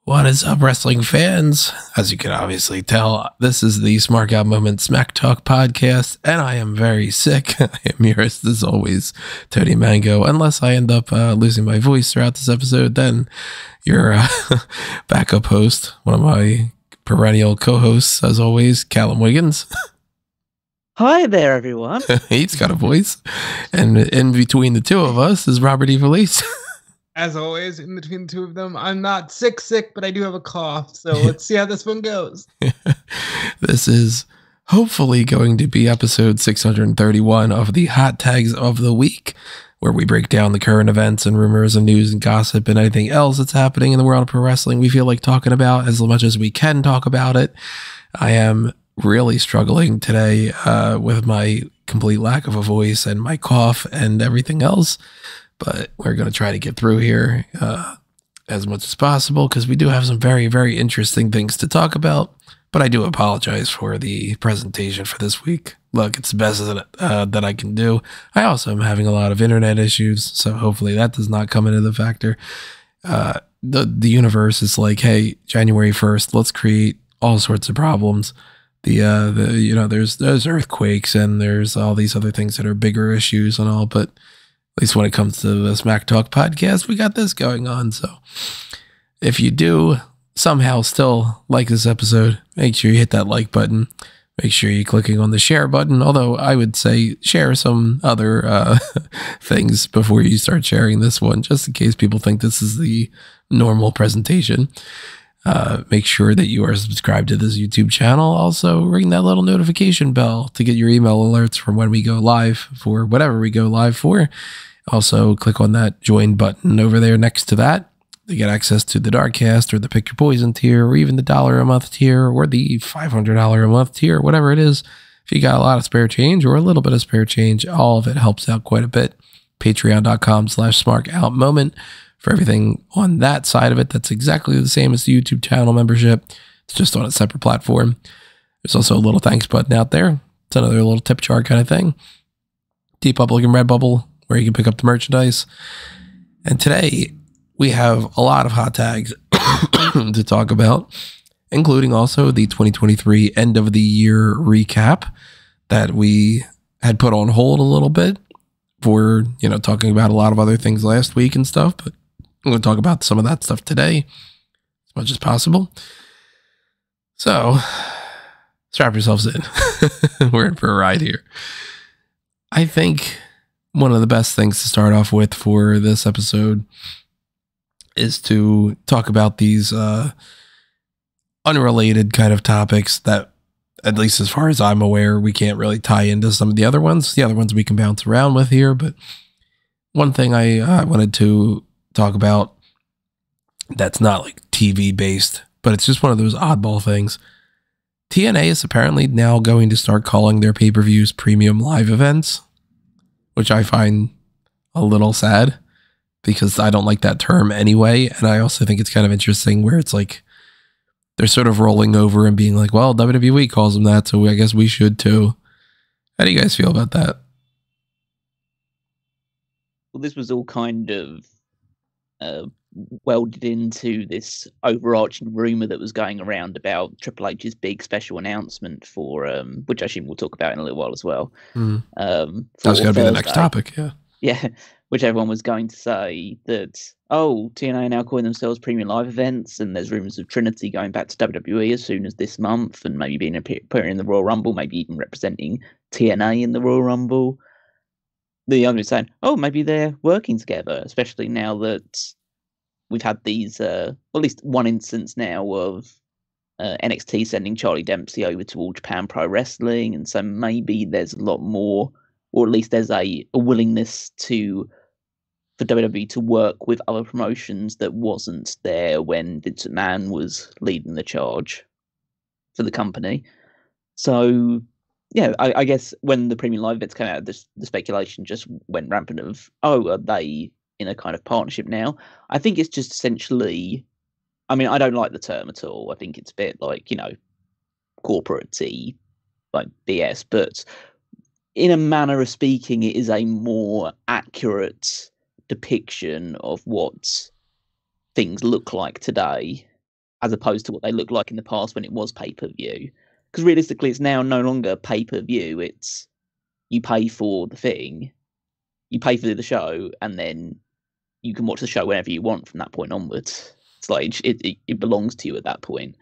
What is up, wrestling fans? As you can obviously tell, this is the Smark Out Moment Smack Talk podcast, and I am very sick. I am your host, as always, Tony Mango. Unless I end up losing my voice throughout this episode, then your backup host, one of my perennial co-hosts, as always, Callum Wiggins. Hi there, everyone. He's got a voice. And in between the two of us is Robert Evilise. As always, in between the two of them, I'm not sick, but I do have a cough. So let's see how this one goes. This is hopefully going to be episode 631 of the Hot Tags of the Week, where we break down the current events and rumors and news and gossip and anything else that's happening in the world of pro wrestling we feel like talking about as much as we can talk about it. I am really struggling today with my complete lack of a voice and my cough and everything else. But we're going to try to get through here as much as possible because we do have some very, very interesting things to talk about. But I do apologize for the presentation for this week. Look, it's the best that I can do. I also am having a lot of internet issues, so hopefully that does not come into the factor. The universe is like, hey, January 1st, let's create all sorts of problems. There's earthquakes and there's all these other things that are bigger issues and all, but at least when it comes to the Smack Talk podcast, we got this going on. So if you do somehow still like this episode, make sure you hit that like button. Make sure you're clicking on the share button. Although I would say share some other things before you start sharing this one, just in case people think this is the normal presentation. Make sure that you are subscribed to this YouTube channel. Also, ring that little notification bell to get your email alerts from when we go live for whatever we go live for. Also, click on that join button over there next to that to get access to the Darkcast or the Pick Your Poison tier or even the $1 a month tier or the $500 a month tier, whatever it is. If you got a lot of spare change or a little bit of spare change, all of it helps out quite a bit. Patreon.com/SmarkOutMoment. For everything on that side of it, that's exactly the same as the YouTube channel membership. It's just on a separate platform. There's also a little thanks button out there. It's another little tip jar kind of thing. TeePublic and Redbubble, where you can pick up the merchandise. And today, we have a lot of hot tags to talk about, including also the 2023 end of the year recap that we had put on hold a little bit for, talking about a lot of other things last week and stuff, but I'm going to talk about some of that stuff today as much as possible. So, strap yourselves in. We're in for a ride here. I think one of the best things to start off with for this episode is to talk about these unrelated kind of topics that, at least as far as I'm aware, we can't really tie into some of the other ones. The other ones we can bounce around with here, but one thing I wanted to talk about that's not like TV based, but it's just one of those oddball things. TNA is apparently now going to start calling their pay-per-views premium live events, which I find a little sad because I don't like that term anyway. And I also think it's kind of interesting where it's like they're sort of rolling over and being like, well, WWE calls them that, so I guess we should too. How do you guys feel about that? Well, this was all kind of welded into this overarching rumor that was going around about Triple H's big special announcement for, which I assume we'll talk about in a little while as well. That's going to be the next topic, yeah. Yeah, which everyone was going to say that, TNA are now calling themselves premium live events, and there's rumors of Trinity going back to WWE as soon as this month, and maybe being appearing in the Royal Rumble, maybe even representing TNA in the Royal Rumble. The other is saying, maybe they're working together, especially now that we've had these, at least one instance now of NXT sending Charlie Dempsey over to All Japan Pro Wrestling, and so maybe there's a lot more, or at least there's a willingness for WWE to work with other promotions that wasn't there when Vince McMahon was leading the charge for the company. So, yeah, I guess when the premium live events came out, the speculation just went rampant of, are they in a kind of partnership now? I think it's just essentially, I mean, I don't like the term at all. I think it's a bit like, corporate-y, like BS, but in a manner of speaking, it is a more accurate depiction of what things look like today, as opposed to what they looked like in the past when it was pay-per-view. Because realistically, it's now no longer pay-per-view. It's you pay for the thing, you pay for the show, and then you can watch the show whenever you want from that point onwards. It's like it belongs to you at that point.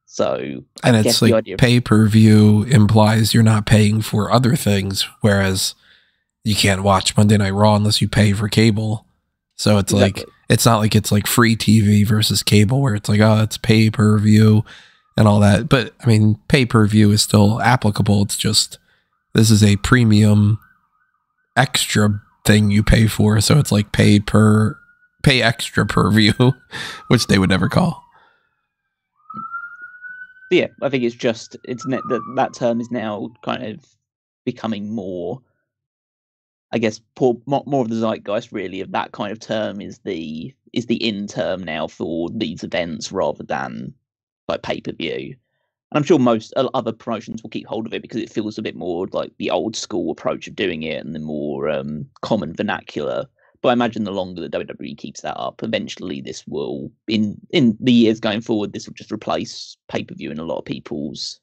So, and it's like pay-per-view implies you're not paying for other things, whereas you can't watch Monday Night Raw unless you pay for cable. So it's like, it's not like it's like free TV versus cable where it's like, oh, it's pay-per-view and all that. But I mean, pay-per-view is still applicable. It's just, this is a premium extra thing you pay for. So it's like pay extra per view, which they would never call. But yeah, I think it's just, that term is now kind of becoming more, I guess, more of the zeitgeist, really, of that kind of term is the in term now for these events rather than like pay-per-view. And I'm sure most other promotions will keep hold of it because it feels a bit more like the old school approach of doing it and the more common vernacular. But I imagine the longer the WWE keeps that up, eventually this will, in the years going forward, this will just replace pay-per-view in a lot of people's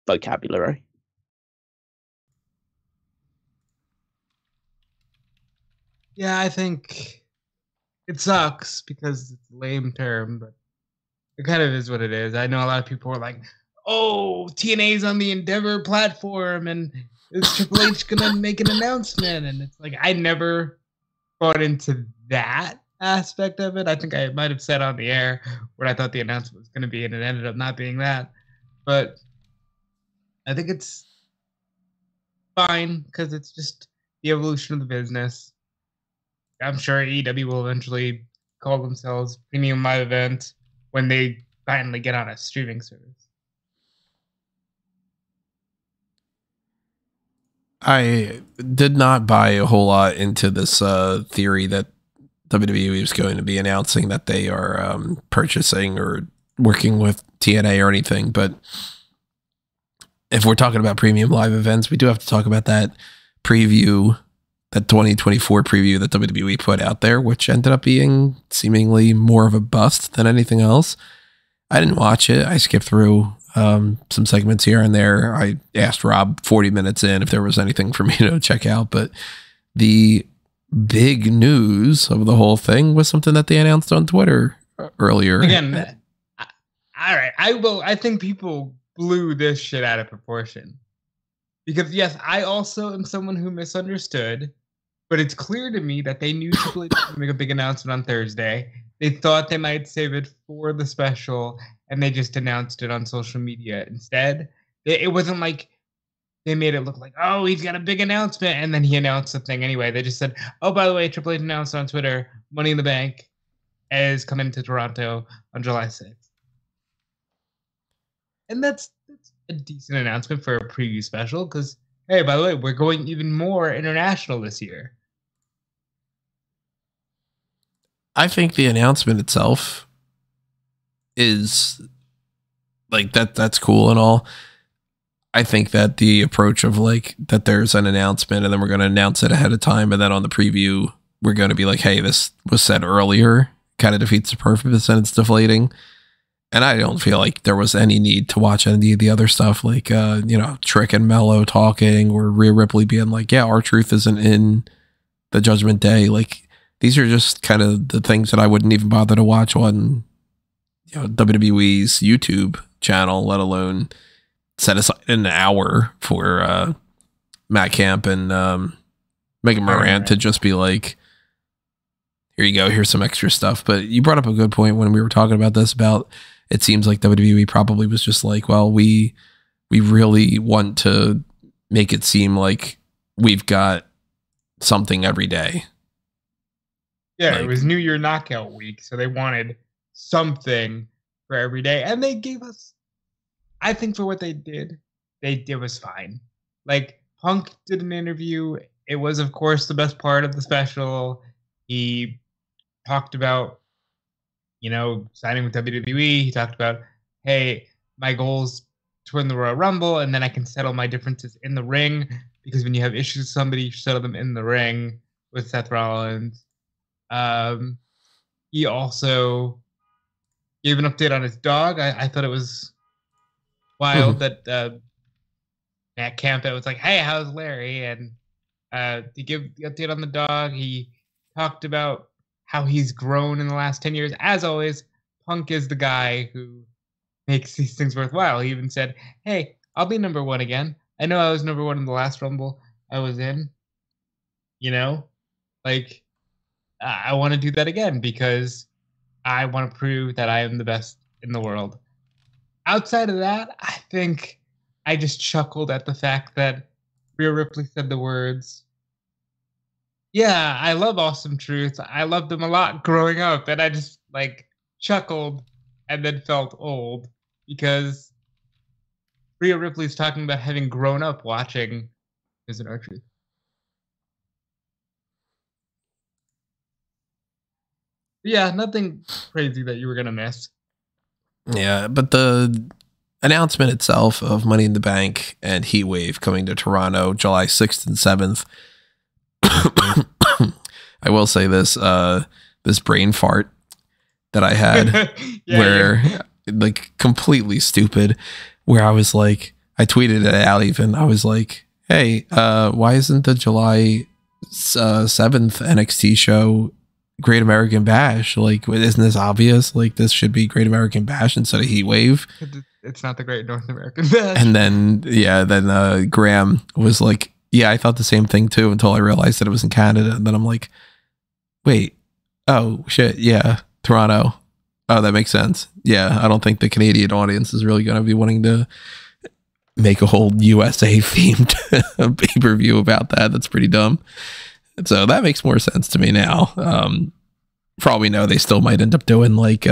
vocabulary. Yeah, I think it sucks because it's a lame term, but it kind of is what it is. I know a lot of people are like, oh, TNA's on the Endeavor platform and is Triple H going to make an announcement? And it's like, I never bought into that aspect of it. I think I might have said on the air what I thought the announcement was going to be, and it ended up not being that. But I think it's fine because it's just the evolution of the business. I'm sure AEW will eventually call themselves Premium Live Event when they finally get on a streaming service. I did not buy a whole lot into this theory that WWE is going to be announcing that they are purchasing or working with TNA or anything. But if we're talking about Premium Live Events, we do have to talk about that preview, that 2024 preview that WWE put out there, which ended up being seemingly more of a bust than anything else. I didn't watch it. I skipped through some segments here and there. I asked Rob 40 minutes in if there was anything for me to check out, but the big news of the whole thing was something that they announced on Twitter earlier. Again, all right. I think people blew this shit out of proportion. Because, yes, I also am someone who misunderstood, but it's clear to me that they knew Triple H was going to make a big announcement on Thursday. They thought they might save it for the special, and they just announced it on social media instead. It wasn't like they made it look like, oh, he's got a big announcement, and then he announced the thing anyway. They just said, oh, by the way, Triple H announced on Twitter, Money in the Bank is coming to Toronto on July 6th. And that's a decent announcement for a preview special because, hey, by the way, we're going even more international this year. I think the announcement itself is like that's cool and all. I think that the approach of like that there's an announcement and then we're going to announce it ahead of time and then on the preview we're going to be like, hey, this was said earlier, kind of defeats the purpose and it's deflating. And I don't feel like there was any need to watch any of the other stuff like, Trick and Mello talking or Rhea Ripley being like, yeah, R-Truth isn't in the Judgment Day. Like, these are just kind of the things that I wouldn't even bother to watch on, WWE's YouTube channel, let alone set aside an hour for Matt Camp and Megan Moran to just be like, here you go, here's some extra stuff. But you brought up a good point when we were talking about this about it seems like WWE probably was just like, well, we really want to make it seem like we've got something every day. Yeah, it was New Year Knockout Week, so they wanted something for every day. And they gave us, I think for what they did, it was fine. Like, Punk did an interview. It was, of course, the best part of the special. He talked about, signing with WWE. He talked about, hey, my goal's to win the Royal Rumble, and then I can settle my differences in the ring, because when you have issues with somebody, you settle them in the ring. with Seth Rollins. He also gave an update on his dog. I thought it was wild that at camp it was like, hey, how's Larry? And to give the update on the dog, he talked about how he's grown in the last 10 years. As always, Punk is the guy who makes these things worthwhile. He even said, hey, I'll be number one again. I know I was number one in the last Rumble I was in. You know, like, I want to do that again because I want to prove that I am the best in the world. Outside of that, I think I just chuckled at the fact that Rhea Ripley said the words, yeah, I love Awesome Truth. I loved them a lot growing up. And I just like chuckled and then felt old because Rhea Ripley's talking about having grown up watching Is It Our Truth. Yeah, nothing crazy that you were going to miss. Yeah, but the announcement itself of Money in the Bank and Heatwave coming to Toronto July 6th and 7th. I will say this, this brain fart that I had like completely stupid, where I was like, I tweeted at Al even, I was like, hey, why isn't the July 7th NXT show Great American Bash? Like, isn't this obvious? Like, this should be Great American Bash instead of Heatwave. It's not the Great North American Bash. And then, Graham was like, yeah, I thought the same thing too until I realized that it was in Canada. And then I'm like, wait, oh shit, yeah, Toronto. Oh, that makes sense. Yeah, I don't think the Canadian audience is really going to be wanting to make a whole USA themed pay-per-view about that. That's pretty dumb. So that makes more sense to me now. For all we know, they still might end up doing like,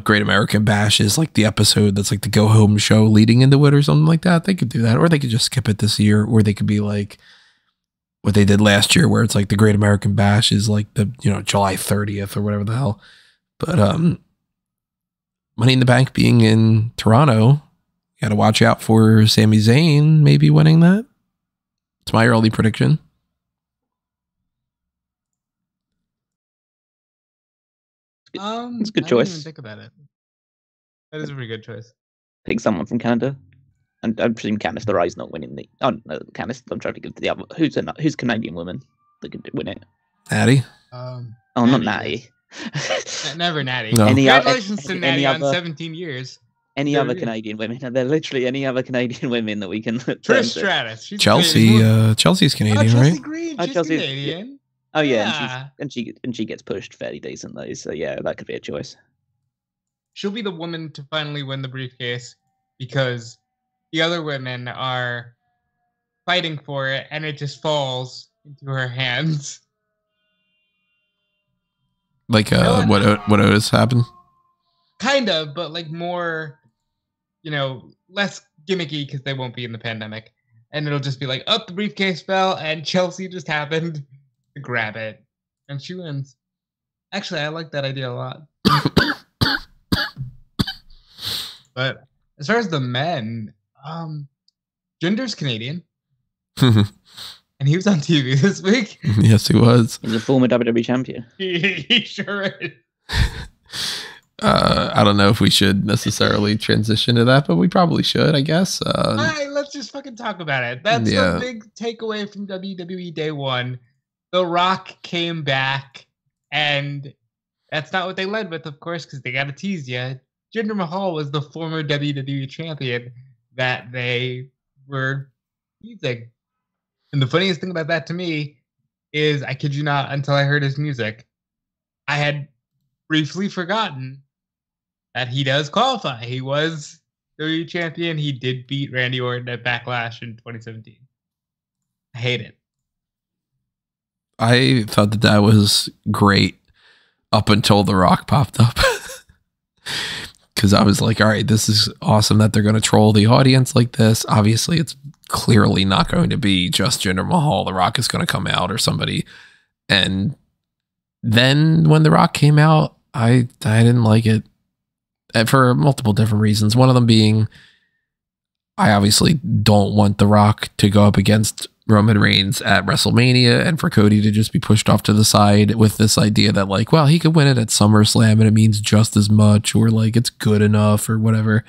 Great American Bash is like the episode that's like the go home show leading into it or something like that. They could do that, or they could just skip it this year, or they could be like what they did last year, where it's like the Great American Bash is like the, July 30th or whatever the hell. But Money in the Bank being in Toronto, you got to watch out for Sami Zayn maybe winning that. It's my early prediction. It's a good I choice. didn't even think about it. That is a pretty good choice. Pick someone from Canada. And I presume Candice LeRae's not winning the. Oh no, Candice. I'm trying to think of the other. Who's Canadian woman that could win it? Natty. Not Natty. Never Natty. No. Congratulations to Natty on 17 years. Any other Canadian women? Are there literally any other Canadian women that we can? Trish Stratus. She's Chelsea. Chelsea's Canadian, Chelsea right? Green. She's Chelsea's Canadian. Oh yeah, and she gets pushed fairly decently. So yeah, that could be a choice. She'll be the woman to finally win the briefcase because the other women are fighting for it, and it just falls into her hands. Like what Otis happened? Kind of, but like more, less gimmicky because they won't be in the pandemic, and it'll just be like, oh, the briefcase fell, and Chelsea just happened to grab it, and she wins. Actually, I like that idea a lot. But as far as the men, Jinder's Canadian. And he was on TV this week. Yes, he was. He's a former WWE champion. He sure is. I don't know if we should necessarily transition to that, but we probably should, I guess. All right, let's just fucking talk about it. That's the big takeaway from WWE Day 1. The Rock came back, and that's not what they led with, of course, because they got to tease you. Jinder Mahal was the former WWE champion that they were teasing. And the funniest thing about that to me is, I kid you not, until I heard his music, I had briefly forgotten that he does qualify. He was WWE champion. He did beat Randy Orton at Backlash in 2017. I hate it. I thought that was great up until The Rock popped up. Because I was like, all right, this is awesome that they're going to troll the audience like this. Obviously, it's clearly not going to be just Jinder Mahal. The Rock is going to come out or somebody. And then when The Rock came out, I didn't like it. And for multiple different reasons. One of them being, I obviously don't want The Rock to go up against Roman Reigns at WrestleMania and for Cody to just be pushed off to the side with this idea that like, well, he could win it at SummerSlam and it means just as much, or like it's good enough or whatever.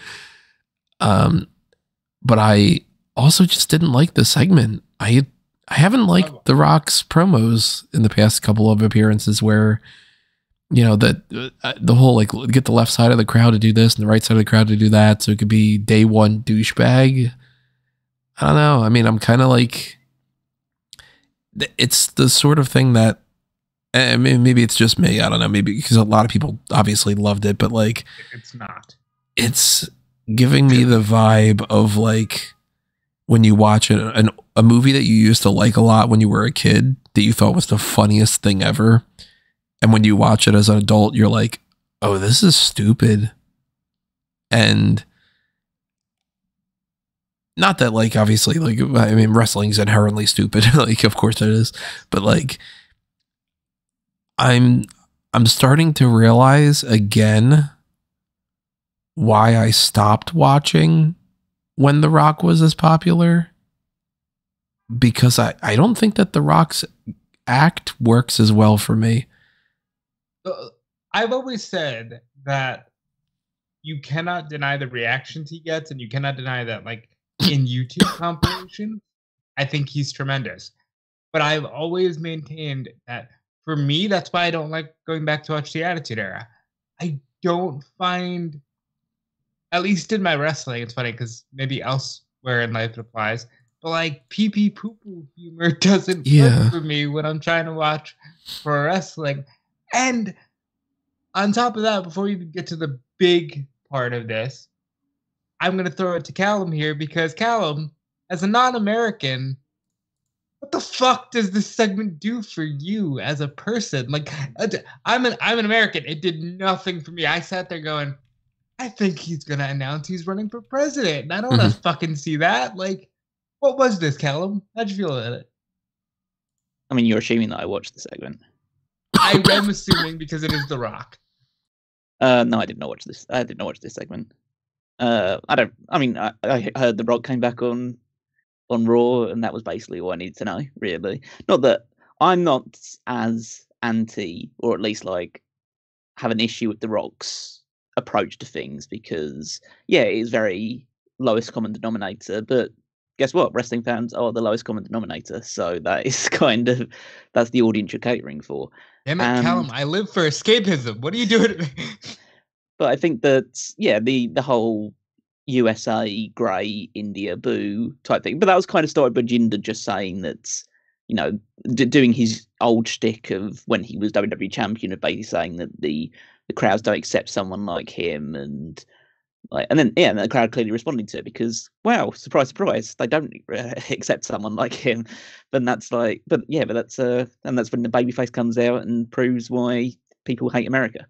But I also just didn't like the segment. I haven't liked The Rock's promos in the past couple of appearances where, you know, that the whole like get the left side of the crowd to do this and the right side of the crowd to do that. So it could be day one douchebag. I don't know. I mean, I'm kind of like, it's the sort of thing that, I mean, maybe it's just me. I don't know. Maybe because a lot of people obviously loved it, but like, it's not. It's giving me the vibe of like when you watch a movie that you used to like a lot when you were a kid that you thought was the funniest thing ever. And when you watch it as an adult, you're like, oh, this is stupid. And not that like, obviously, like, I mean, wrestling's inherently stupid. Like, of course it is. But like, I'm starting to realize again why I stopped watching when The Rock was as popular. Because I don't think that The Rock's act works as well for me. I've always said that you cannot deny the reactions he gets, and you cannot deny that, like, in YouTube compilations, I think he's tremendous. But I've always maintained that for me, that's why I don't like going back to watch the Attitude Era. I don't find, at least in my wrestling, it's funny because maybe elsewhere in life it applies, but like pee-pee poo-poo humor doesn't work for me when I'm trying to watch pro wrestling. And on top of that, before we even get to the big part of this, I'm going to throw it to Callum here because Callum, as a non-American, what the fuck does this segment do for you as a person? Like, I'm an American. It did nothing for me. I sat there going, I think he's going to announce he's running for president. And I don't want to fucking see that. Like, what was this, Callum? How'd you feel about it? I mean, you're assuming that I watched the segment. I am assuming because it is The Rock. No, I did not watch this. I did not watch this segment. I heard The Rock came back on Raw, and that was basically all I needed to know, really. Not that I'm not as anti, or at least like have an issue with The Rock's approach to things, because yeah, it is very lowest common denominator, but guess what? Wrestling fans are the lowest common denominator, so that is kind of, that's the audience you're catering for. Damn it, Callum, I live for escapism. What are you doing to me? But I think that, yeah, the whole USA, grey, India, boo type thing. But that was kind of started by Jinder just saying that, you know, doing his old shtick of when he was WWE champion, of basically saying that the crowds don't accept someone like him, and then the crowd clearly responded to it because, wow, surprise, surprise, they don't accept someone like him. And that's like, and that's when the babyface comes out and proves why people hate America.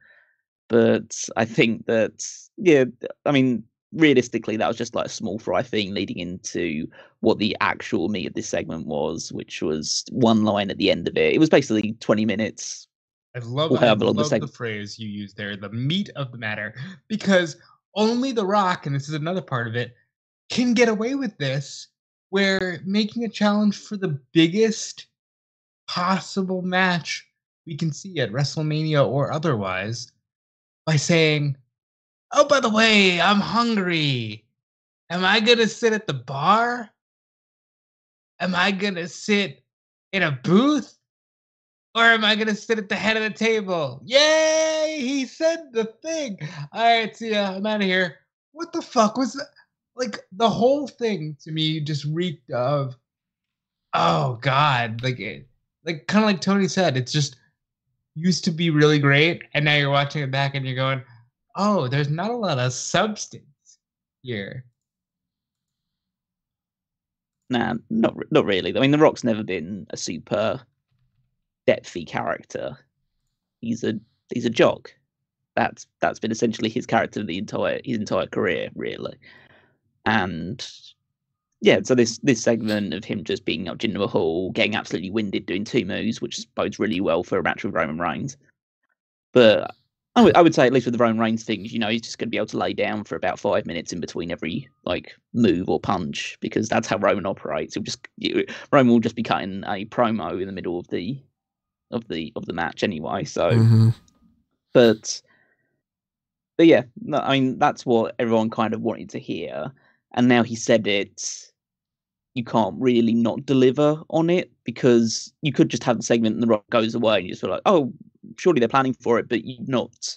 But I think that, yeah, I mean, realistically, that was just like a small fry thing leading into what the actual meat of this segment was, which was one line at the end of it. It was basically 20 minutes. I love the phrase you used there, the meat of the matter, because only The Rock, and this is another part of it, can get away with this, where making a challenge for the biggest possible match we can see at WrestleMania or otherwise, by saying, oh, by the way, I'm hungry. Am I going to sit at the bar? Am I going to sit in a booth? Or am I going to sit at the head of the table? Yay! He said the thing. All right, see ya. I'm out of here. What the fuck was that? Like, the whole thing to me just reeked of, oh, God. Like kind of like Tony said, it's just used to be really great, and now you're watching it back and you're going, oh, there's not a lot of substance here. Nah, not really. I mean, The Rock's never been a super depthy character. He's a jock. That's been essentially his character his entire career, really. And yeah, so this segment of him just being up Jinder Mahal, getting absolutely winded, doing two moves, which bodes really well for a match with Roman Reigns. But I would say, at least with the Roman Reigns things, he's just going to be able to lay down for about 5 minutes in between every move or punch, because that's how Roman operates. Roman will just be cutting a promo in the middle of the match anyway. So, but yeah, I mean, that's what everyone kind of wanted to hear, and now he said it. You can't really not deliver on it, because you could just have the segment and The Rock goes away and you just feel like, oh, surely they're planning for it, but you've not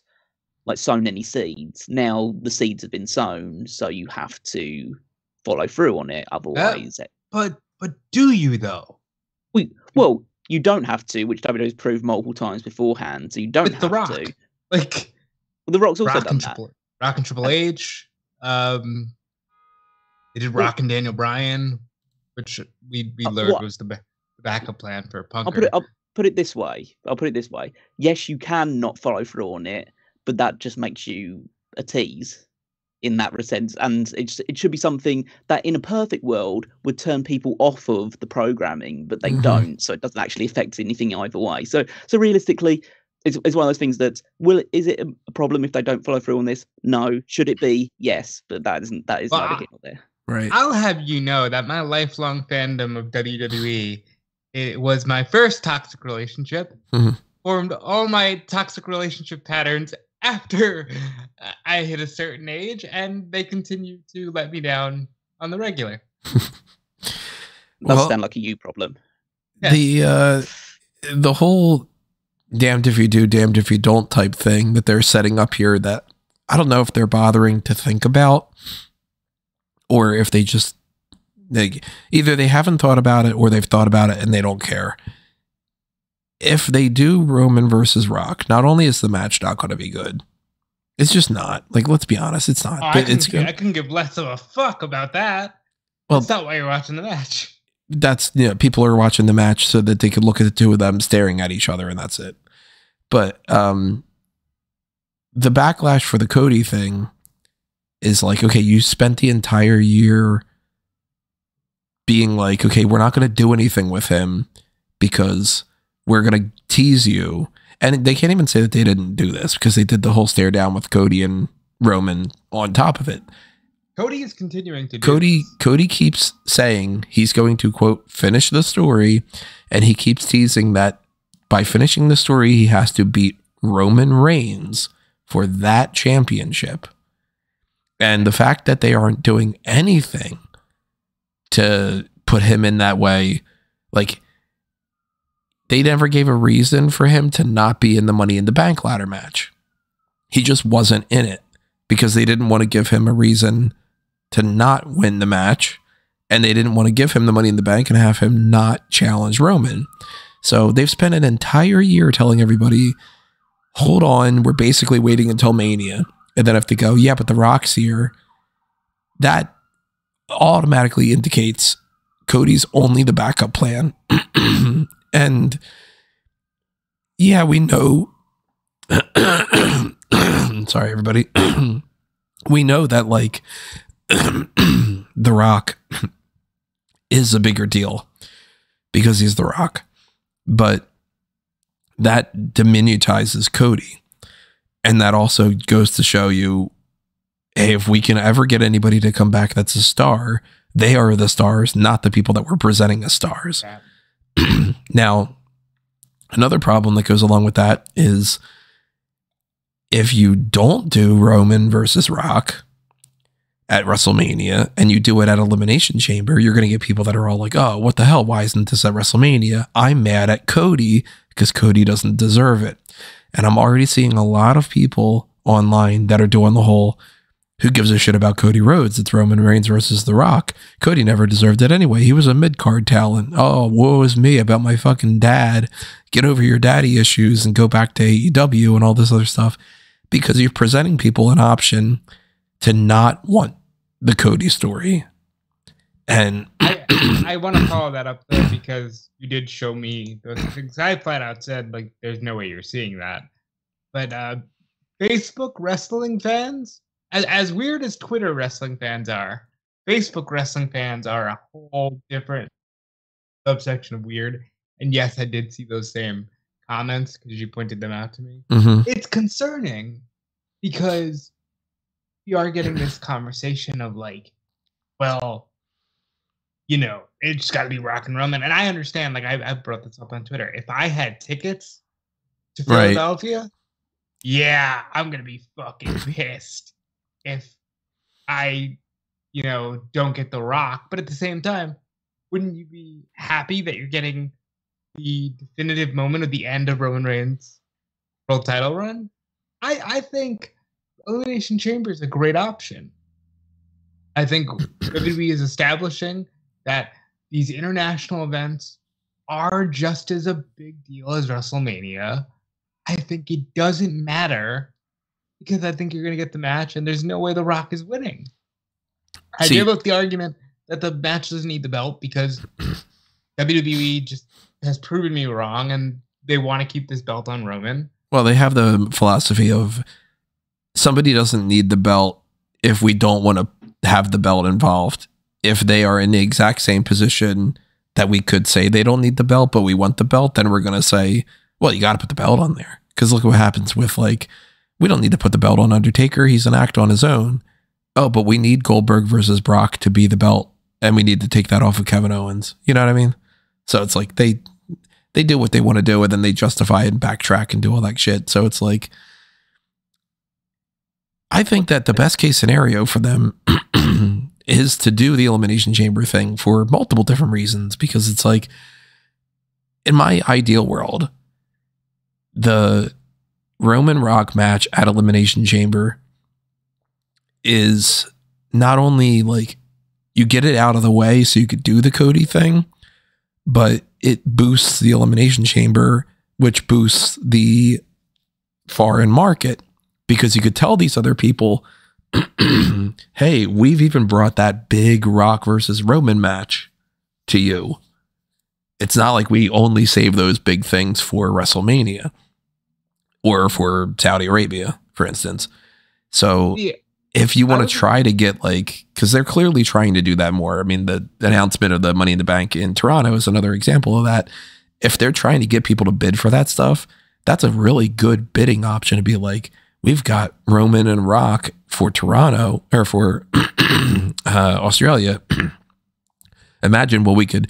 sown any seeds. Now the seeds have been sown, so you have to follow through on it. Otherwise, but do you though? Well, you don't have to, which WWE's proved multiple times beforehand. So you don't have The Rock. to. Well, The Rock's also done that. Rock and Triple H. They did Rock and Daniel Bryan, which we learned was the backup plan for Punk. I'll put it this way. Yes, you can not follow through on it, but that just makes you a tease in that sense. And it should be something that in a perfect world would turn people off of the programming, but they don't. So it doesn't actually affect anything either way. So realistically, it's one of those things that is it a problem if they don't follow through on this? No. Should it be? Yes. But that is neither here nor there. Right. I'll have you know that my lifelong fandom of WWE, it was my first toxic relationship. Formed all my toxic relationship patterns after I hit a certain age, and they continue to let me down on the regular. Does sound like a you problem. Yeah. The whole damned if you do, damned if you don't type thing that they're setting up here, that I don't know if they're bothering to think about, or if they just either they haven't thought about it or they've thought about it and they don't care. If they do Roman versus Rock, not only is the match not going to be good, it's just not. Let's be honest, it's not. I can give less of a fuck about that. Well, that's not why you're watching the match. That's, people are watching the match so that they could look at the two of them staring at each other, and that's it. But the backlash for the Cody thing is okay, you spent the entire year being okay, we're not going to do anything with him because we're going to tease you. And they can't even say that they didn't do this, because they did the whole stare down with Cody and Roman on top of it. Cody is continuing to do this. Cody keeps saying he's going to, quote, finish the story. And he keeps teasing that by finishing the story, he has to beat Roman Reigns for that championship. And the fact that they aren't doing anything to put him in that way, they never gave a reason for him to not be in the Money in the Bank ladder match. He just wasn't in it because they didn't want to give him a reason to not win the match. And they didn't want to give him the Money in the Bank and have him not challenge Roman. So they've spent an entire year telling everybody, hold on, we're basically waiting until Mania. And then if they go, yeah, but The Rock's here, that automatically indicates Cody's only the backup plan. And yeah, we know, sorry, everybody. We know that The Rock is a bigger deal because he's The Rock, but that diminutizes Cody. And that also goes to show you, hey, if we can ever get anybody to come back that's a star, they are the stars, not the people that we're presenting as stars. Yeah. Now, another problem that goes along with that is if you don't do Roman versus Rock at WrestleMania and you do it at Elimination Chamber, you're going to get people that are all like, oh, what the hell? Why isn't this at WrestleMania? I'm mad at Cody because Cody doesn't deserve it. And I'm already seeing a lot of people online that are doing the whole, who gives a shit about Cody Rhodes? It's Roman Reigns versus The Rock. Cody never deserved it anyway. He was a mid-card talent. Oh, woe is me about my fucking dad. Get over your daddy issues and go back to AEW and all this other stuff, because you're presenting people an option to not want the Cody story. And I want to follow that up though, because you did show me those things. I flat out said, there's no way you're seeing that. But Facebook wrestling fans, as weird as Twitter wrestling fans are, Facebook wrestling fans are a whole different subsection of weird. And yes, I did see those same comments because you pointed them out to me. Mm-hmm. It's concerning because we are getting this conversation of like, well, you know, it's got to be Rock and Roman. And I understand, like, I brought this up on Twitter. If I had tickets to Philadelphia, yeah, I'm going to be fucking pissed if I, you know, don't get The Rock. But at the same time, wouldn't you be happy that you're getting the definitive moment of the end of Roman Reigns' world title run? I think Elimination Chamber is a great option. I think WWE is establishing that these international events are just as a big deal as WrestleMania. I think it doesn't matter because I think you're going to get the match and there's no way The Rock is winning. I give up the argument that the match doesn't need the belt because WWE just has proven me wrong and they want to keep this belt on Roman. Well, they have the philosophy of somebody doesn't need the belt if we don't want to have the belt involved. If they are in the exact same position that we could say they don't need the belt, but we want the belt, then we're going to say, well, you got to put the belt on there. Because look what happens with, like, we don't need to put the belt on Undertaker. He's an act on his own. Oh, but we need Goldberg versus Brock to be the belt, and we need to take that off of Kevin Owens. You know what I mean? So it's like they do what they want to do, and then they justify it and backtrack and do all that shit. So it's like, I think that the best case scenario for them is to do the Elimination Chamber thing for multiple different reasons, because it's like, in my ideal world, the Roman Rock match at Elimination Chamber is not only like you get it out of the way so you could do the Cody thing, but it boosts the Elimination Chamber, which boosts the foreign market, because you could tell these other people, hey, we've even brought that big Rock versus Roman match to you. It's not like we only save those big things for WrestleMania or for Saudi Arabia, for instance. So if you want to try to get, like, because they're clearly trying to do that more. I mean, the announcement of the Money in the Bank in Toronto is another example of that. If they're trying to get people to bid for that stuff, that's a really good bidding option to be like, we've got Roman and Rock for Toronto or for Australia. Imagine what we could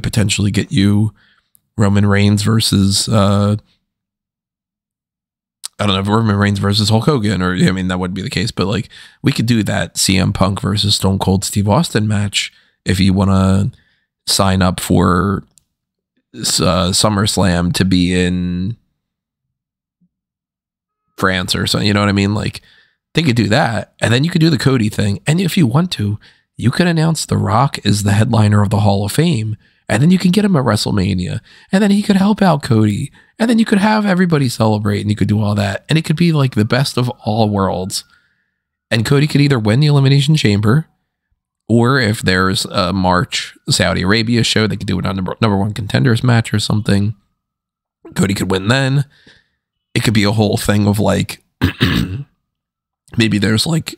potentially get you Roman Reigns versus I don't know if Roman Reigns versus Hulk Hogan, or I mean that wouldn't be the case, but like we could do that CM Punk versus Stone Cold Steve Austin match if you want to sign up for SummerSlam to be in France or something. You know what I mean? Like they could do that, and then you could do the Cody thing, and if you want to, you could announce The Rock is the headliner of the Hall of Fame, and then you can get him at WrestleMania, and then he could help out Cody, and then you could have everybody celebrate, and you could do all that, and it could be like the best of all worlds. And Cody could either win the Elimination Chamber, or if there's a March Saudi Arabia show, they could do it on number one contenders match or something. Cody could win then. It could be a whole thing of like, maybe there's like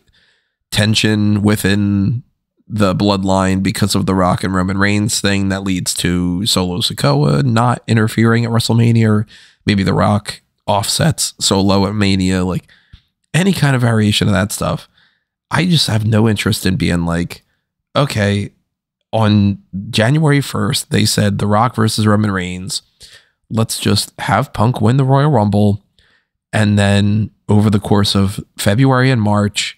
tension within the bloodline because of the Rock and Roman Reigns thing that leads to Solo Sikoa not interfering at WrestleMania, or maybe the Rock offsets Solo at Mania, like any kind of variation of that stuff. I just have no interest in being like, okay, on January 1st, they said The Rock versus Roman Reigns. Let's just have Punk win the Royal Rumble. And then over the course of February and March,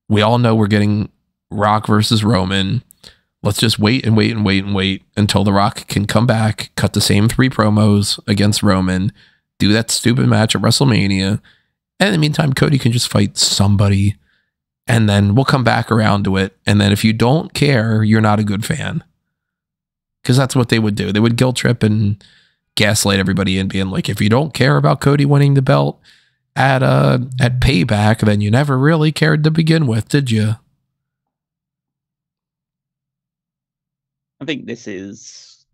we all know we're getting Rock versus Roman. Let's just wait and wait and wait and wait until The Rock can come back, cut the same 3 promos against Roman, do that stupid match at WrestleMania. And in the meantime, Cody can just fight somebody, and then we'll come back around to it. And then if you don't care, you're not a good fan. Because that's what they would do. They would guilt trip and gaslight everybody in being like, if you don't care about Cody winning the belt at Payback, then you never really cared to begin with, did you? I think this is,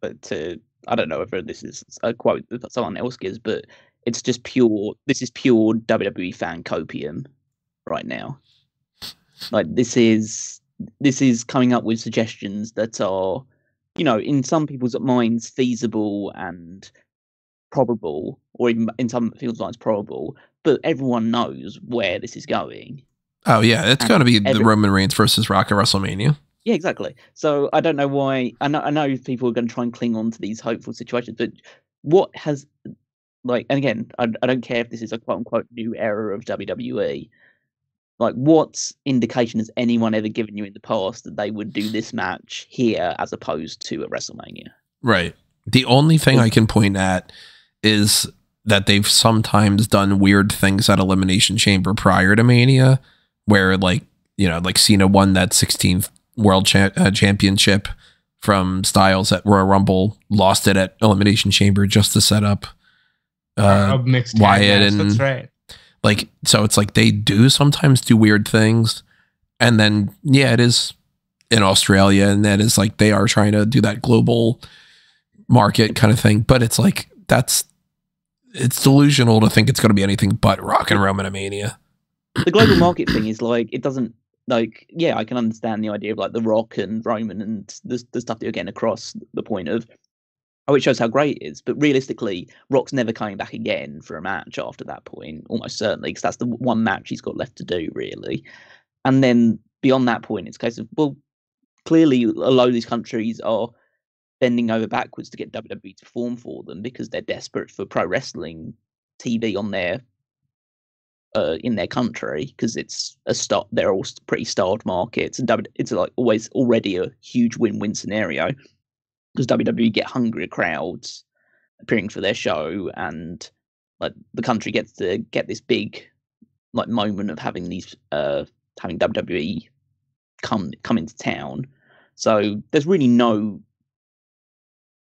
I don't know whether this is a quote that someone else gives, but it's just this is pure WWE fan copium right now. Like this is coming up with suggestions that are, you know, in some people's minds feasible and probable, or even in some it feels like it's probable, but everyone knows where this is going. Oh yeah, it's going to be the Roman Reigns versus Rock at WrestleMania. Yeah, exactly. So I don't know why. I know people are going to try and cling on to these hopeful situations, but what has and again, I don't care if this is a quote unquote new era of WWE. Like, what indication has anyone ever given you in the past that they would do this match here as opposed to at WrestleMania? Right. The only thing I can point at is that they've sometimes done weird things at Elimination Chamber prior to Mania, where like Cena won that 16th World Championship from Styles at Royal Rumble, lost it at Elimination Chamber just to set up Wyatt, and that's right. Like, so it's like they do sometimes do weird things, and then it is in Australia, and that is like they are trying to do that global market kind of thing, but it's like it's delusional to think it's going to be anything but Rock and Roman Mania. The global market thing is like, it doesn't, like, yeah, I can understand the idea of like the Rock and Roman and the stuff that you're getting across, the point of, oh, it shows how great it is, but realistically, Rock's never coming back again for a match after that point, almost certainly, because that's the one match he's got left to do, really. And then beyond that point, it's a case of, well, clearly a lot of these countries are bending over backwards to get WWE to perform for them because they're desperate for pro wrestling TV on their in their country, because it's they're all pretty starved markets, and it's like always already a huge win-win scenario, because WWE get hungrier crowds appearing for their show, and like the country gets to get this big like moment of having these having WWE come into town. So there's really no,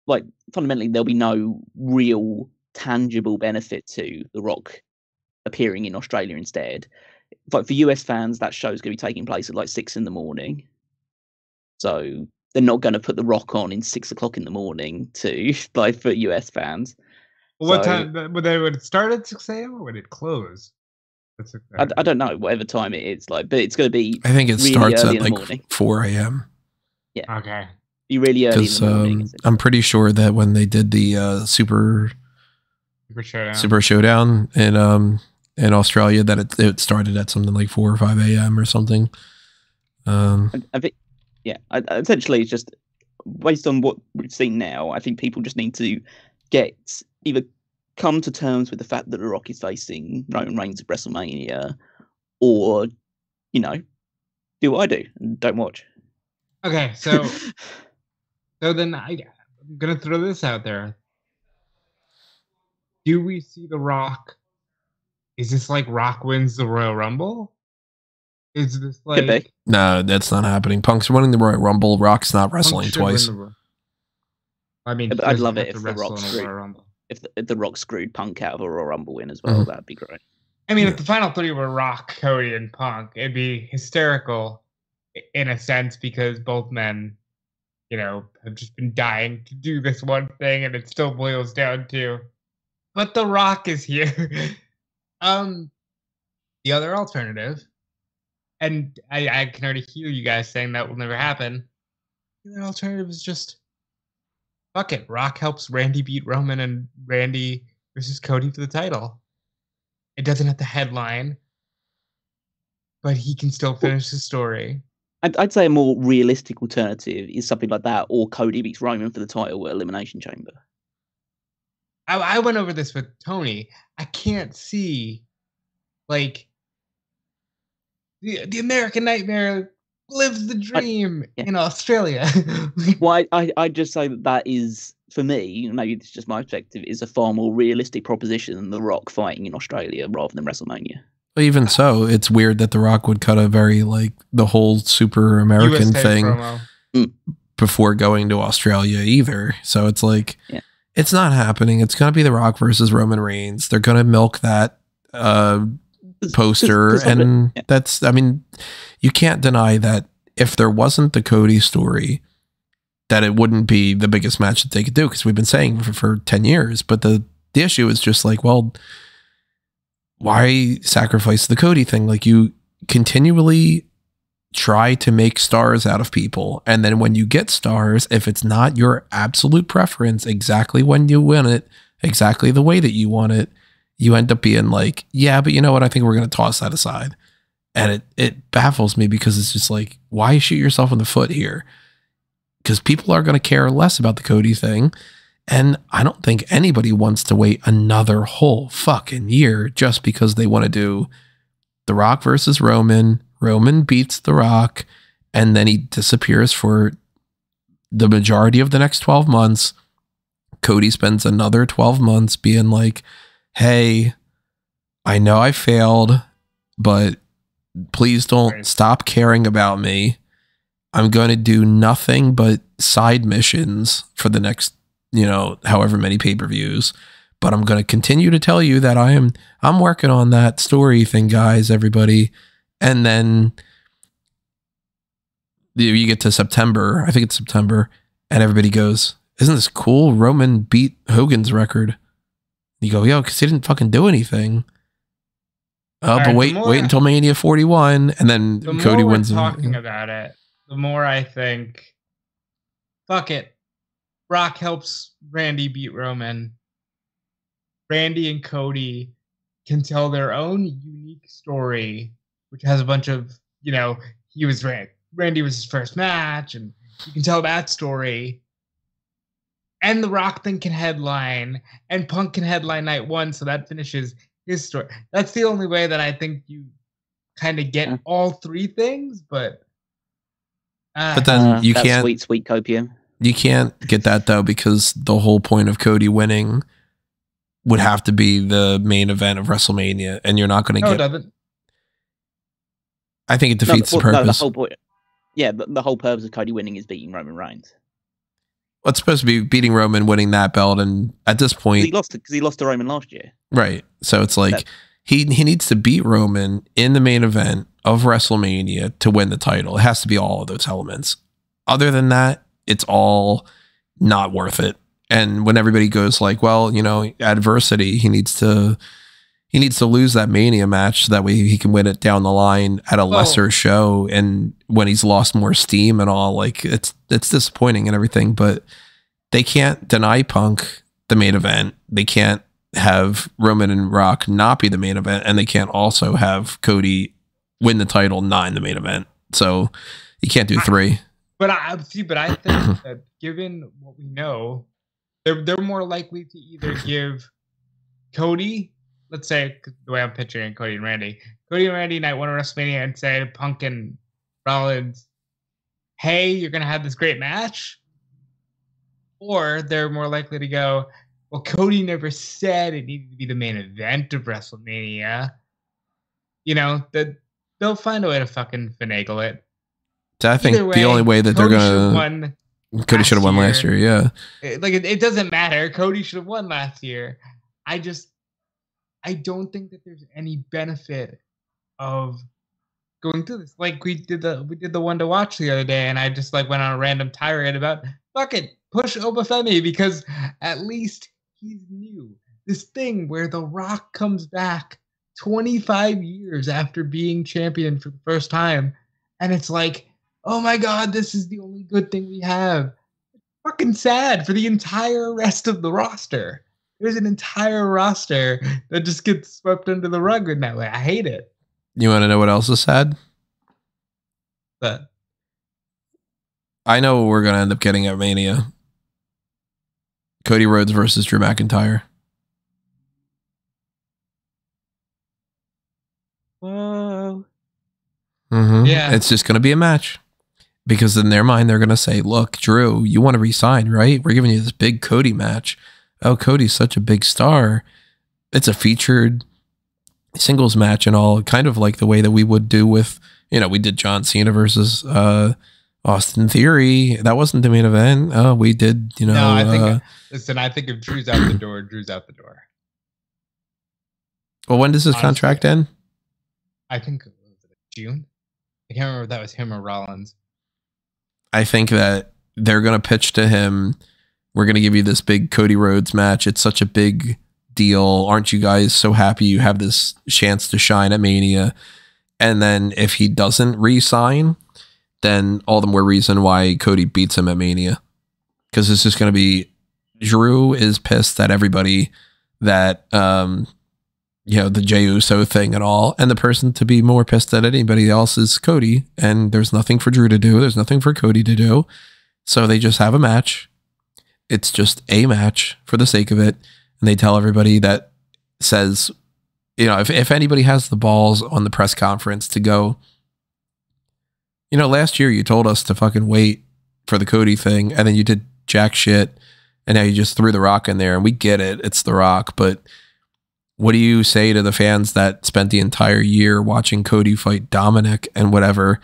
like, fundamentally there'll be no real tangible benefit to The Rock appearing in Australia instead. Like, for US fans, that show's going to be taking place at like 6 a.m. So they're not going to put The Rock on in 6 o'clock in the morning to, like, for US fans. What time would it start at 6 a.m. or would it close? I don't know, whatever time it is, like, but it's going to be. I think it really starts early at in like the morning. 4 a.m. Yeah. Okay. Be really early in the morning. I'm pretty sure that when they did the Super Showdown in Australia, that it started at something like 4 or 5 a.m. or something. I think, essentially, it's just based on what we've seen now. I think people just need to either come to terms with the fact that The Rock is facing Roman Reigns at WrestleMania, or do what I do and don't watch. Okay, so then I'm gonna throw this out there. Do we see The Rock? Is this like Rock wins the Royal Rumble? Is this like... No, that's not happening. Punk's winning the Royal Rumble. Rock's not wrestling twice. I mean, I'd love it if The Rock if the Rock screwed Punk out of a Royal Rumble win as well. That'd be great. I mean, if the final three were Rock, Cody, and Punk, it'd be hysterical in a sense, because both men, have just been dying to do this one thing, and it still boils down to, but The Rock is here. The other alternative, and I can already hear you guys saying that will never happen. The other alternative is just, fuck it. Rock helps Randy beat Roman, and Randy versus Cody for the title. It doesn't have to headline, but he can still finish the story. I'd say a more realistic alternative is something like that, or Cody beats Roman for the title at Elimination Chamber. I went over this with Tony. I can't see, like, the American Nightmare lives the dream in Australia. Well, I just say that is, for me, maybe it's just my perspective, is a far more realistic proposition than The Rock fighting in Australia rather than WrestleMania. Even so, it's weird that The Rock would cut a very, like, the whole super American USA thing before going to Australia either. So it's like, it's not happening. It's going to be The Rock versus Roman Reigns. They're going to milk that poster. And that's, I mean, you can't deny that if there wasn't the Cody story, that it wouldn't be the biggest match that they could do, because we've been saying for 10 years. But the issue is just like, well, why sacrifice the Cody thing? Like, you continually try to make stars out of people, and then when you get stars, if it's not your absolute preference exactly when you win it, exactly the way that you want it, you end up being like, yeah, but you know what? I think we're going to toss that aside. And it baffles me because it's just like, why shoot yourself in the foot here? Because people are going to care less about the Cody thing. And I don't think anybody wants to wait another whole fucking year just because they want to do The Rock versus Roman. Roman beats The Rock, and then he disappears for the majority of the next 12 months. Cody spends another 12 months being like, hey, I know I failed, but please don't stop caring about me. I'm going to do nothing but side missions for the next, however many pay-per-views. But I'm going to continue to tell you that I'm working on that story thing, guys, everybody. And then you get to September, I think it's September, and everybody goes, isn't this cool? Roman beat Hogan's record. You go, yo, because he didn't fucking do anything. But wait until Mania 41, and then Cody wins. The more we're talking about it, the more I think, fuck it. Rock helps Randy beat Roman. Randy and Cody can tell their own unique story, which has a bunch of, Randy was his first match, and you can tell that story. And The Rock then can headline, and Punk can headline night one, so that finishes his story. That's the only way that I think you kind of get all three things, but then you can't. Sweet copium. You can't get that though, because the whole point of Cody winning would have to be the main event of WrestleMania, and you're not going to get. It doesn't. I think it defeats the purpose. No, the whole point. Yeah, the whole purpose of Cody winning is beating Roman Reigns. Well, it's supposed to be beating Roman, winning that belt, and at this point, he lost to Roman last year. Right. So it's like he needs to beat Roman in the main event of WrestleMania to win the title. It has to be all of those elements. Other than that, it's all not worth it. And when everybody goes like, well, adversity, he needs to lose that Mania match so that way he can win it down the line at a lesser show. And when he's lost more steam and all, like it's disappointing and everything, but they can't deny Punk the main event. They can't have Roman and Rock not be the main event, and they can't also have Cody win the title not in the main event. So you can't do three. But I think that given what we know, they're more likely to either give Cody, let's say the way I'm picturing Cody and Randy night one of WrestleMania, and say to Punk and Rollins, hey, you're gonna have this great match, or they're more likely to go, well, Cody never said it needed to be the main event of WrestleMania. That they'll find a way to fucking finagle it. So I think the only way that they're gonna Cody should have won last year. Yeah, it doesn't matter. Cody should have won last year. I don't think that there's any benefit of going through this. Like we did the one to watch the other day, and I just went on a random tirade about fuck it, push Obafemi, because at least he's new. This thing where The Rock comes back 25 years after being champion for the first time, and it's like, oh my God, this is the only good thing we have. It's fucking sad for the entire rest of the roster. There's an entire roster that just gets swept under the rug in that way. I hate it. You want to know what else is sad? But I know what we're going to end up getting at Mania. Cody Rhodes versus Drew McIntyre. Whoa. Mm-hmm. Yeah. It's just going to be a match. Because in their mind, they're going to say, look, Drew, you want to resign, right? We're giving you this big Cody match. Oh, Cody's such a big star. It's a featured singles match and all, kind of like the way that we would do with, we did John Cena versus Austin Theory. That wasn't the main event. Oh, we did, No, I think, I think if Drew's out the door, Drew's out the door. Well, when does his contract end? I think, was it June? I can't remember if that was him or Rollins. I think that they're going to pitch to him, we're going to give you this big Cody Rhodes match. It's such a big deal. Aren't you guys so happy you have this chance to shine at Mania? And then if he doesn't re-sign, then all the more reason why Cody beats him at Mania. Because it's just going to be Drew is pissed at everybody that, the Jey Uso thing and all. And the person to be more pissed at anybody else is Cody. And there's nothing for Drew to do. There's nothing for Cody to do. So they just have a match. It's just a match for the sake of it. And they tell everybody that says, if anybody has the balls on the press conference to go, last year you told us to fucking wait for the Cody thing. And then you did jack shit. And now you just threw The Rock in there. And we get it. It's The Rock. But what do you say to the fans that spent the entire year watching Cody fight Dominic and whatever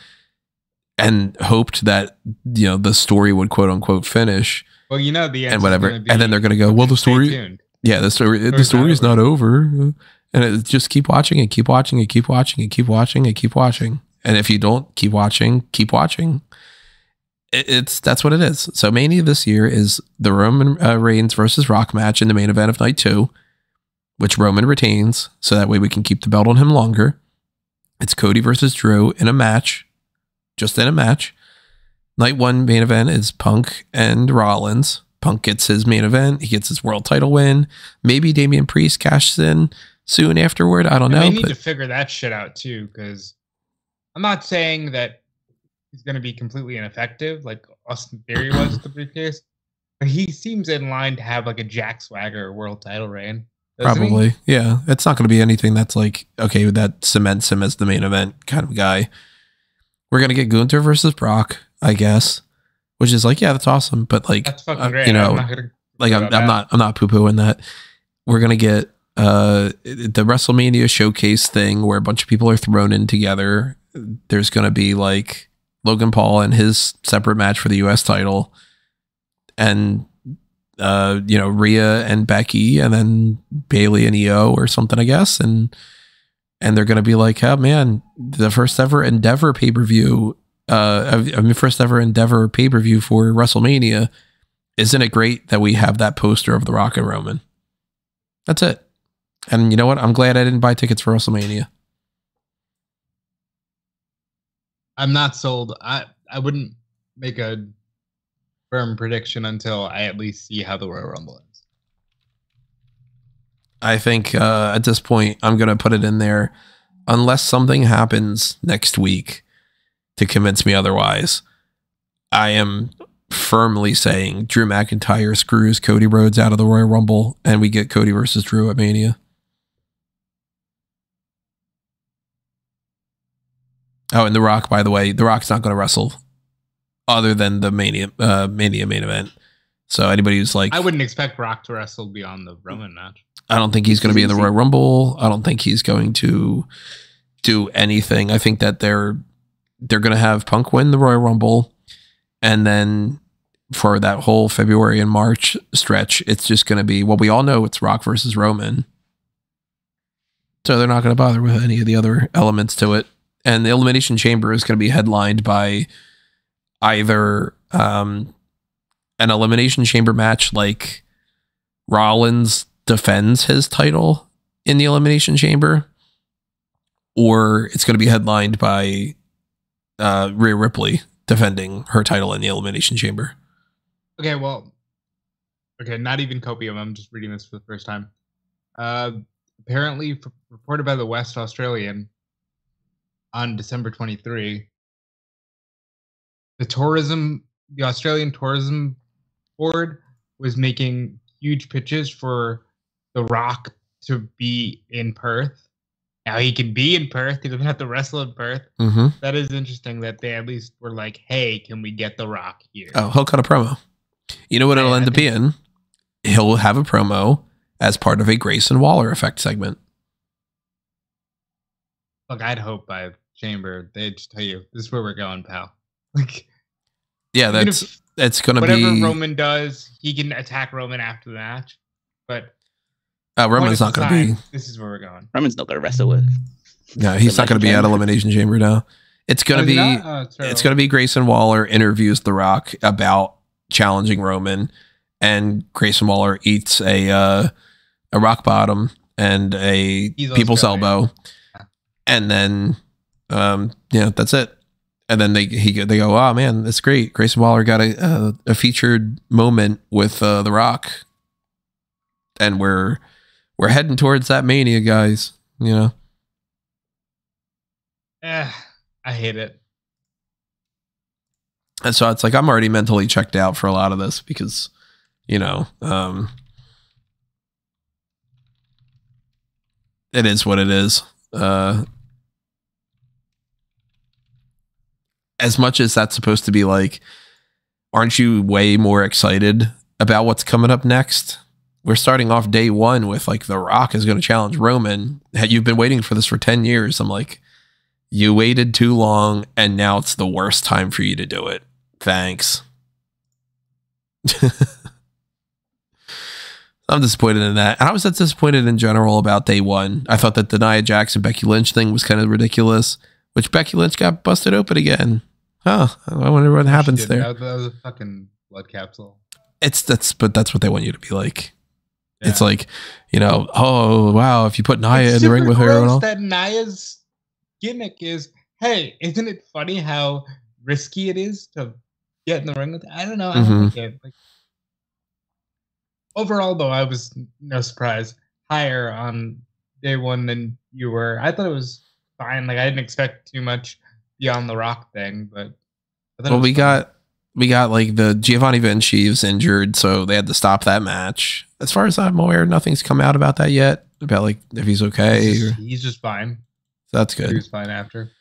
and hoped that, the story would quote unquote finish? Well, the end and whatever. And then they're going to go, well, the story, the story is not over. And it's just keep watching and keep watching and keep watching and keep watching and keep watching. And if you don't keep watching, that's what it is. So Mania this year is the Roman Reigns versus Rock match in the main event of night 2. Which Roman retains, so that way we can keep the belt on him longer. It's Cody versus Drew in a match, just in a match. Night 1 main event is Punk and Rollins. Punk gets his main event. He gets his world title win. Maybe Damian Priest cashes in soon afterward. I don't know. They need to figure that shit out too, because I'm not saying that he's going to be completely ineffective like Austin Theory was with the briefcase, but he seems in line to have like a Jack Swagger world title reign. Probably. Yeah. It's not going to be anything that's like, okay, that cements him as the main event kind of guy. We're going to get Gunther versus Brock, I guess, which is like, yeah, that's awesome. But like, that's fucking great. I'm not poo-pooing that. We're going to get the WrestleMania showcase thing where a bunch of people are thrown in together. There's going to be like Logan Paul and his separate match for the US title. And Rhea and Becky, and then Bayley and Io or something, I guess. And they're going to be like, oh man, the first ever Endeavor pay-per-view, first ever Endeavor pay-per-view for WrestleMania. Isn't it great that we have that poster of The Rock and Roman? That's it. And you know what? I'm glad I didn't buy tickets for WrestleMania. I'm not sold. I wouldn't make a firm prediction until I at least see how the Royal Rumble ends. I think at this point, I'm going to put it in there unless something happens next week to convince me otherwise. I am firmly saying Drew McIntyre screws Cody Rhodes out of the Royal Rumble and we get Cody versus Drew at Mania. Oh, and The Rock, by the way, The Rock's not going to wrestle other than the Mania main event. So anybody who's like, I wouldn't expect Rock to wrestle beyond the Roman match. I don't think he's going to be in the Royal Rumble. I don't think he's going to do anything. I think that they're going to have Punk win the Royal Rumble, and then for that whole February and March stretch, it's just going to be, well, we all know it's Rock versus Roman. So they're not going to bother with any of the other elements to it. And the Elimination Chamber is going to be headlined by either an Elimination Chamber match like Rollins defends his title in the Elimination Chamber, or it's going to be headlined by Rhea Ripley defending her title in the Elimination Chamber. Okay, not even copium. I'm just reading this for the first time. Apparently, reported by the West Australian on December 23, the Australian Tourism Board was making huge pitches for The Rock to be in Perth. Now he can be in Perth. He doesn't have to wrestle in Perth. Mm-hmm. That is interesting that they at least were like, hey, can we get The Rock here? Oh, he'll cut a promo. You know what it'll end up being? He'll have a promo as part of a Grayson Waller effect segment. Look, I'd hope by Chamber they'd just tell you, this is where we're going, pal. Like, yeah, that's going to be... Whatever Roman does, he can attack Roman after the match. But... Roman's not going to be... This is where we're going. Roman's not going to wrestle with... No, he's not going to be at Elimination Chamber now. It's going to be... it's going to be Grayson Waller interviews The Rock about challenging Roman, and Grayson Waller eats a rock bottom and a people's elbow. And then, that's it. And then they go, oh man, that's great. Grayson Waller got a featured moment with The Rock, and we're heading towards that Mania, guys. You know. I hate it. And so it's like I'm already mentally checked out for a lot of this because, you know, it is what it is. As much as that's supposed to be like, aren't you way more excited about what's coming up next? We're starting off day one with like The Rock is going to challenge Roman. You've been waiting for this for 10 years. I'm like, you waited too long and now it's the worst time for you to do it. Thanks. I'm disappointed in that. And I was disappointed in general about day one. I thought that the Nia Jax and Becky Lynch thing was kind of ridiculous, which Becky Lynch got busted open again. Huh. I wonder what happens there. That was a fucking blood capsule. But that's what they want you to be like. Yeah. It's like, you know, oh wow, if you put Nia in the ring with her and all. That Nia's gimmick is, hey, isn't it funny how risky it is to get in the ring with? I don't know. I don't like it. Like, overall, though, I was no surprise higher on day one than you were. I thought it was fine. Like I didn't expect too much beyond the Rock thing, but well, we got like the Giovanni Vinci was injured, so they had to stop that match. As far as I'm aware, nothing's come out about that yet. About like if he's okay. He's just fine. So that's good. He was fine after.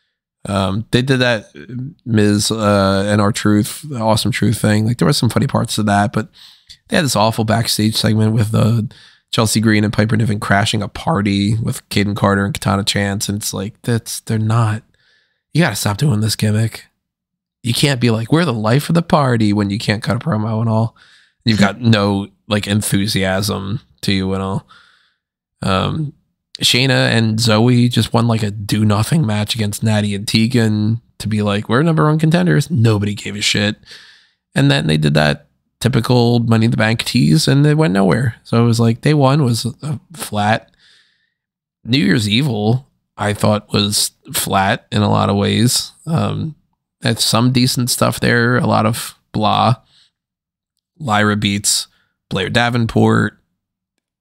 They did that Miz and R-Truth, the Awesome Truth thing. Like there were some funny parts to that, but they had this awful backstage segment with Chelsea Green and Piper Niven crashing a party with Caden Carter and Katana Chance, and it's like they're not. You got to stop doing this gimmick. You can't be like, we're the life of the party when you can't cut a promo and all. You've got no like enthusiasm to you and all. Shayna and Zoe just won like a do nothing match against Natty and Tegan to be like, we're number one contenders. Nobody gave a shit. And then they did that typical Money in the Bank tease and it went nowhere. So it was like day one was flat. New Year's Evil, I thought was flat in a lot of ways. Had some decent stuff there, a lot of blah. Lyra beats Blair Davenport.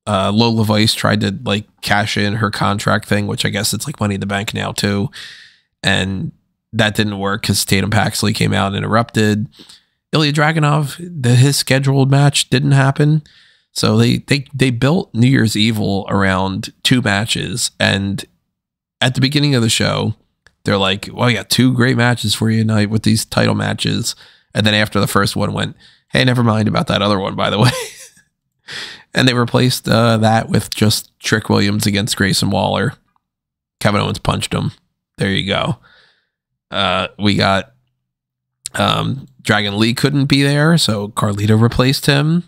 Lola Vice tried to like cash in her contract thing, which I guess it's like Money in the Bank now too. And that didn't work because Tatum Paxley came out and interrupted. Ilya Dragunov, his scheduled match didn't happen. So they built New Year's Evil around two matches. And at the beginning of the show, they're like, well, we got two great matches for you tonight with these title matches. And then after the first one went, hey, never mind about that other one, by the way. And they replaced that with just Trick Williams against Grayson Waller. Kevin Owens punched him. There you go. We got Dragon Lee couldn't be there, so Carlito replaced him.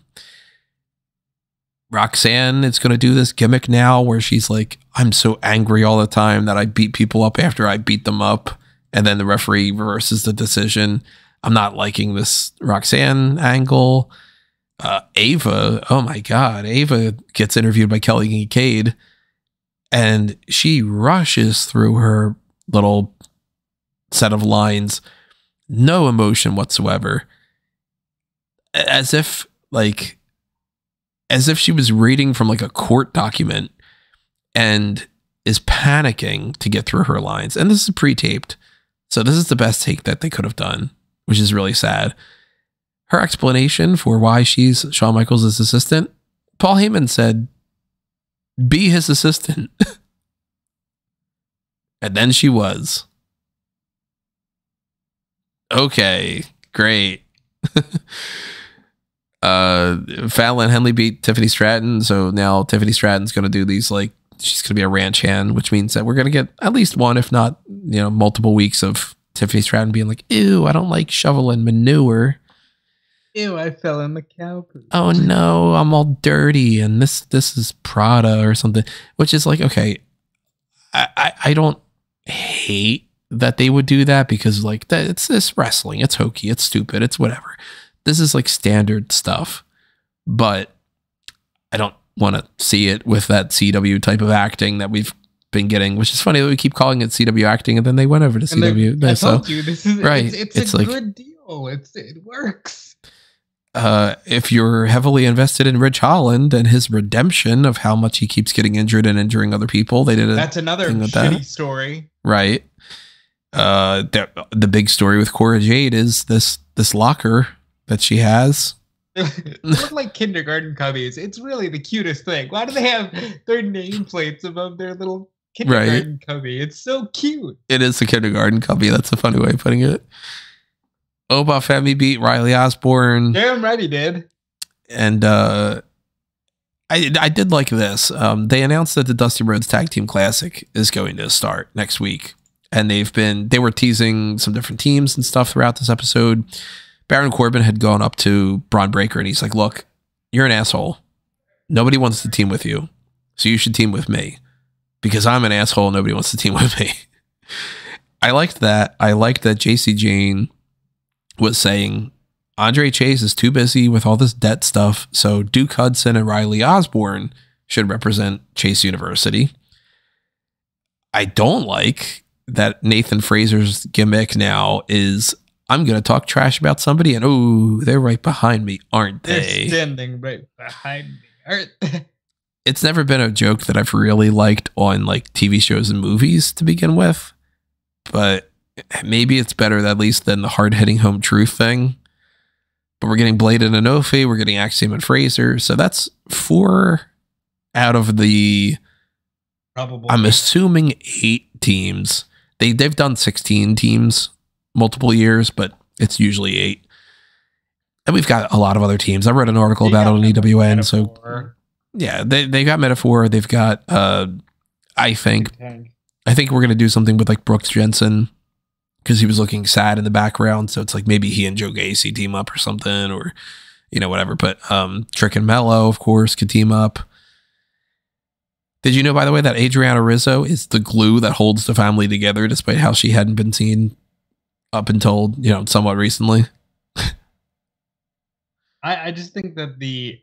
Roxanne is going to do this gimmick now where she's like, I'm so angry all the time that I beat people up after I beat them up. And then the referee reverses the decision. I'm not liking this Roxanne angle. Ava, oh my God, Ava gets interviewed by Kelly Kincaid and she rushes through her little set of lines, no emotion whatsoever, as if she was reading from like a court document and is panicking to get through her lines. And this is pre-taped, so this is the best take that they could have done, which is really sad. Her explanation for why she's Shawn Michaels' assistant, Paul Heyman said, be his assistant. And then she was. Okay, great. Fallon Henley beat Tiffany Stratton, so now Tiffany Stratton's going to do these, like, she's going to be a ranch hand, which means that we're going to get at least one, if not, multiple weeks of Tiffany Stratton being like, ew, I don't like shoveling manure. Ew, I fell in the cow poop. Oh no, I'm all dirty and this is Prada or something, which is like, okay, I don't hate that they would do that because like that it's this wrestling, it's hokey, it's stupid, it's whatever. This is like standard stuff, but I don't want to see it with that CW type of acting that we've been getting, which is funny that we keep calling it CW acting, and then they went over to CW. I told you, this is right. It's a like, good deal. It works. If you're heavily invested in Rich Holland and his redemption of how much he keeps getting injured and injuring other people, that's another shitty story, right? The big story with Cora Jade is this locker that she has. They look like kindergarten cubbies. It's really the cutest thing. Why do they have their nameplates above their little kindergarten cubby? It's so cute. It is a kindergarten cubby. That's a funny way of putting it. Oba Femi beat Riley Osborne. Damn right he did. And I did like this. They announced that the Dusty Rhodes Tag Team Classic is going to start next week. And they were teasing some different teams and stuff throughout this episode. Baron Corbin had gone up to Braun Breaker and he's like, look, you're an asshole. Nobody wants to team with you. So you should team with me. Because I'm an asshole and nobody wants to team with me. I liked that. I liked that JC Jane was saying Andre Chase is too busy with all this debt stuff. So Duke Hudson and Riley Osborne should represent Chase University. I don't like that Nathan Fraser's gimmick now is I'm going to talk trash about somebody and, oh, they're right behind me, aren't they? They're standing right behind me, aren't they? It's never been a joke that I've really liked on like TV shows and movies to begin with, but maybe it's better at least than the hard-hitting home truth thing. But we're getting Blade and Inoue, we're getting Axiom and Fraser, so that's 4 out of the, probably, I'm assuming 8 teams. They've done 16 teams multiple years, but it's usually 8. And we've got a lot of other teams. I read an article about it on EWN. So yeah, they got Metaphor. They've got, I think we're going to do something with like Brooks Jensen because he was looking sad in the background. So it's like maybe he and Joe Gacy team up or something or, you know, whatever. But Trick and Mello, of course, could team up. Did you know, by the way, that Adriana Rizzo is the glue that holds the family together despite how she hadn't been seen up until, you know, somewhat recently? I just think that the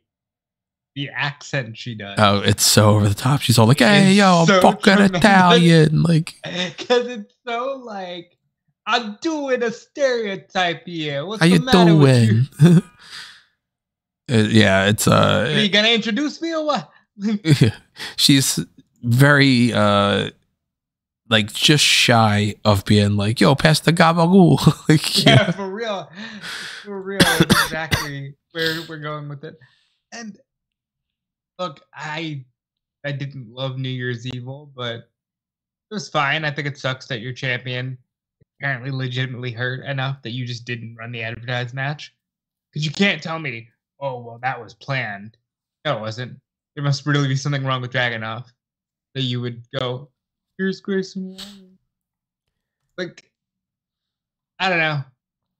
accent she does. Oh, it's so over the top. She's all like, hey, yo, I'm so fucking Italian. Like, because it's so like, I'm doing a stereotype here. What's how the you matter doing? With you? Yeah, it's Are you gonna introduce me or what? She's very like just shy of being like, yo, pass the gabagool. Like, yeah, for real. That's exactly where we're going with it. And look, I didn't love New Year's Evil, but it was fine. I think it sucks that your champion apparently legitimately hurt enough that you just didn't run the advertised match. Because you can't tell me, oh, well, that was planned. No, it wasn't. There must really be something wrong with Dragunov that you would go, here's Grayson Waller. Like, I don't know.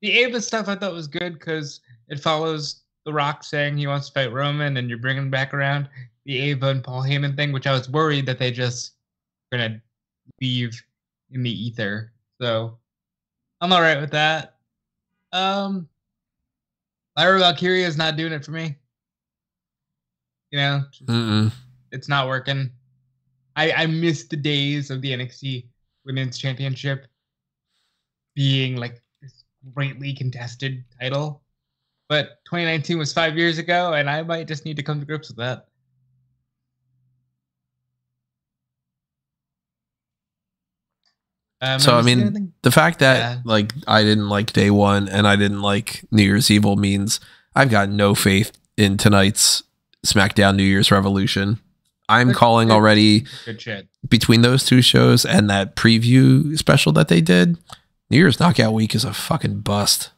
The Ava stuff I thought was good because it follows The Rock saying he wants to fight Roman and you're bringing back around the Ava and Paul Heyman thing, which I was worried that they just were going to leave in the ether. So I'm all right with that. Lyra Valkyria is not doing it for me. You know, It's not working. I miss the days of the NXT Women's Championship being like this greatly contested title. But 2019 was 5 years ago, and I might just need to come to grips with that. So, I mean, the fact that like I didn't like Day One and I didn't like New Year's Evil means I've got no faith in tonight's SmackDown New Year's Revolution. I'm calling already good shit. Between those two shows and that preview special that they did, New Year's Knockout Week is a fucking bust.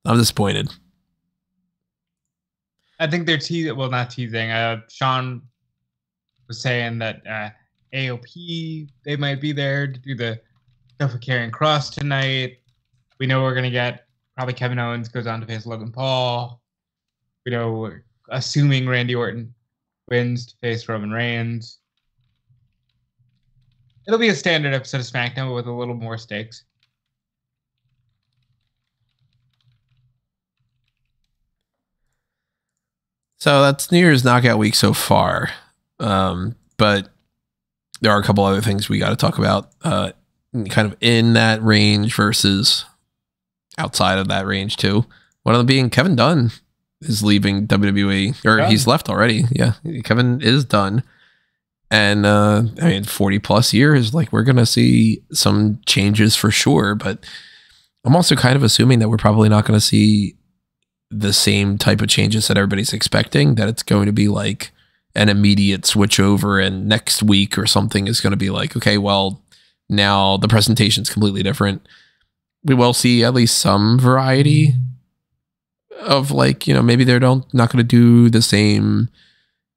I'm disappointed. I think they're teasing. Well, not teasing. Sean was saying that AOP, they might be there to do the stuff with Karrion Kross tonight. We know we're going to get probably Kevin Owens goes on to face Logan Paul. We know, assuming Randy Orton wins to face Roman Reigns. It'll be a standard episode of SmackDown, but with a little more stakes. So that's New Year's Knockout Week so far. But there are a couple other things we got to talk about, kind of in that range versus outside of that range too. One of them being Kevin Dunn is leaving WWE, or he's left already. Yeah, Kevin is done. And I mean, 40 plus years, like we're going to see some changes for sure. But I'm also kind of assuming that we're probably not going to see the same type of changes that everybody's expecting, that it's going to be like an immediate switch over and next week or something is going to be like, okay, well, now the presentation's completely different. We will see at least some variety of like, maybe they're not going to do the same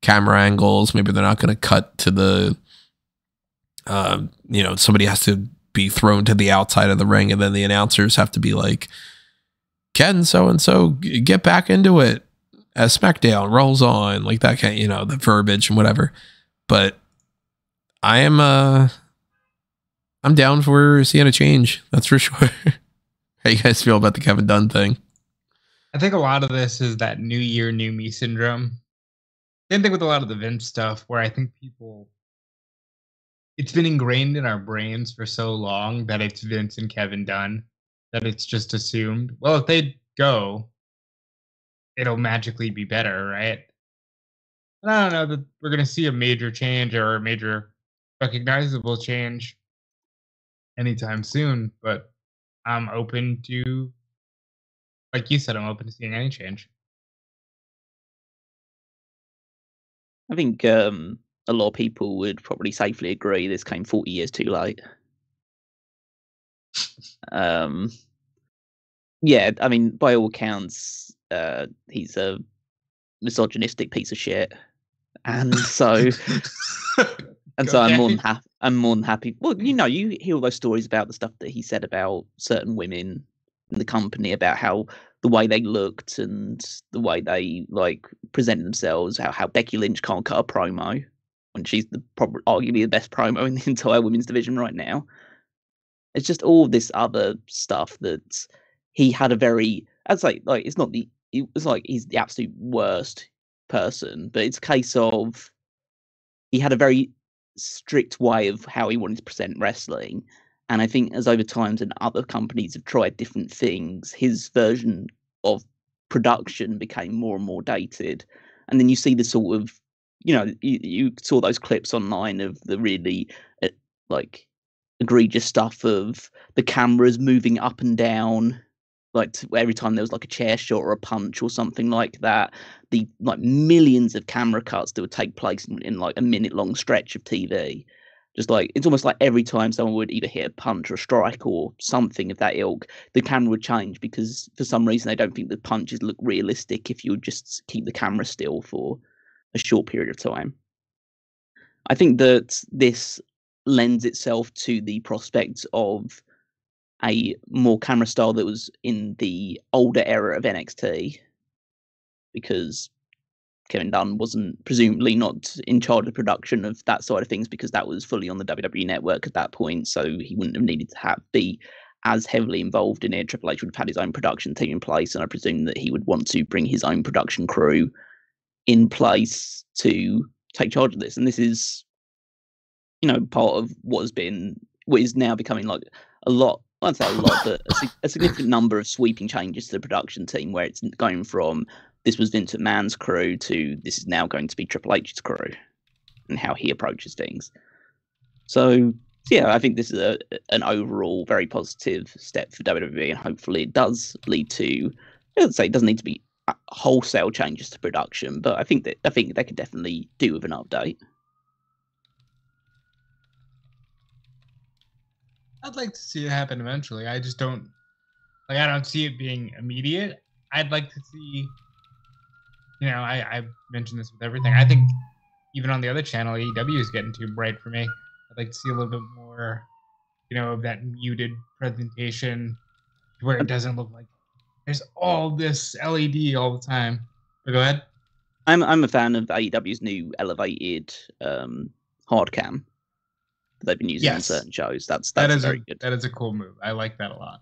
camera angles. Maybe they're not going to cut to the, somebody has to be thrown to the outside of the ring and then the announcers have to be like, Ken so-and-so, get back into it as SmackDown rolls on, like that kind, the verbiage and whatever. But I'm down for seeing a change. That's for sure. How you guys feel about the Kevin Dunn thing? I think a lot of this is that new year, new me syndrome. Same thing with a lot of the Vince stuff, where I think it's been ingrained in our brains for so long that it's Vince and Kevin Dunn, that it's just assumed, well, if they go, it'll magically be better, right? And I don't know that we're going to see a major change or a major recognizable change anytime soon, but I'm open to, like you said, I'm open to seeing any change. I think a lot of people would probably safely agree this came 40 years too late. Yeah, I mean, by all accounts, he's a misogynistic piece of shit, and so I'm more than happy. Well, you hear all those stories about the stuff that he said about certain women in the company, about how the way they looked and the way they like present themselves, how Becky Lynch can't cut a promo when she's arguably the best promo in the entire women's division right now. It's just all this other stuff that he had a very, I'd say, like it's like he's the absolute worst person, but it's a case of he had a very strict way of how he wanted to present wrestling. And I think as over times and other companies have tried different things, his version of production became more and more dated. And then you see the sort of, you saw those clips online of the really like egregious stuff of the cameras moving up and down, like every time there was like a chair shot or a punch or something like that. The like millions of camera cuts that would take place in like a minute long stretch of TV. Just like, it's almost like every time someone would either hit a punch or a strike or something of that ilk, the camera would change because for some reason they don't think the punches look realistic if you would just keep the camera still for a short period of time. I think that this lends itself to the prospect of a more camera style that was in the older era of NXT, because Kevin Dunn wasn't presumably not in charge of production of that side of things because that was fully on the WWE network at that point. So he wouldn't have needed to be as heavily involved in it. Triple H would have had his own production team in place. And I presume that he would want to bring his own production crew in place to take charge of this. And this is, part of what is now becoming like a lot, I'd say a lot, but a significant number of sweeping changes to the production team, where it's going from this was Vince McMahon's crew to this is now going to be Triple H's crew and how he approaches things. So, yeah, I think this is an overall very positive step for WWE, and hopefully it does lead to, I'd say it doesn't need to be wholesale changes to production, but I think they could definitely do with an update. I'd like to see it happen eventually. I just don't, I don't see it being immediate. I'd like to see, I mentioned this with everything. I think even on the other channel, AEW is getting too bright for me. I'd like to see a little bit more, of that muted presentation where it doesn't look like there's all this LED all the time. But go ahead. I'm a fan of AEW's new elevated hard cam that they've been using on certain shows. That's very good. That is a cool move. I like that a lot.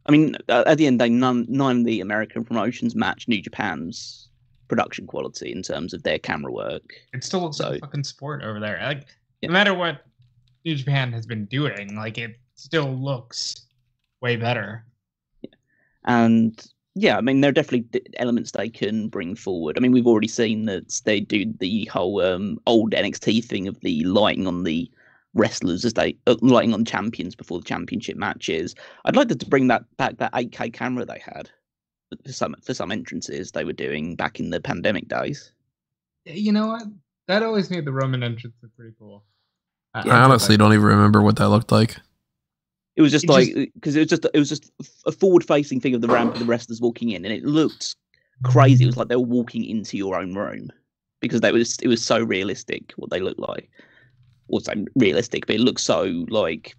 I mean, at the end of the day, none of the American promotions match New Japan's production quality in terms of their camera work. It still looks like a fucking sport over there. Like, no matter what New Japan has been doing, like, it still looks way better. Yeah. And yeah, I mean, there are definitely elements they can bring forward. I mean, we've already seen that they do the whole old NXT thing of the lighting on the wrestlers as they lighting on champions before the championship matches. I'd like them to bring that back, that 8K camera they had for some entrances they were doing back in the pandemic days. You know what? That always made the Roman entrance look pretty cool. I honestly don't even remember what that looked like. It was just because it was just a forward-facing thing of the ramp, the wrestlers walking in, and it looked crazy. It was like they were walking into your own room because it was so realistic what they looked like. Also realistic, but it looks so like,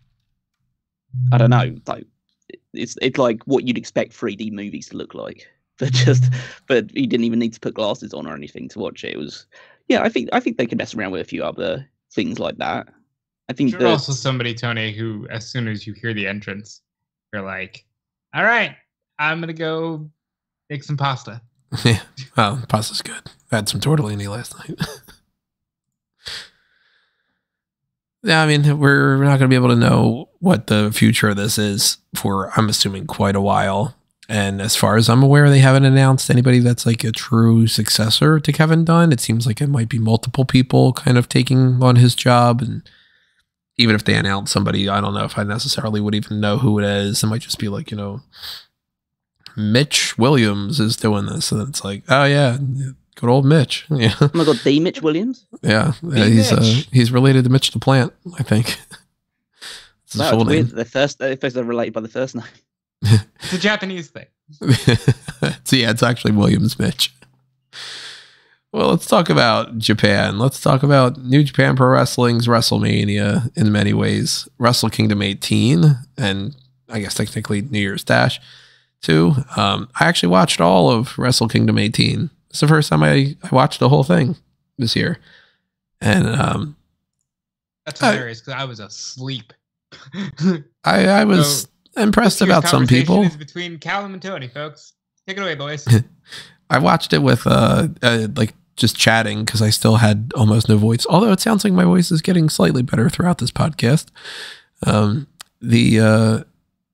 I don't know, like it's like what you'd expect 3D movies to look like, but you didn't even need to put glasses on or anything to watch it. It was, yeah, I think they could mess around with a few other things like that. I think you're also somebody, Tony, who as soon as you hear the entrance, you're like, all right, I'm gonna go make some pasta. Yeah, well, pasta's good. I had some tortellini last night. Yeah, I mean, we're not going to be able to know what the future of this is for, I'm assuming, quite a while. And as far as I'm aware, they haven't announced anybody that's like a true successor to Kevin Dunn. It seems like it might be multiple people kind of taking on his job. And even if they announce somebody, I don't know if I necessarily would even know who it is. It might just be like, Mitch Williams is doing this. And it's like, oh, yeah. Good old Mitch. Yeah. Oh my God, the Mitch Williams? Yeah. He's related to Mitch the Plant, I think. It's his full name. They're related by the first name. It's a Japanese thing. So yeah, it's actually Williams Mitch. Well, let's talk about Japan. Let's talk about New Japan Pro Wrestling's WrestleMania in many ways. Wrestle Kingdom 18, and I guess technically New Year's Dash too. I actually watched all of Wrestle Kingdom 18. It's the first time I watched the whole thing this year. And that's hilarious because I was asleep. I was impressed about some people. Is between Callum and Tony, folks. Take it away, boys. I watched it with like just chatting because I still had almost no voice. Although it sounds like my voice is getting slightly better throughout this podcast.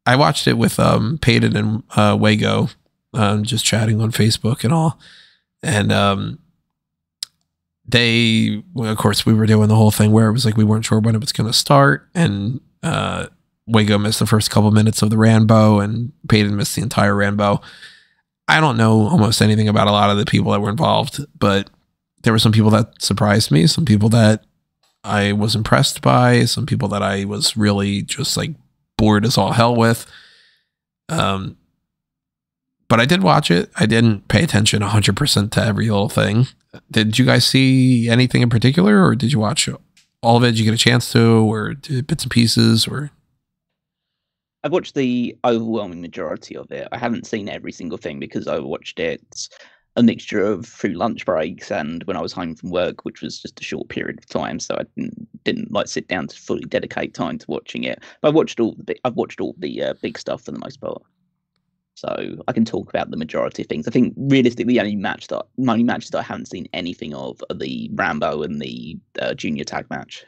I watched it with Peyton and Wago, just chatting on Facebook and all. And of course, we were doing the whole thing where it was like we weren't sure when it was going to start, and Wago missed the first couple minutes of the Rambo, and Peyton missed the entire Rambo. I don't know almost anything about a lot of the people that were involved, but there were some people that surprised me, some people that I was impressed by, some people that I was really just like bored as all hell with. But I did watch it. I didn't pay attention 100% to every little thing. Did you guys see anything in particular, or did you watch all of it? Did you get a chance to, or bits and pieces, or? I've watched the overwhelming majority of it. I haven't seen every single thing because I watched it a mixture of through lunch breaks and when I was home from work, which was just a short period of time. So I didn't like sit down to fully dedicate time to watching it. But I've watched all the big stuff for the most part. So I can talk about the majority of things. I think realistically, the only matches that I haven't seen anything of are the Rambo and the junior tag match.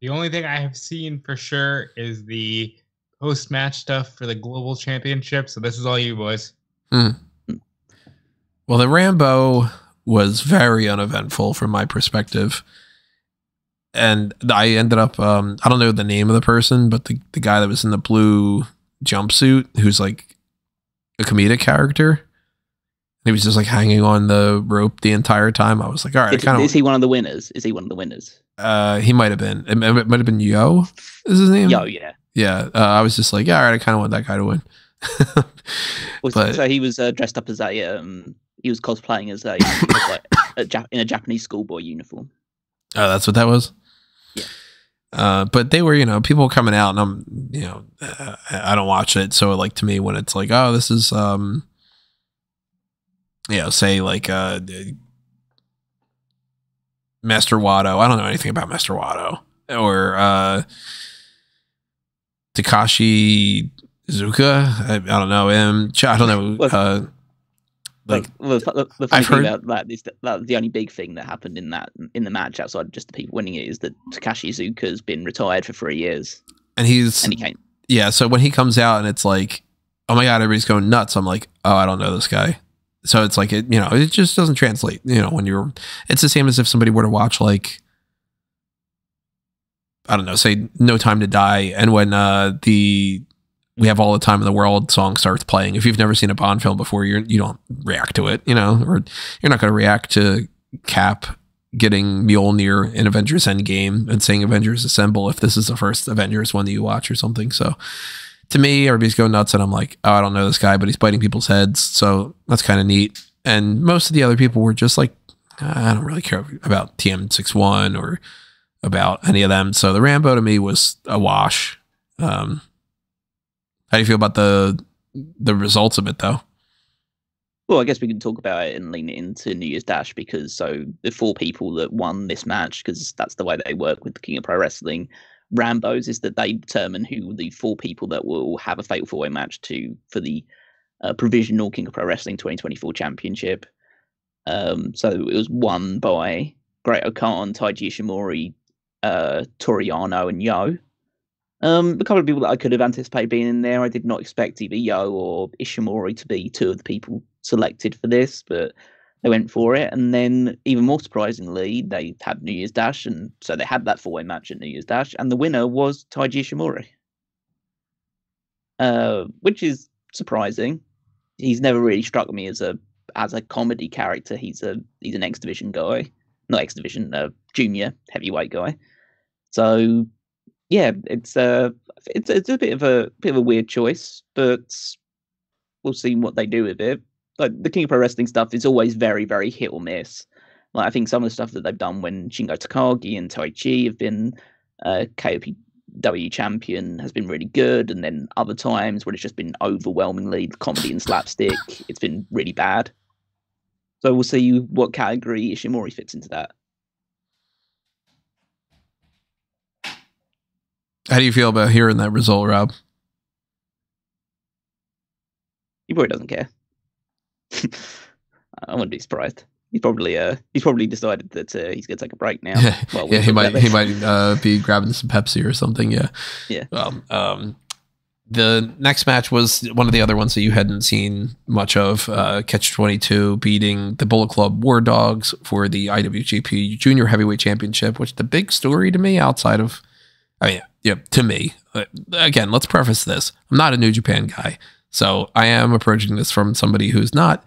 The only thing I have seen for sure is the post-match stuff for the Global Championship. So this is all you boys. Well, the Rambo was very uneventful from my perspective. And I ended up, I don't know the name of the person, but the guy that was in the blue jumpsuit, who's like a comedic character. He was just like hanging on the rope the entire time. I was like, all right. Is he one of the winners? Is he one of the winners? He might have been. It might have been Yo. Is his name? Yo, yeah. Yeah. I was just like, yeah, all right. I kind of want that guy to win. So he was dressed up as he was cosplaying as in a Japanese schoolboy uniform. Oh, that's what that was? Yeah. But they were, people coming out, and I'm, I don't watch it. So like to me, when it's like, oh, this is, say like, Master Wato. I don't know anything about Master Wato or, Takashi Iizuka. I don't know him. I don't know. Like, the funny I've thing heard- about that is that the only big thing that happened in the match outside of just the people winning it is that Takashi Iizuka's been retired for 3 years, and he came. Yeah, so when he comes out and it's like, oh my god, everybody's going nuts. I'm like, oh, I don't know this guy. So it's like, it just doesn't translate. When it's the same as if somebody were to watch, like, I don't know, say No Time to Die, and when We Have All the Time in the World song starts playing. If you've never seen a Bond film before, you don't react to it, or you're not going to react to Cap getting Mjolnir in Avengers Endgame and saying Avengers Assemble if this is the first Avengers one that you watch or something. So to me, everybody's going nuts, and I'm like, oh, I don't know this guy, but he's biting people's heads, so that's kind of neat. And most of the other people were just like, I don't really care about TM61 or about any of them. So the Rambo to me was a wash. How do you feel about the results of it, though? Well, I guess we can talk about it and lean it into New Year's Dash, because so the 4 people that won this match, because that's the way they work with the King of Pro Wrestling, Rambos, is that they determine who the 4 people that will have a Fatal 4-Way match for the provisional King of Pro Wrestling 2024 Championship. So it was won by Great Okan, Taiji Ishimori, Toriano, and Yo. A couple of people that I could have anticipated being in there. I did not expect either Yo or Ishimori to be 2 of the people selected for this, but they went for it. And then, even more surprisingly, they had New Year's Dash, and so they had that 4-way match at New Year's Dash, and the winner was Taiji Ishimori, which is surprising. He's never really struck me as a comedy character. He's an X Division guy, not X Division, junior heavyweight guy. So yeah, it's a bit of a weird choice, but we'll see what they do with it. Like, the King of Pro Wrestling stuff is always very, very hit or miss. Like, I think some of the stuff that they've done when Shingo Takagi and Tai Chi have been KOPW champion has been really good, and then other times when it's just been overwhelmingly comedy and slapstick, it's been really bad. So we'll see what category Ishimori fits into that. How do you feel about hearing that result, Rob? He probably doesn't care. I wouldn't be surprised. He's probably decided that he's gonna take a break now. Well, yeah, he might be grabbing some Pepsi or something. Yeah. Well, the next match was one of the other ones that you hadn't seen much of. Catch 22 beating the Bullet Club War Dogs for the IWGP Junior Heavyweight Championship, which the big story to me outside of, to me, again, let's preface this. I'm not a New Japan guy, so I am approaching this from somebody who's not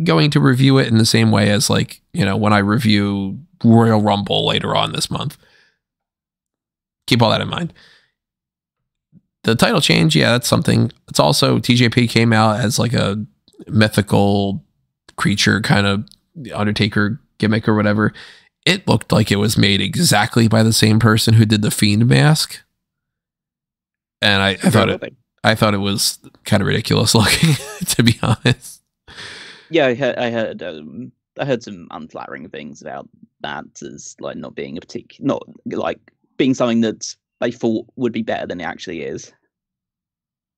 going to review it in the same way as, like, when I review Royal Rumble later on this month. Keep all that in mind. The title change, yeah, that's something. It's also, TJP came out as like a mythical creature, kind of Undertaker gimmick or whatever. It looked like it was made exactly by the same person who did the Fiend mask. And I thought it was kind of ridiculous looking, to be honest. Yeah, I heard some unflattering things about that, as like not being not like being something that they thought would be better than it actually is.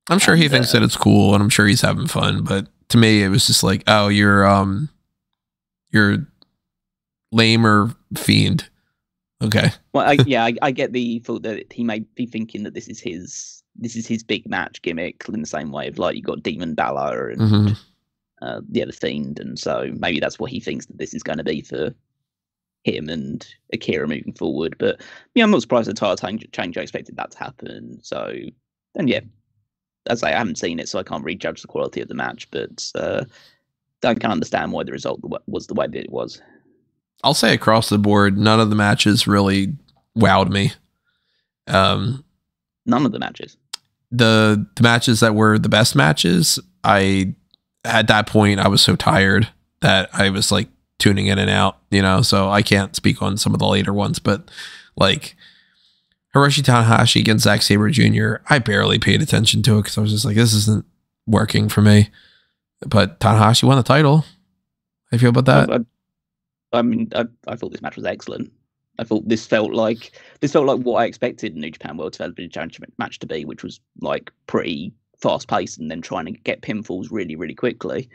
I'm sure he thinks that it's cool, and I'm sure he's having fun, but to me it was just like, oh, you're lame or Fiend. Okay. Well, I get the thought that he may be thinking that this is his big match gimmick, in the same way of, like, you got Demon Balor and the other Fiend, and so maybe that's what he thinks that this is going to be for him and Akira moving forward. But yeah, I'm not surprised at the title change. I expected that to happen. So then, yeah, as I haven't seen it, so I can't really judge the quality of the match, but I can understand why the result was the way that it was. I'll say across the board, none of the matches really wowed me. None of the matches. The matches that were the best matches, at that point, I was so tired that I was like tuning in and out, so I can't speak on some of the later ones, but like Hiroshi Tanahashi against Zack Sabre Jr., I barely paid attention to it because I was just like, this isn't working for me. But Tanahashi won the title. How do you feel about that? I mean, I thought this match was excellent. I thought this felt like what I expected New Japan World Television Championship match to be, which was like pretty fast paced and then trying to get pinfalls really, really quickly.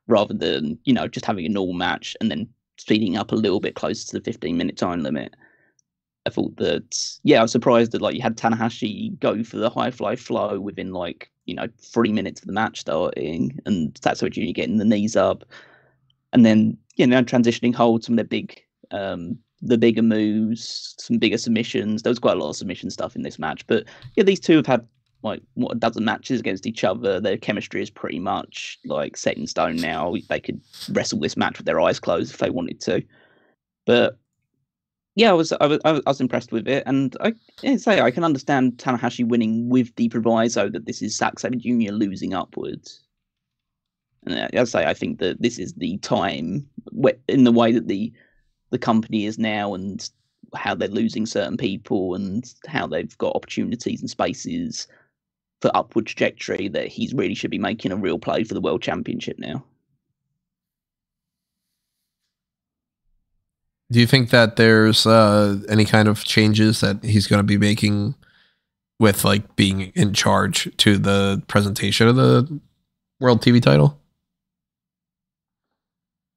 rather than, just having a normal match and then speeding up a little bit closer to the 15-minute time limit. I thought that, I was surprised that you had Tanahashi go for the high fly flow within 3 minutes of the match starting, and Tatsuya Jr. getting the knees up, and then transitioning hold some of the bigger moves, some bigger submissions. There was quite a lot of submission stuff in this match, but these two have had a dozen matches against each other. Their chemistry is pretty much set in stone now. They could wrestle this match with their eyes closed if they wanted to, but. Yeah, I was impressed with it, and I can understand Tanahashi winning with the proviso that this is Zack Sabre Jr. losing upwards. And I think that this is the time, in the way that the company is now, and how they're losing certain people, and how they've got opportunities and spaces for upward trajectory, that he really should be making a real play for the World Championship now. Do you think that there's any kind of changes that he's going to be making with being in charge to the presentation of the World TV title?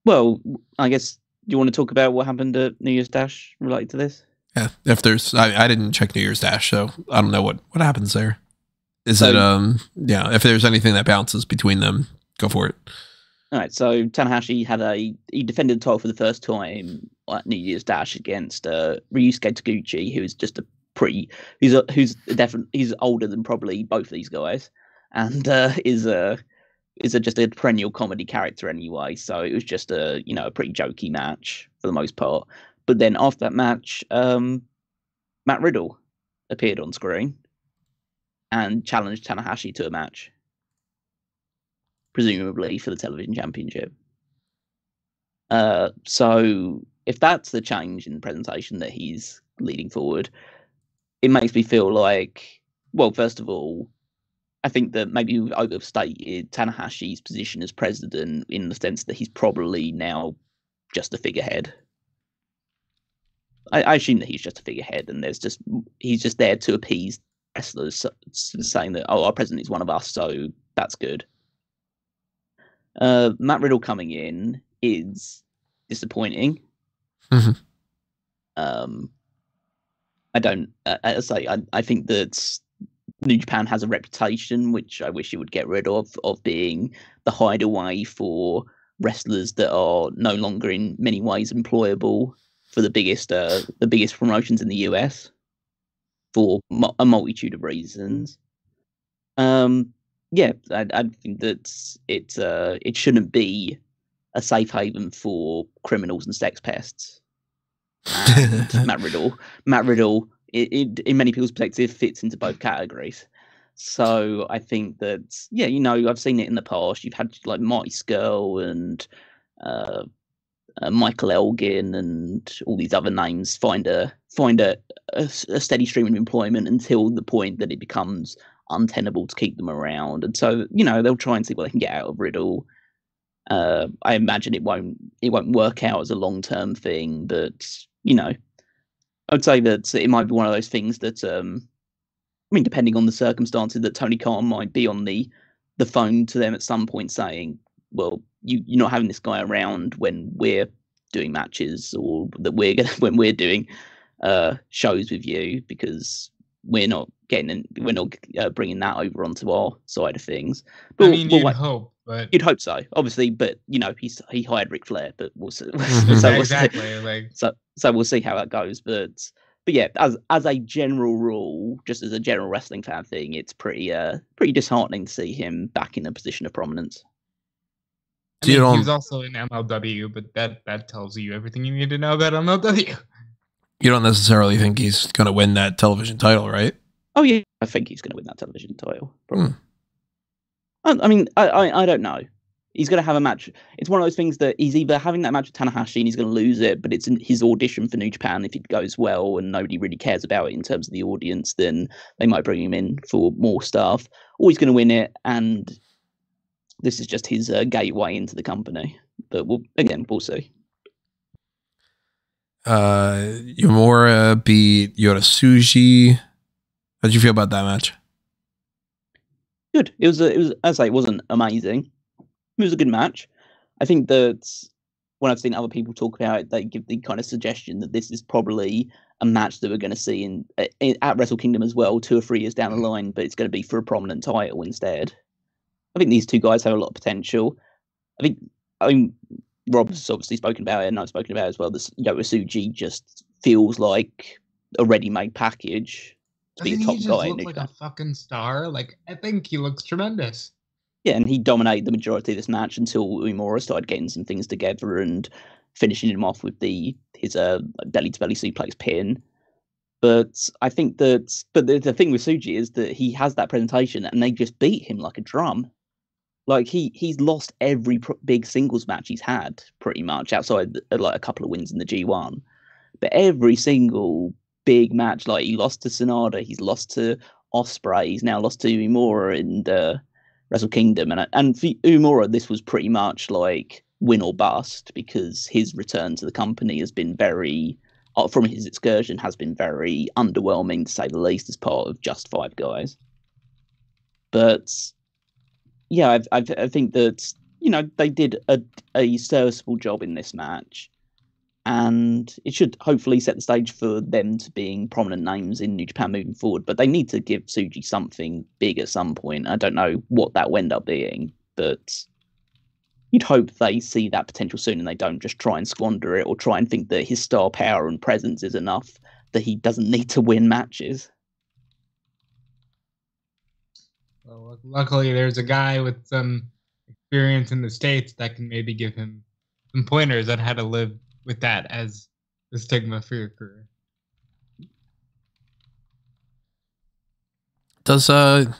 Well, I guess, do you want to talk about what happened at New Year's Dash related to this? Yeah, if there's, I didn't check New Year's Dash, so I don't know what happens there. If there's anything that bounces between them, go for it. All right, so Tanahashi he defended the title for the first time at New Year's Dash against Ryusuke Taguchi, who's just he's older than probably both of these guys, and is just a perennial comedy character anyway. So it was just a pretty jokey match for the most part. But then after that match, Matt Riddle appeared on screen and challenged Tanahashi to a match, presumably for the television championship. So if that's the change in presentation that he's leading forward, it makes me feel first of all, I think that maybe we've overstated Tanahashi's position as president, in the sense that he's probably now just a figurehead. I assume that he's just a figurehead, and he's just there to appease wrestlers, saying that, our president is one of us, so that's good. Matt Riddle coming in is disappointing. Mm-hmm. I think that New Japan has a reputation, which I wish it would get rid of being the hideaway for wrestlers that are no longer in many ways employable for the biggest promotions in the US for a multitude of reasons. I think that it shouldn't be a safe haven for criminals and sex pests. And Matt Riddle, in many people's perspective, fits into both categories. So I think that I've seen it in the past. You've had Marty Scurll and Michael Elgin and all these other names find a steady stream of employment until the point that it becomes untenable to keep them around, and so they'll try and see what they can get out of Riddle. I imagine it won't work out as a long-term thing, but I'd say that it might be one of those things that depending on the circumstances, that Tony Khan might be on the phone to them at some point saying, well, you're not having this guy around when we're doing matches, or that when we're doing shows with you, because we're not bringing that over onto our side of things. But you'd hope, but you'd hope so, obviously. But he hired Ric Flair, but we'll see. Exactly. So we'll see how that goes. But yeah, as a general rule, just as a general wrestling fan thing, it's pretty disheartening to see him back in a position of prominence. He was also in MLW, but that tells you everything you need to know about MLW. You don't necessarily think he's going to win that television title, right? Oh yeah, I think he's going to win that television title. I don't know. He's going to have a match. It's one of those things that he's either having that match with Tanahashi and he's going to lose it, but it's his audition for New Japan. If it goes well and nobody really cares about it in terms of the audience, then they might bring him in for more stuff. Or he's going to win it, and this is just his gateway into the company. But we'll see. Yamura beat Yota Tsuji. How did you feel about that match? Good. It was. As I say, it wasn't amazing. It was a good match. I think that when I've seen other people talk about it, they give the kind of suggestion that this is probably a match that we're going to see at Wrestle Kingdom as well, 2 or 3 years down the line, but it's going to be for a prominent title instead. I think these two guys have a lot of potential. I mean, Rob's obviously spoken about it, and I've spoken about it as well. This Yota Tsuji just feels like a ready-made package to be a top he guy. Look like a fucking star. Like, I think he looks tremendous. Yeah, and he dominated the majority of this match until Uemura started getting some things together and finishing him off with his belly-to-belly suplex pin. But I think that, the thing with Tsuji is that he has that presentation, and they just beat him like a drum. Like he's lost every big singles match he's had, pretty much, outside like a couple of wins in the G1. But every single big match, like he lost to Sonata, he's lost to Ospreay, he's now lost to Uemura in Wrestle Kingdom, and for Uemura, this was pretty much like win or bust, because his return to the company has been very, from his excursion, has been very underwhelming, to say the least, as part of just 5 guys. But yeah, I think that, you know, they did a serviceable job in this match, and it should hopefully set the stage for them to being prominent names in New Japan moving forward. But they need to give Tsuji something big at some point. I don't know what that will end up being, but you'd hope they see that potential soon and they don't just try and squander it, or try and think that his star power and presence is enough that he doesn't need to win matches. Well, luckily, there's a guy with some experience in the States that can maybe give him some pointers on how to live with that as the stigma for your career. Does Yota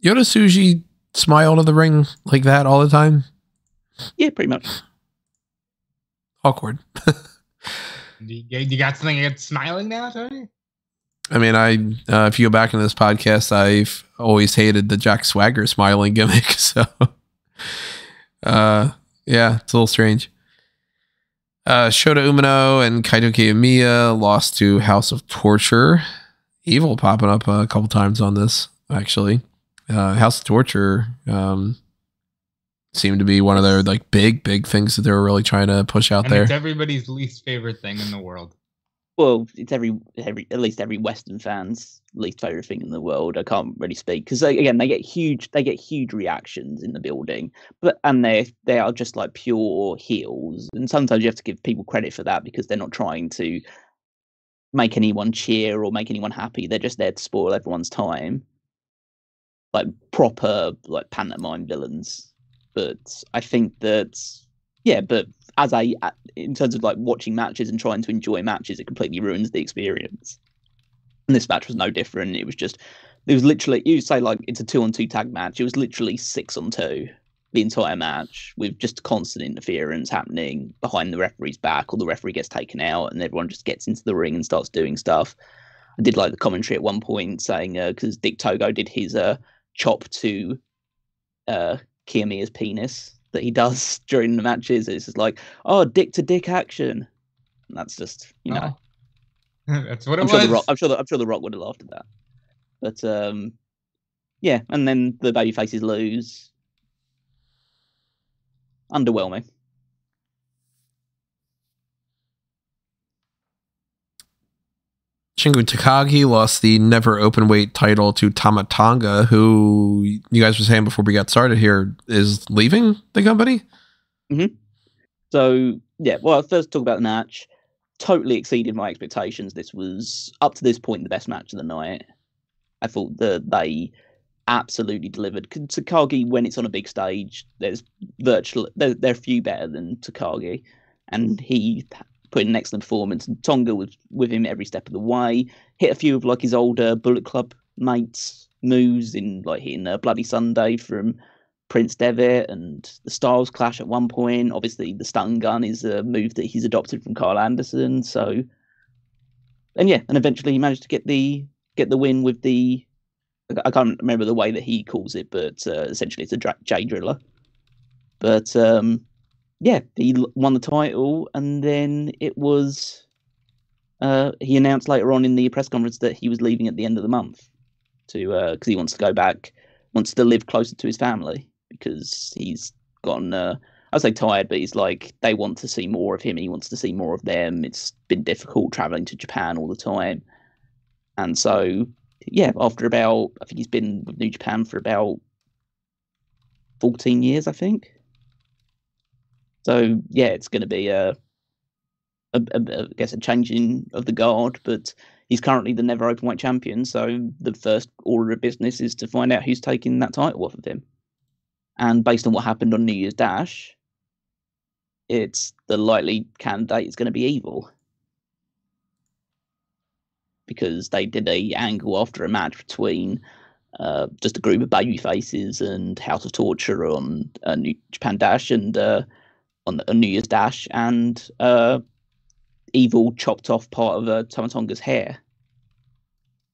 Tsuji smile to the ring like that all the time? Yeah, pretty much. Awkward. You got something against smiling now, Tony? I mean, if you go back into this podcast, I've always hated the Jack Swagger smiling gimmick. So, yeah, it's a little strange. Shota Umino and Kaito Kiyomiya lost to House of Torture. Evil popping up a couple times on this, actually. House of Torture seemed to be one of their like big things that they were really trying to push out there. It's everybody's least favorite thing in the world. Well, it's at least every Western fan's least favorite thing in the world. I can't really speak because again, they get huge reactions in the building, and they are just like pure heels. And sometimes you have to give people credit for that, because they're not trying to make anyone cheer or make anyone happy. They're just there to spoil everyone's time, like proper like pantomime villains. But I think that, yeah, but in terms of like watching matches and trying to enjoy matches, it completely ruins the experience. And this match was no different. It was literally, you say like it's a 2-on-2 tag match. It was literally 6-on-2 the entire match, with just constant interference happening behind the referee's back, or the referee gets taken out and everyone just gets into the ring and starts doing stuff. I did like the commentary at one point saying, because Dick Togo did his chop to Kiyomiya's penis that he does during the matches. It's just like, oh, dick to dick action. And that's just, you know, that's what it was. I'm sure the Rock would have laughed at that. But yeah, and then the baby faces lose. Underwhelming. Shingo Takagi lost the never openweight title to Tama Tonga, who you guys were saying before we got started here is leaving the company. Mm-hmm. So yeah, well, I'll first talk about the match. Totally exceeded my expectations. This was, up to this point, the best match of the night. I thought that they absolutely delivered. Takagi, when it's on a big stage, there's they're few better than Takagi, and he put in an excellent performance. And Tonga was with him every step of the way. Hit a few of like his older Bullet Club mates moves, in like hitting a Bloody Sunday from Prince Devitt and the Styles Clash at one point. Obviously, the stun gun is a move that he's adopted from Carl Anderson. So, and yeah, and eventually he managed to get the win with the, I can't remember the way that he calls it, but essentially it's a J driller. But yeah, he won the title, and then it was he announced later on in the press conference that he was leaving at the end of the month because he wants to go back, wants to live closer to his family, because he's gotten I say tired, but he's like, they want to see more of him. He wants to see more of them. It's been difficult traveling to Japan all the time. And so, yeah, after about, I think he's been with New Japan for about 14 years, I think. So, yeah, it's going to be I guess a changing of the guard, but he's currently the never openweight champion. So the first order of business is to find out who's taking that title off of him. And based on what happened on New Year's Dash, it's the likely candidate is going to be Evil. Because they did a angle after a match between just a group of baby faces and House of Torture on New Japan Dash and on New Year's Dash, and Evil chopped off part of Tama Tonga's hair,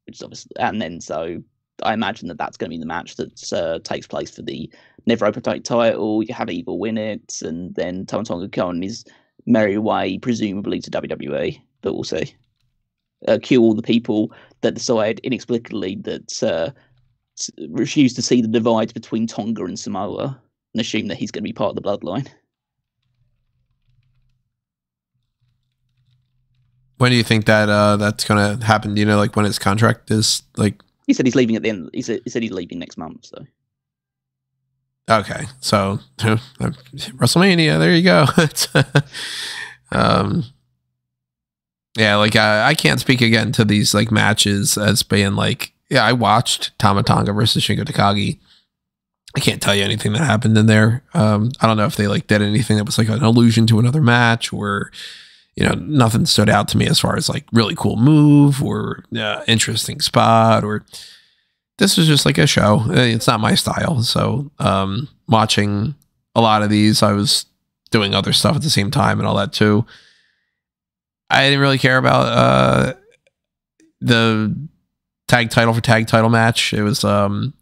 which is obviously, and then so I imagine that's going to be the match that takes place for the never openweight title. You have Evil win it, and then Tama Tonga go on his merry way, presumably to WWE, but we'll see. Cue all the people that decide inexplicably that refuse to see the divides between Tonga and Samoa and assume that he's going to be part of the bloodline. When do you think that that's going to happen? Do you know, like, when his contract is, like... He said he's leaving at the end. He said he's leaving next month, so... Okay, so WrestleMania, there you go. Yeah, like I can't speak again to these like matches as being like, yeah, I watched Tama Tonga versus Shingo Takagi. I can't tell you anything that happened in there. I don't know if they like did anything that was like an allusion to another match, or nothing stood out to me as far as like really cool move or interesting spot, or this was just like a show. It's not my style. So watching a lot of these, I was doing other stuff at the same time and all that too. I didn't really care about the tag title match. It was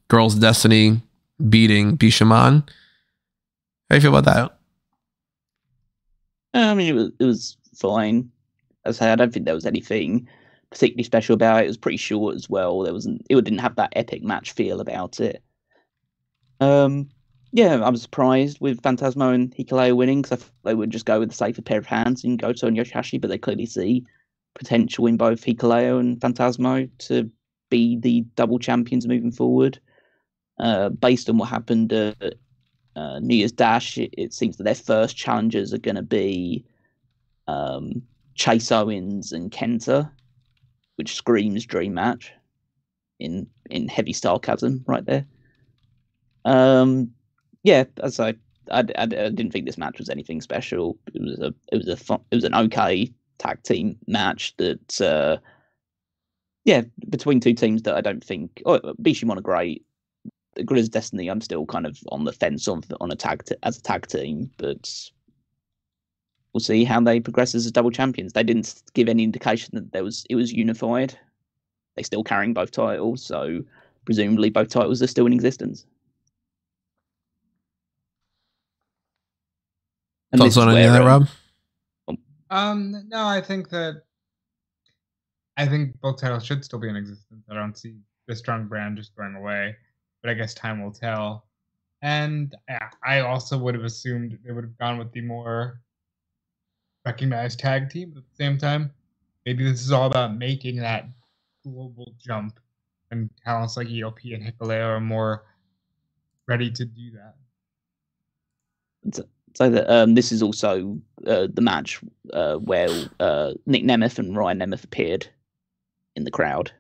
Girls Destiny beating Bishamon. How do you feel about that? I mean, it was fine. As I say, I don't think there was anything particularly special about it. It was pretty short as well. It didn't have that epic match feel about it. Yeah, I was surprised with Phantasmo and Hikuleo winning, because I thought they would just go with the safer pair of hands in Goto and Yoshihashi, but they clearly see potential in both Hikuleo and Phantasmo to be the double champions moving forward. Based on what happened at New Year's Dash, it seems that their first challengers are going to be Chase Owens and Kenta, which screams dream match in heavy sarcasm right there. Yeah, as I didn't think this match was anything special. It was an okay tag team match that, yeah, between two teams that I don't think. Bishamon are great. Grizz Destiny, I'm still kind of on the fence on as a tag team, but we'll see how they progress as double champions. They didn't give any indication that it was unified. They're still carrying both titles, so presumably both titles are still in existence. Thoughts on any of that, Rob? No, I think both titles should still be in existence. I don't see the strong brand just going away, but I guess time will tell. And yeah, I also would have assumed they would have gone with the more recognized tag team, but at the same time, maybe this is all about making that global jump, and talents like ELP and Hikuleo are more ready to do that. So that this is also the match where Nic Nemeth and Ryan Nemeth appeared in the crowd.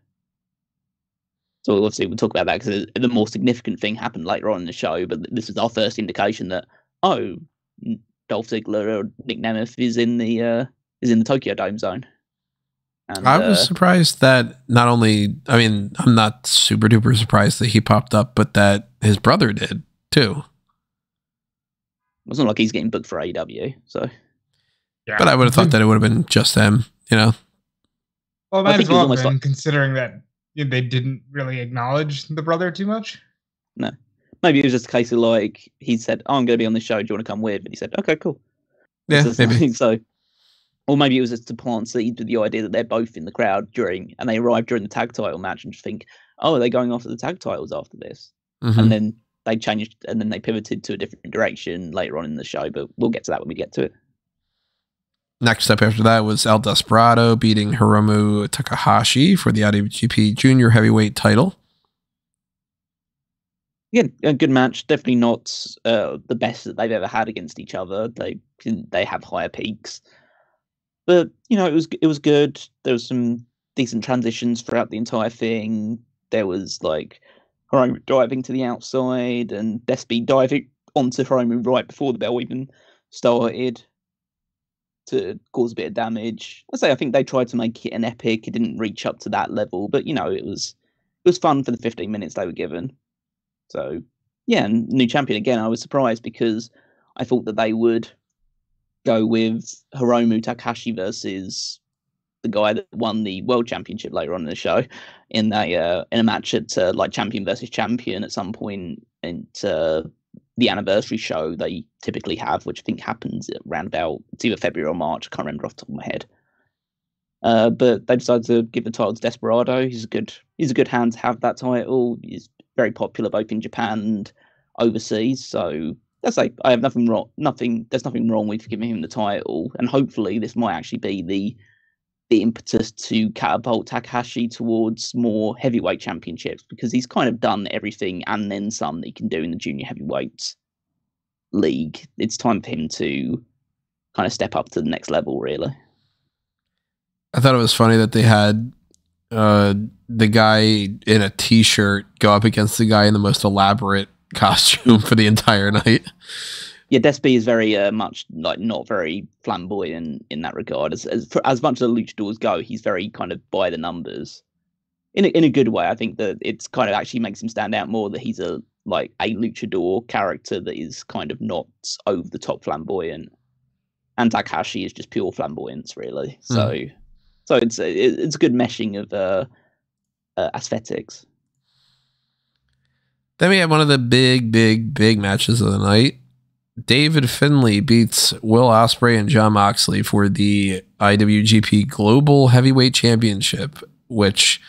So obviously we'll talk about that because the more significant thing happened later on in the show. But this is our first indication that Dolph Ziggler or Nic Nemeth is in the Tokyo Dome zone. And, I was surprised that not only, I mean, I'm not super duper surprised that he popped up, but that his brother did too. It's not like he's getting booked for AEW, so. Yeah. But I would have thought that it would have been just them, Well, it might as well have been, like, considering that they didn't really acknowledge the brother too much. No. Maybe it was just a case of like, he said, I'm going to be on this show, do you want to come with? And he said, okay, cool. Yeah, maybe. So, or maybe it was just to plant seeds with the idea that they're both in the crowd and they arrive during the tag title match and just think, are they going after the tag titles after this? Mm-hmm. And then they changed and then they pivoted to a different direction later on in the show, but we'll get to that when we get to it. Next up after that was El Desperado beating Hiromu Takahashi for the IWGP Junior Heavyweight title. Yeah, a good match. Definitely not the best that they've ever had against each other. They have higher peaks, but it was good. There was some decent transitions throughout the entire thing. There was like Hiromu diving to the outside and Despy diving onto Hiromu right before the bell even started to cause a bit of damage. I think they tried to make it an epic. It didn't reach up to that level, but it was fun for the 15 minutes they were given. So yeah, and new champion again. I was surprised because I thought that they would go with Hiromu Takahashi versus the guy that won the world championship later on in the show in a match at like champion versus champion at some point and the anniversary show they typically have, which I think happens around about, it's either February or March. I can't remember off the top of my head. But they decided to give the title to Desperado. He's a good hand to have that title. He's very popular both in Japan and overseas. So that's like, I have nothing wrong. There's nothing wrong with giving him the title, and hopefully this might actually be the impetus to catapult Takahashi towards more heavyweight championships, because he's kind of done everything and then some that he can do in the junior heavyweight league. It's time for him to kind of step up to the next level, really. I thought it was funny that they had the guy in a t-shirt go up against the guy in the most elaborate costume for the entire night. Yeah, Despy is very much like not very flamboyant in that regard. As much as the luchadors go, he's very kind of by the numbers. In a good way, I think that it's kind of actually makes him stand out more that he's a luchador character that is kind of not over the top flamboyant. And Takahashi is just pure flamboyance, really. So it's a good meshing of aesthetics. Then we have one of the big matches of the night. David Finlay beats Will Ospreay and Jon Moxley for the IWGP Global Heavyweight Championship, which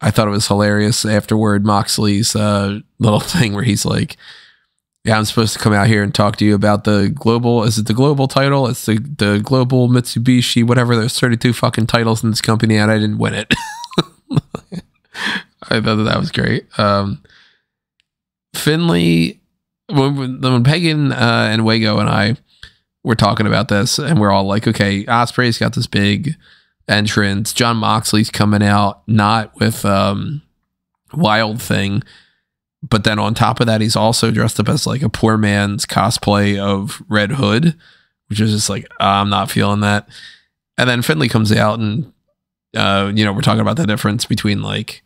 I thought it was hilarious. Afterward, Moxley's little thing where he's like, yeah, I'm supposed to come out here and talk to you about the global, is it the global title? It's the global Mitsubishi, whatever. There's 32 fucking titles in this company and I didn't win it. I thought that was great. Finlay, when Pagan and Wago and I were talking about this, and we're all like, okay, Ospreay's got this big entrance. Jon Moxley's coming out, not with Wild Thing, but then on top of that, he's also dressed up as like a poor man's cosplay of Red Hood, which is just like, I'm not feeling that. And then Finlay comes out and, we're talking about the difference between like,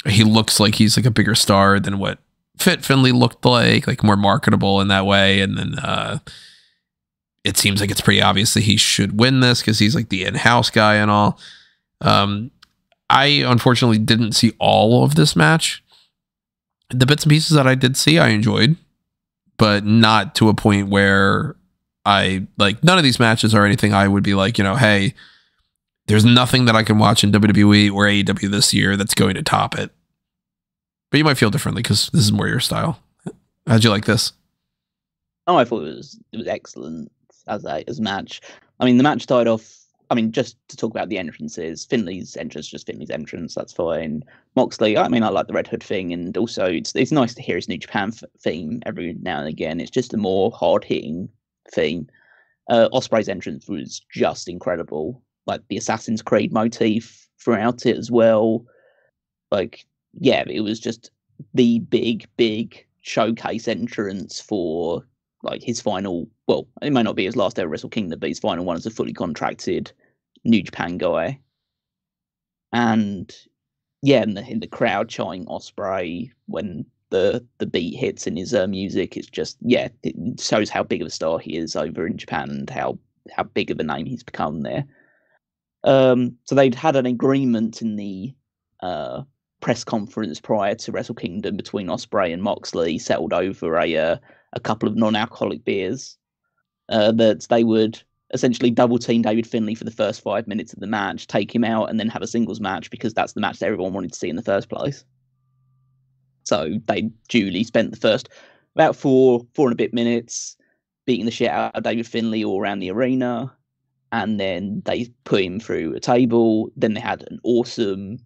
he looks like he's like a bigger star than what Fit Finlay looked like more marketable in that way. And then it seems like it's pretty obvious that he should win this because he's like the in-house guy and all. I unfortunately didn't see all of this match. The bits and pieces that I did see, I enjoyed, but not to a point where I like none of these matches are anything I would be like, hey, there's nothing that I can watch in WWE or AEW this year that's going to top it. But you might feel differently because this is more your style. How'd you like this? Oh, I thought it was excellent as a match. I mean, the match started off. I mean, just to talk about the entrances, Finlay's entrance, just Finlay's entrance, that's fine. Moxley, I mean, I like the Red Hood thing, and also it's nice to hear his New Japan theme every now and again. It's just a more hard-hitting theme. Ospreay's entrance was just incredible. Like the Assassin's Creed motif throughout it as well. Like, yeah, it was just the big showcase entrance for like his final, well, it may not be his last ever Wrestle Kingdom, but his final one as a fully contracted New Japan guy. And yeah, in the crowd chanting Ospreay when the beat hits in his music, it's just, yeah, it shows how big of a star he is over in Japan and how big of a name he's become there. So they'd had an agreement in the press conference prior to Wrestle Kingdom between Ospreay and Moxley, settled over a couple of non-alcoholic beers, that they would essentially double team David Finlay for the first 5 minutes of the match, take him out, and then have a singles match because that's the match that everyone wanted to see in the first place. So they duly spent the first about four and a bit minutes beating the shit out of David Finlay all around the arena. And then they put him through a table. Then they had an awesome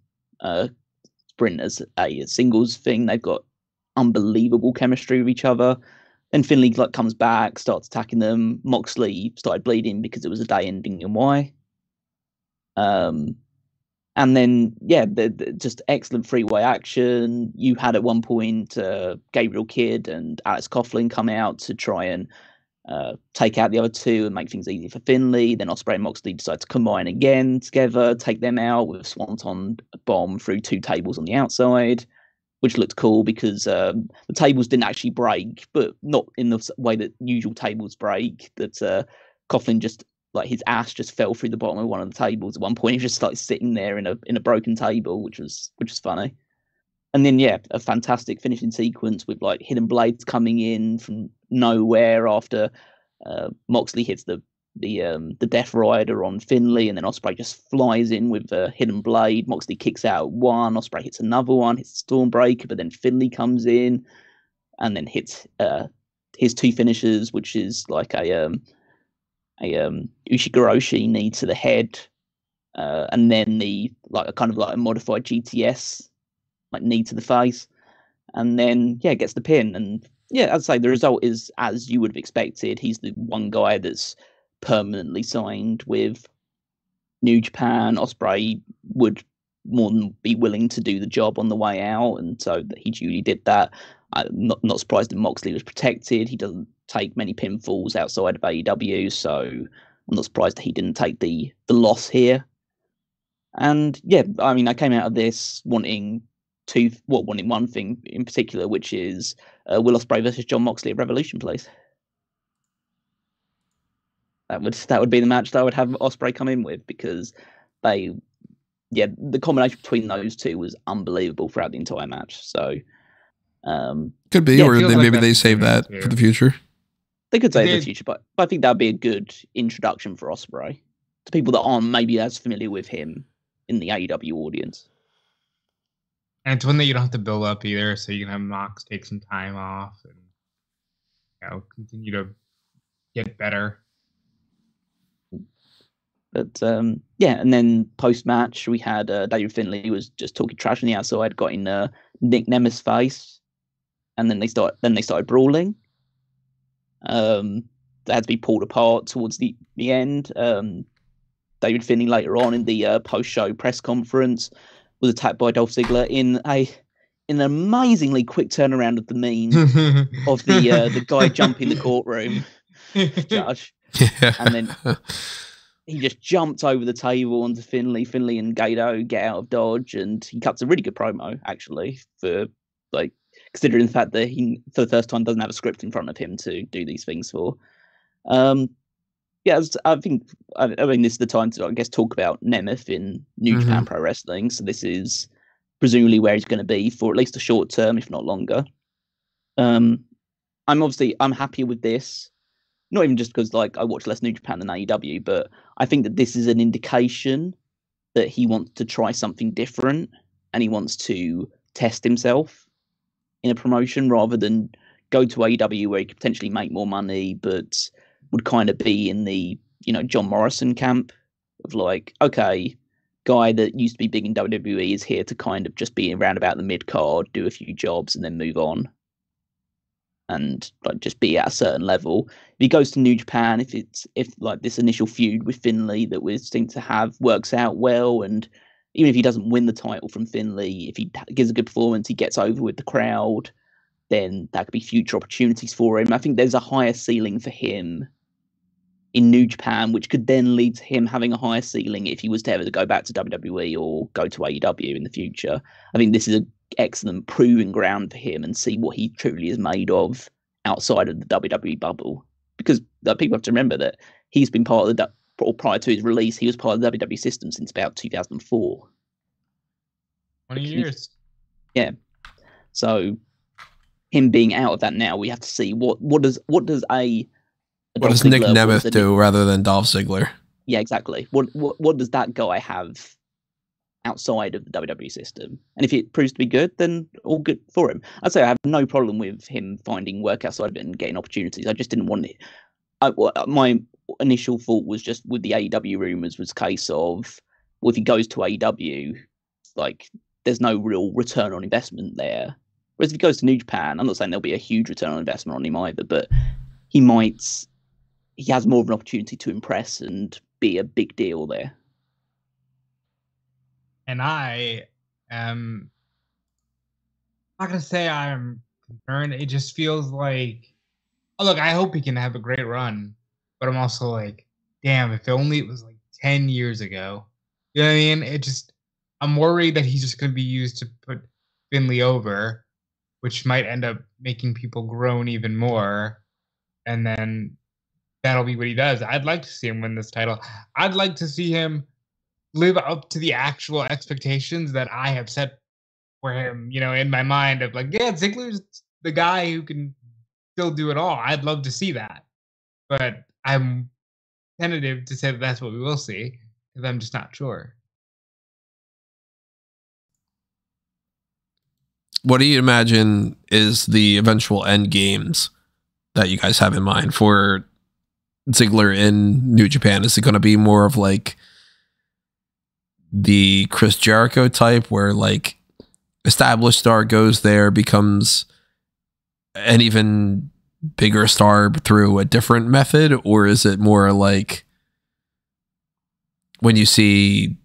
sprint as a singles thing. They've got unbelievable chemistry with each other. Then Finlay comes back, starts attacking them. Moxley started bleeding because it was a day ending in Y. And then, just excellent three-way action. You had at one point Gabriel Kidd and Alex Coughlin come out to try and take out the other two and make things easy for Finlay. Then Ospreay and Moxley decide to combine again together, take them out with a Swanton bomb through two tables on the outside, which looked cool because the tables didn't actually break, but not in the way that usual tables break. That Coughlin just, his ass just fell through the bottom of one of the tables at one point. He was just sitting there in a broken table, which was funny. And then a fantastic finishing sequence with hidden blades coming in from nowhere after Moxley hits the Death Rider on Finlay, and then Ospreay just flies in with a hidden blade. Moxley kicks out one, Ospreay hits another one, hits Stormbreaker, but then Finlay comes in and then hits his two finishes, which is a Ushigoroshi knee to the head, and then a modified GTS knee to the face, and then gets the pin. And I'd say the result is as you would have expected. He's the one guy that's permanently signed with New Japan. Ospreay would more than be willing to do the job on the way out, and so he duly did that. I'm not surprised that Moxley was protected. He doesn't take many pinfalls outside of AEW, so I'm not surprised that he didn't take the loss here. And I came out of this wanting one thing in particular, which is Will Ospreay versus Jon Moxley at Revolution, please. That would be the match that I would have Ospreay come in with, because the combination between those two was unbelievable throughout the entire match. So could be, or maybe they save that for the future. They could save it for the future, but I think that'd be a good introduction for Ospreay to people that aren't maybe as familiar with him in the AEW audience. And it's one that you don't have to build up either, so you can have Mox take some time off and continue to get better. But and then post match we had David Finlay was just talking trash on the outside, got in Nic Nemeth's face, and then they started brawling. They had to be pulled apart towards the end. David Finlay later on in the post show press conference was attacked by Dolph Ziggler in an amazingly quick turnaround of the meme of the guy jumping the courtroom judge. And then he just jumped over the table onto Finlay. Finlay and Gato get out of dodge, and he cuts a really good promo, actually, for considering the fact that he, for the first time, doesn't have a script in front of him to do these things for. I think this is the time to, I guess, talk about Nemeth in New Japan Pro Wrestling. So this is presumably where he's going to be for at least a short term, if not longer. I'm happier with this. Not even just because I watch less New Japan than AEW, but I think that this is an indication that he wants to try something different and he wants to test himself in a promotion rather than go to AEW where he could potentially make more money, but would kind of be in the, John Morrison camp of okay, guy that used to be big in WWE is here to kind of just be around about the mid card, do a few jobs and then move on. And just be at a certain level. If he goes to New Japan, if this initial feud with Finlay that we seem to have works out well, and even if he doesn't win the title from Finlay, if he gives a good performance, he gets over with the crowd, then that could be future opportunities for him. I think there's a higher ceiling for him in New Japan, which could then lead to him having a higher ceiling if he was to ever go back to WWE or go to AEW in the future. I think this is an excellent proving ground for him and see what he truly is made of outside of the WWE bubble. Because people have to remember that he's been part of or prior to his release, he was part of the WWE system since about 2004. 20 years. Yeah. So him being out of that now, we have to see what does Nic Nemeth do rather than Dolph Ziggler? Yeah, exactly. What does that guy have outside of the WWE system. And if it proves to be good, then all good for him. I'd say I have no problem with him finding work outside of it and getting opportunities. I just didn't want it. My initial thought was just with the AEW rumors was a case of, well, if he goes to AEW, like there's no real return on investment there. Whereas if he goes to New Japan, I'm not saying there'll be a huge return on investment on him either, but he has more of an opportunity to impress and be a big deal there. And I am not going to say I'm concerned. It just feels like, oh, look, I hope he can have a great run. But I'm also like, damn, if only it was like 10 years ago. You know what I mean? I'm worried that he's just going to be used to put Finley over, which might end up making people groan even more. And then that'll be what he does. I'd like to see him win this title. I'd like to see him live up to the actual expectations that I have set for him, in my mind of like, yeah, Ziggler's the guy who can still do it all. I'd love to see that. But I'm tentative to say that that's what we will see, because I'm just not sure. What do you imagine is the eventual end games that you guys have in mind for Ziggler in New Japan? Is it going to be more of like the Chris Jericho type where like established star goes there, becomes an even bigger star through a different method? Or is it more like when you see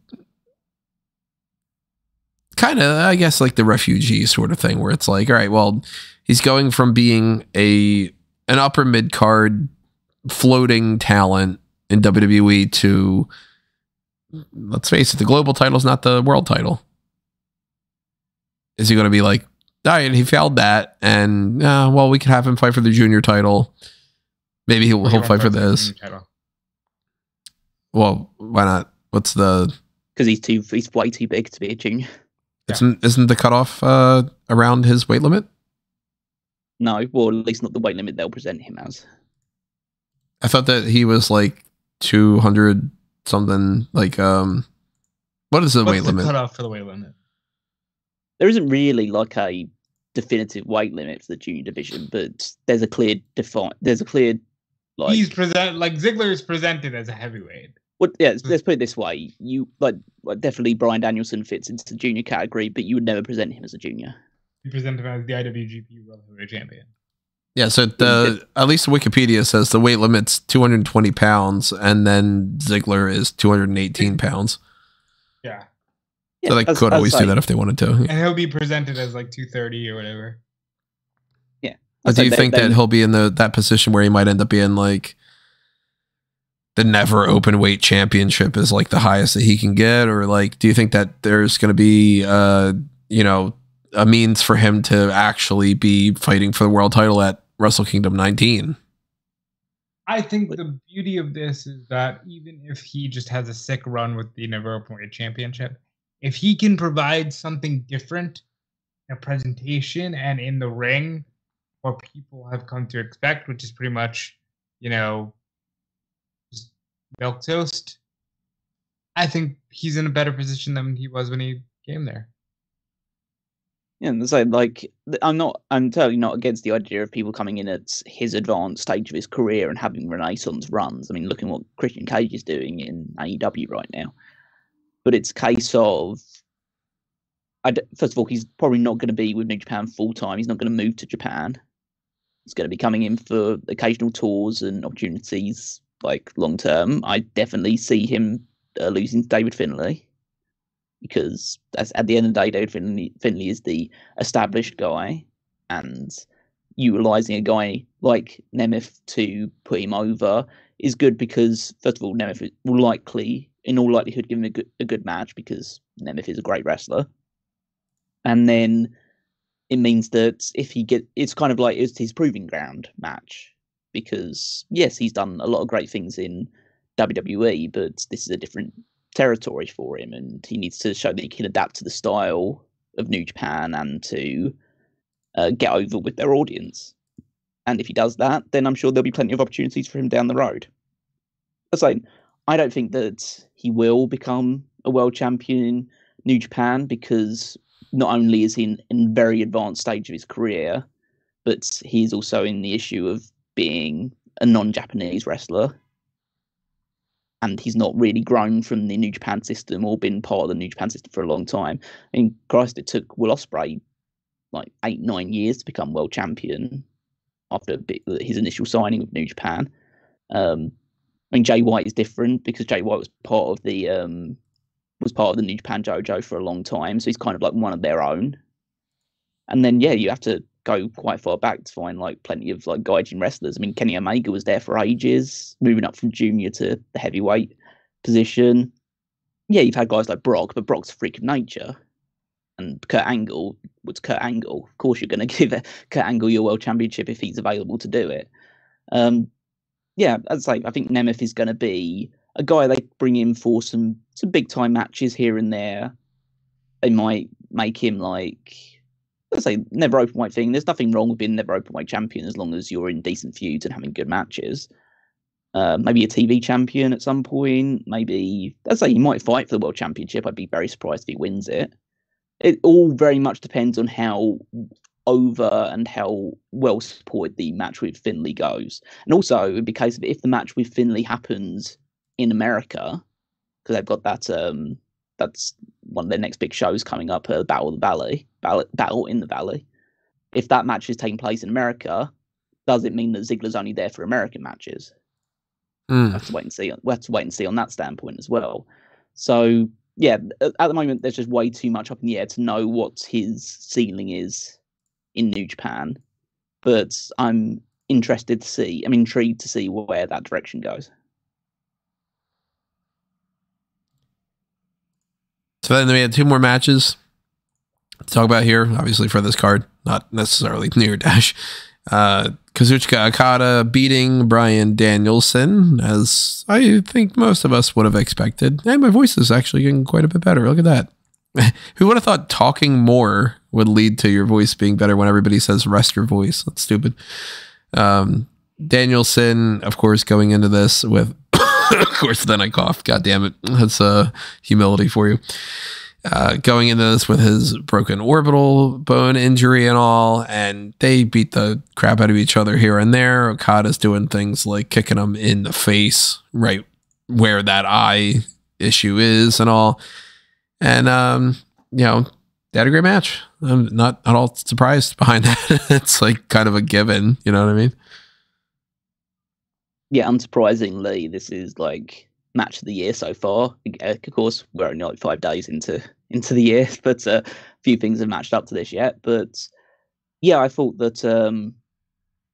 kind of, I guess, like the refugee sort of thing where it's like, all right, well, he's going from being an upper mid card floating talent in WWE to, let's face it, the global title is not the world title. Is he going to be like, all right, he failed that, and well, we could have him fight for the junior title. Maybe he'll fight for this. Well, why not? What's the? Because he's way too big to be a junior. Isn't the cutoff around his weight limit? No, well, at least not the weight limit they'll present him as. I thought that he was like 200 something. Like, what is the weight limit? What's the cutoff for the weight limit? There isn't really like a definitive weight limit for the junior division, but there's a clear like he's Ziggler is presented as a heavyweight. Well, yeah, let's put it this way: you like definitely Bryan Danielson fits into the junior category, but you would never present him as a junior. You present him as the IWGP World Heavyweight Champion. Yeah, so at least Wikipedia says the weight limit's 220 pounds, and then Ziggler is 218 pounds. Yeah. So they could always do that if they wanted to. And he'll be presented as like 230 or whatever. Yeah. But do you think that he'll be in that position where he might end up being like the never open weight championship is like the highest that he can get? Or like, do you think that there's going to be, a means for him to actually be fighting for the world title at Wrestle Kingdom 19? I think the beauty of this is that even if he just has a sick run with the never open weight championship, if he can provide something different in a presentation and in the ring, what people have come to expect, which is pretty much, just milquetoast, I think he's in a better position than he was when he came there. Yeah, and so like I'm totally not against the idea of people coming in at his advanced stage of his career and having renaissance runs. I mean, look at what Christian Cage is doing in AEW right now. But it's a case of, first of all, he's probably not going to be with New Japan full time. He's not going to move to Japan. He's going to be coming in for occasional tours and opportunities, like long term. I definitely see him losing to David Finlay, because at the end of the day, David Finlay is the established guy, and utilizing a guy like Nemeth to put him over is good because, first of all, Nemeth will in all likelihood, give him a good match because Nemeth is a great wrestler. And then it means that it's kind of like it's his proving ground match, because yes, he's done a lot of great things in WWE, but this is a different territory for him, and he needs to show that he can adapt to the style of New Japan and to get over with their audience. And if he does that, then I'm sure there'll be plenty of opportunities for him down the road. So I don't think that he will become a world champion New Japan, because not only is he in very advanced stage of his career, but he's also in the issue of being a non-Japanese wrestler. And he's not really grown from the New Japan system or been part of the New Japan system for a long time. I mean, Christ, it took Will Ospreay like 8-9 years to become world champion after his initial signing with New Japan. I mean, Jay White is different because Jay White was part of the New Japan Dojo for a long time, so he's kind of like one of their own. And then you have to go quite far back to find like plenty of like gaijin wrestlers. I mean, Kenny Omega was there for ages, moving up from junior to the heavyweight position. Yeah, you've had guys like Brock, but Brock's a freak of nature. And Kurt Angle was Kurt Angle. Of course, you're going to give Kurt Angle your world championship if he's available to do it. I'd say I think Nemeth is going to be a guy they bring in for some big time matches here and there. They might make him like, let's say, never openweight thing. There's nothing wrong with being never openweight champion as long as you're in decent feuds and having good matches. Maybe a TV champion at some point. Maybe, let's say, he might fight for the world championship. I'd be very surprised if he wins it. It all very much depends on how over and how well supported the match with Finlay goes. And also, it would be a case of if the match with Finlay happens in America, because they've got that, that's one of their next big shows coming up, Battle in the Valley. If that match is taking place in America, does it mean that Ziggler's only there for American matches? We'll have to wait and see. We'll have to wait and see on that standpoint as well. So, yeah, at the moment, there's just way too much up in the air to know what his ceiling is in New Japan. But I'm intrigued to see where that direction goes. So then we had 2 more matches to talk about here, obviously for this card, not necessarily near Dash. Kazuchika Okada beating Bryan Danielson, as I think most of us would have expected. And my voice is actually getting quite a bit better. Look at that. Who would have thought talking more would lead to your voice being better when everybody says rest your voice? That's stupid. Danielson, of course, going into this with, of course, then I coughed. God damn it. That's humility for you. Going into this with his broken orbital bone injury and all, and they beat the crap out of each other here and there. Okada's doing things like kicking him in the face right where that eye issue is and all. And, they had a great match. I'm not at all surprised behind that. It's like kind of a given, you know what I mean? Yeah, unsurprisingly, this is like match of the year so far. Of course, we're only like 5 days into the year, but a few things have matched up to this yet. But yeah, I thought this was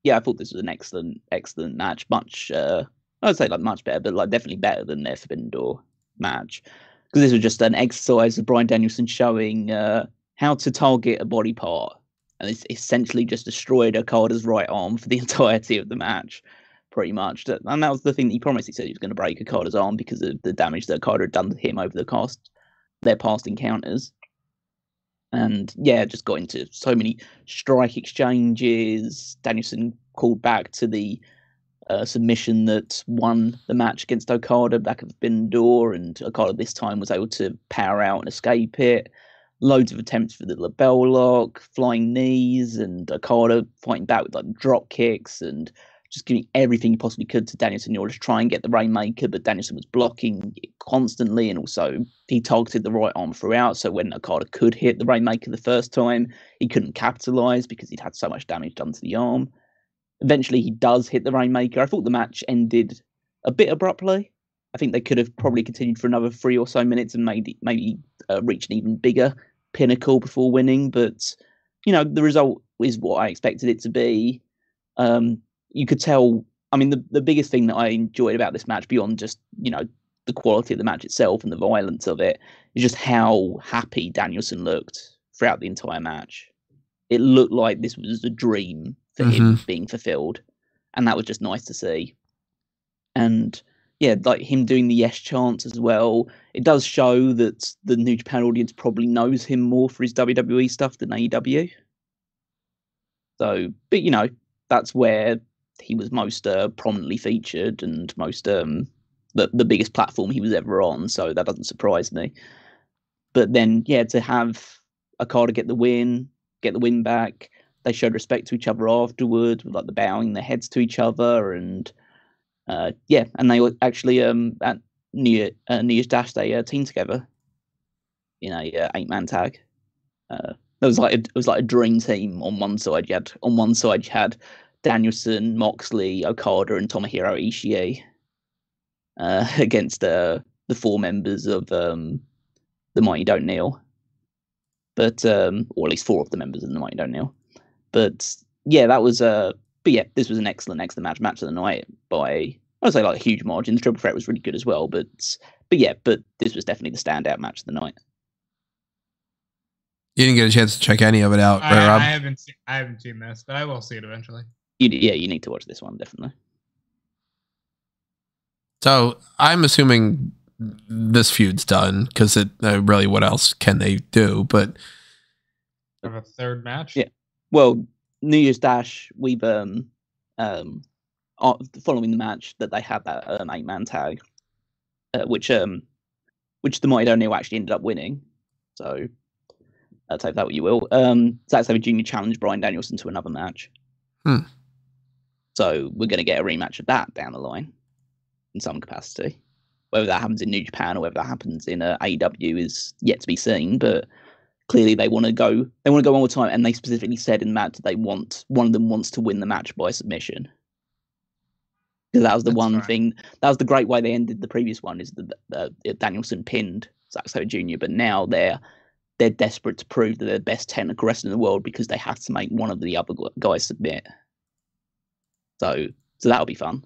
an excellent match. Much, I'd say like much better, but like definitely better than their Forbidden Door match, because this was just an exercise of Bryan Danielson showing how to target a body part, and it's essentially just destroyed Okada's right arm for the entirety of the match. Pretty much. And that was the thing that he promised. He said he was going to break Okada's arm because of the damage that Okada had done to him over their past encounters. And yeah, just got into so many strike exchanges. Danielson called back to the submission that won the match against Okada back at the Forbidden Door, and Okada this time was able to power out and escape it. Loads of attempts for the label lock, flying knees, and Okada fighting back with like drop kicks and just giving everything he possibly could to Danielson in order to try and get the Rainmaker, but Danielson was blocking it constantly, and also he targeted the right arm throughout, so when Okada could hit the Rainmaker the first time, he couldn't capitalize because he'd had so much damage done to the arm. Eventually, he does hit the Rainmaker. I thought the match ended a bit abruptly. I think they could have probably continued for another 3 or so minutes and maybe reached an even bigger pinnacle before winning, but, the result is what I expected it to be. You could tell, I mean, the biggest thing that I enjoyed about this match, beyond just, the quality of the match itself and the violence of it, is just how happy Danielson looked throughout the entire match. It looked like this was a dream for him being fulfilled. And that was just nice to see. And yeah, like him doing the yes chants as well. It does show that the New Japan audience probably knows him more for his WWE stuff than AEW. So, but that's where he was most prominently featured and most the biggest platform he was ever on, so that doesn't surprise me. But then, yeah, to have Okada get the win back, they showed respect to each other afterwards, with like the bowing their heads to each other, and and they were actually at New Year's Dash they teamed together in a 8-man tag. It was like a dream team. On one side you had Danielson, Moxley, Okada, and Tomohiro Ishii against the 4 members of the Mighty Don't Kneel, or at least 4 of the members of the Mighty Don't Kneel. But yeah, that was this was an excellent match of the night by, I would say, like a huge margin. The triple threat was really good as well, but this was definitely the standout match of the night. You didn't get a chance to check any of it out, right, Rob? I haven't seen this, but I will see it eventually. You need to watch this one, definitely. So I'm assuming this feud's done, because it really, what else can they do? But have a third match. Yeah. Well, New Year's Dash, we've following the match that they had that 8-man tag, which the Mighty Don't Kneel actually ended up winning. So take that what you will. Zack Sabre Jr. challenged Bryan Danielson to another match. So we're going to get a rematch of that down the line in some capacity. Whether that happens in New Japan or whether that happens in AEW is yet to be seen. But clearly they want to go one more time, and they specifically said in the match that one of them wants to win the match by submission. Because that was the thing. That was the great way they ended the previous one, is that Danielson pinned Zack Sabre Jr. But now they're desperate to prove that they're the best technical wrestler in the world, because they have to make one of the other guys submit. So that'll be fun.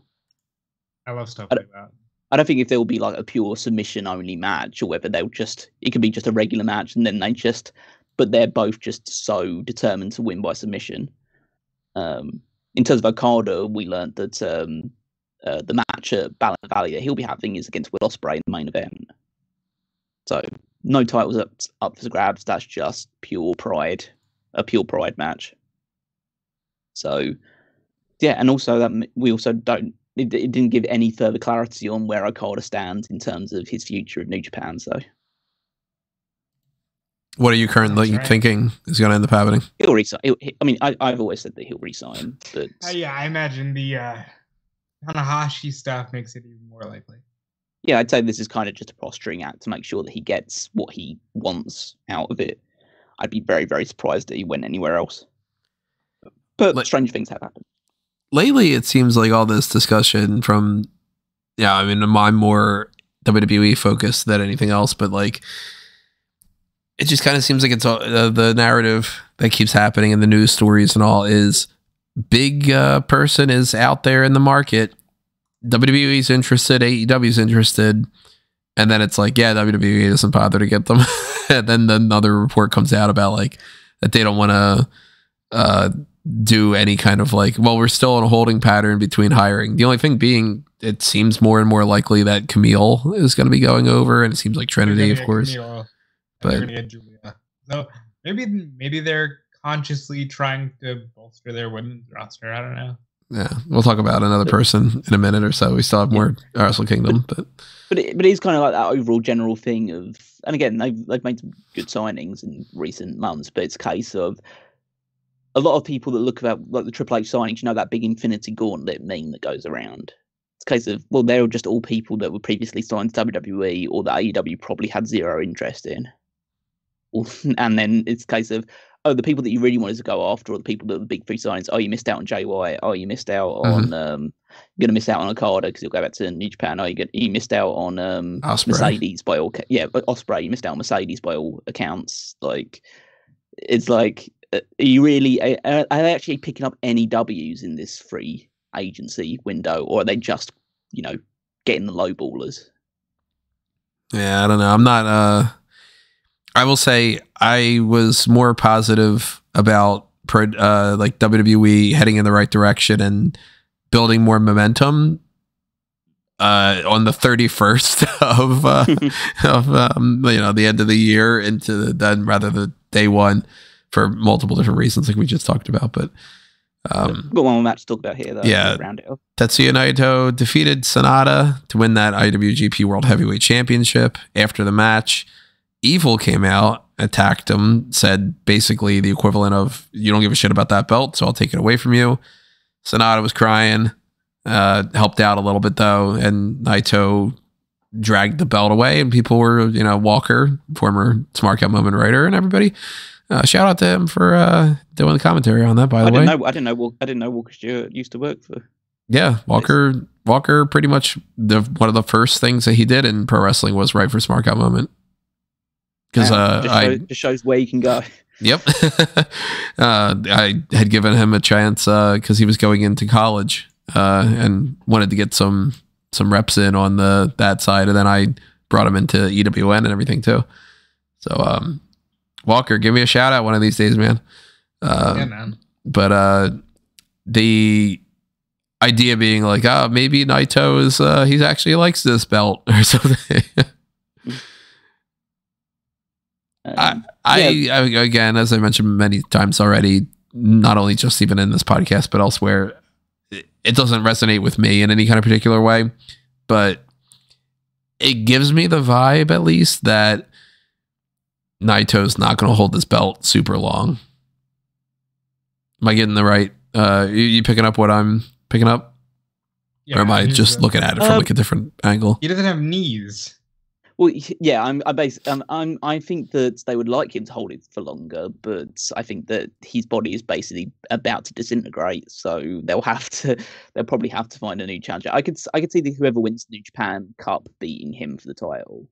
I love stuff like that. I don't think if there will be like a pure submission only match, or whether it could be just a regular match, and then but they're both just so determined to win by submission. In terms of Okada, we learned that the match at Battle of the Valley that he'll be having is against Will Ospreay in the main event. So no titles up for grabs. That's just a pure pride match. So yeah, and also that we also don't. It didn't give any further clarity on where Okada stands in terms of his future in New Japan. So, what are you currently thinking is going to end up happening? He'll resign. I've always said that he'll resign, but yeah, I imagine the Tanahashi stuff makes it even more likely. Yeah, I'd say this is kind of just a posturing act to make sure that he gets what he wants out of it. I'd be very, very surprised that he went anywhere else. But strange things have happened. Lately, it seems like all this discussion from, I'm more WWE focused than anything else, but like, it just kind of seems like it's all, the narrative that keeps happening in the news stories and all is big person is out there in the market. WWE's interested, AEW's interested, and then it's like, yeah, WWE doesn't bother to get them. And then another report comes out about like that they don't want to do any kind of like, well, we're still in a holding pattern between hiring. The only thing being, it seems more and more likely that Camille is going to be going over, and it seems like Trinity, of course. Camille, but they're gonna get Julia. So maybe they're consciously trying to bolster their women's roster. I don't know. Yeah, we'll talk about another person in a minute or so. We still have more Wrestle Kingdom, but it's kind of like that overall general thing of, and again, they've made some good signings in recent months, but it's a case of a lot of people that look at like the Triple H signings, that big Infinity Gauntlet meme that goes around. It's a case of, well, they're just all people that were previously signed to WWE or that AEW probably had zero interest in. And then it's a case of, oh, the people that you really wanted to go after, or the people that were the big 3 signings. Oh, you missed out on Jay White. Oh, you missed out on you're gonna miss out on Okada because you'll go back to New Japan. Oh, you missed out on Mercedes by all Ospreay. You missed out on Mercedes by all accounts. Like, it's like, are they actually picking up any W's in this free agency window, or are they just getting the low ballers? Yeah, I don't know. I'm not. I will say I was more positive about like WWE heading in the right direction and building more momentum on the 31st of the end of the year into then rather than day one for multiple different reasons, like we just talked about. But got one more match to talk about here, though. Yeah, round it up. Tetsuya Naito defeated Sonata to win that IWGP World Heavyweight Championship. After the match, Evil came out, attacked him, said basically the equivalent of, you don't give a shit about that belt, so I'll take it away from you. Sonata was crying, helped out a little bit though, and Naito dragged the belt away, and people were, Walker, former Smark Out Moment writer, and everybody, shout out to him for doing the commentary on that, by the way. I didn't know Walker Stewart used to work for. Yeah, Walker pretty much one of the first things that he did in pro wrestling was write for Smark Out Moment. Because just shows where you can go. Yep. I had given him a chance because he was going into college and wanted to get some reps in on that side, and then I brought him into EWN and everything too. So Walker, give me a shout out one of these days, man. Yeah, man. But the idea being like, maybe Naito is he actually likes this belt or something. I again, as I mentioned many times already, not only just even in this podcast but elsewhere, it doesn't resonate with me in any kind of particular way, but it gives me the vibe, at least, that Naito's not going to hold this belt super long. Am I getting the right? You picking up what I'm picking up, or am I just looking at it from like a different angle? He doesn't have knees. Well, yeah, I think that they would like him to hold it for longer, but I think that his body is basically about to disintegrate, so they'll probably have to find a new challenger. I could see that whoever wins the New Japan Cup beating him for the title.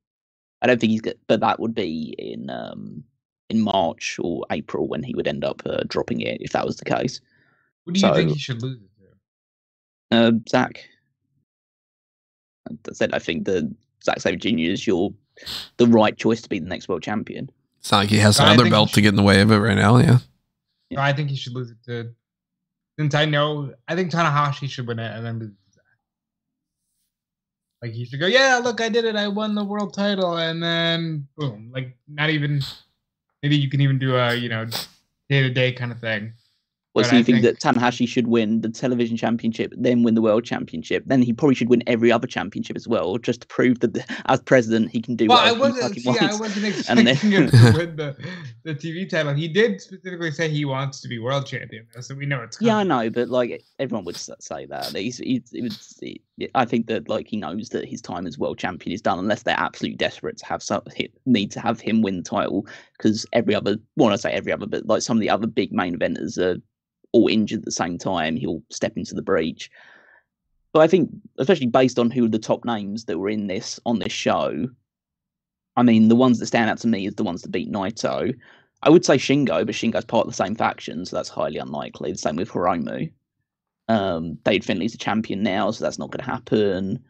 I don't think he's good, but that would be in March or April when he would end up dropping it if that was the case. What do you think he should lose it to? Zach. I said I think that Zack Sabre Jr. is the right choice to be the next world champion. It's not like he has another belt to get in the way of it right now. Yeah. No, I think he should lose it to. Since I think Tanahashi should win it and then lose it to Zack. Like he should go, yeah, look, I did it. I won the world title, and then boom. Like not even. Maybe you can even do a day-to-day kind of thing. Well, so you think that Tanahashi should win the television championship, then win the world championship? Then he probably should win every other championship as well, just to prove that as president he can do whatever he fucking wants. I wasn't expecting him to win the TV title. He did specifically say he wants to be world champion, so we know it's coming. Yeah, I know, but like everyone would say that. I think that like he knows that his time as world champion is done, unless they're absolutely desperate to need to have him win the title, because but like some of the other big main eventers are all injured at the same time. He'll step into the breach. But I think, especially based on who are the top names that were on this show, I mean, the ones that stand out to me is the ones that beat Naito. I would say Shingo, but Shingo's part of the same faction, so that's highly unlikely. The same with Hiromu. Dade Finley's the champion now, so that's not going to happen.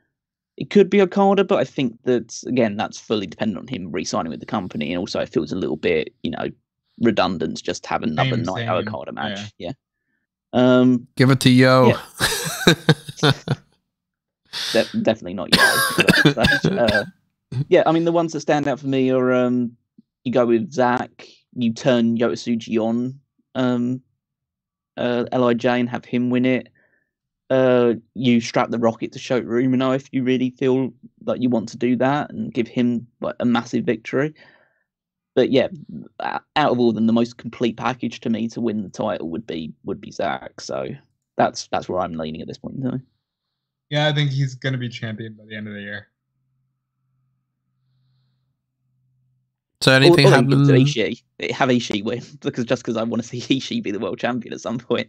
It could be Okada, but I think that, again, that's fully dependent on him re-signing with the company, and also it feels a little bit, redundant to just have another Naito Okada match. Yeah. Give it to Yo. Yeah. Definitely not Yo. Yeah, I mean, the ones that stand out for me are you go with Zach, you turn Yotasuji on LIJ and have him win it. You strap the Rocket to Shota Umino if you really feel like you want to do that and give him like a massive victory. But yeah, out of all of them, the most complete package to me to win the title would be Zach. So that's where I'm leaning at this point in time. Yeah, I think he's going to be champion by the end of the year. So anything happen? Have Ishii win because I want to see Ishii be the world champion at some point,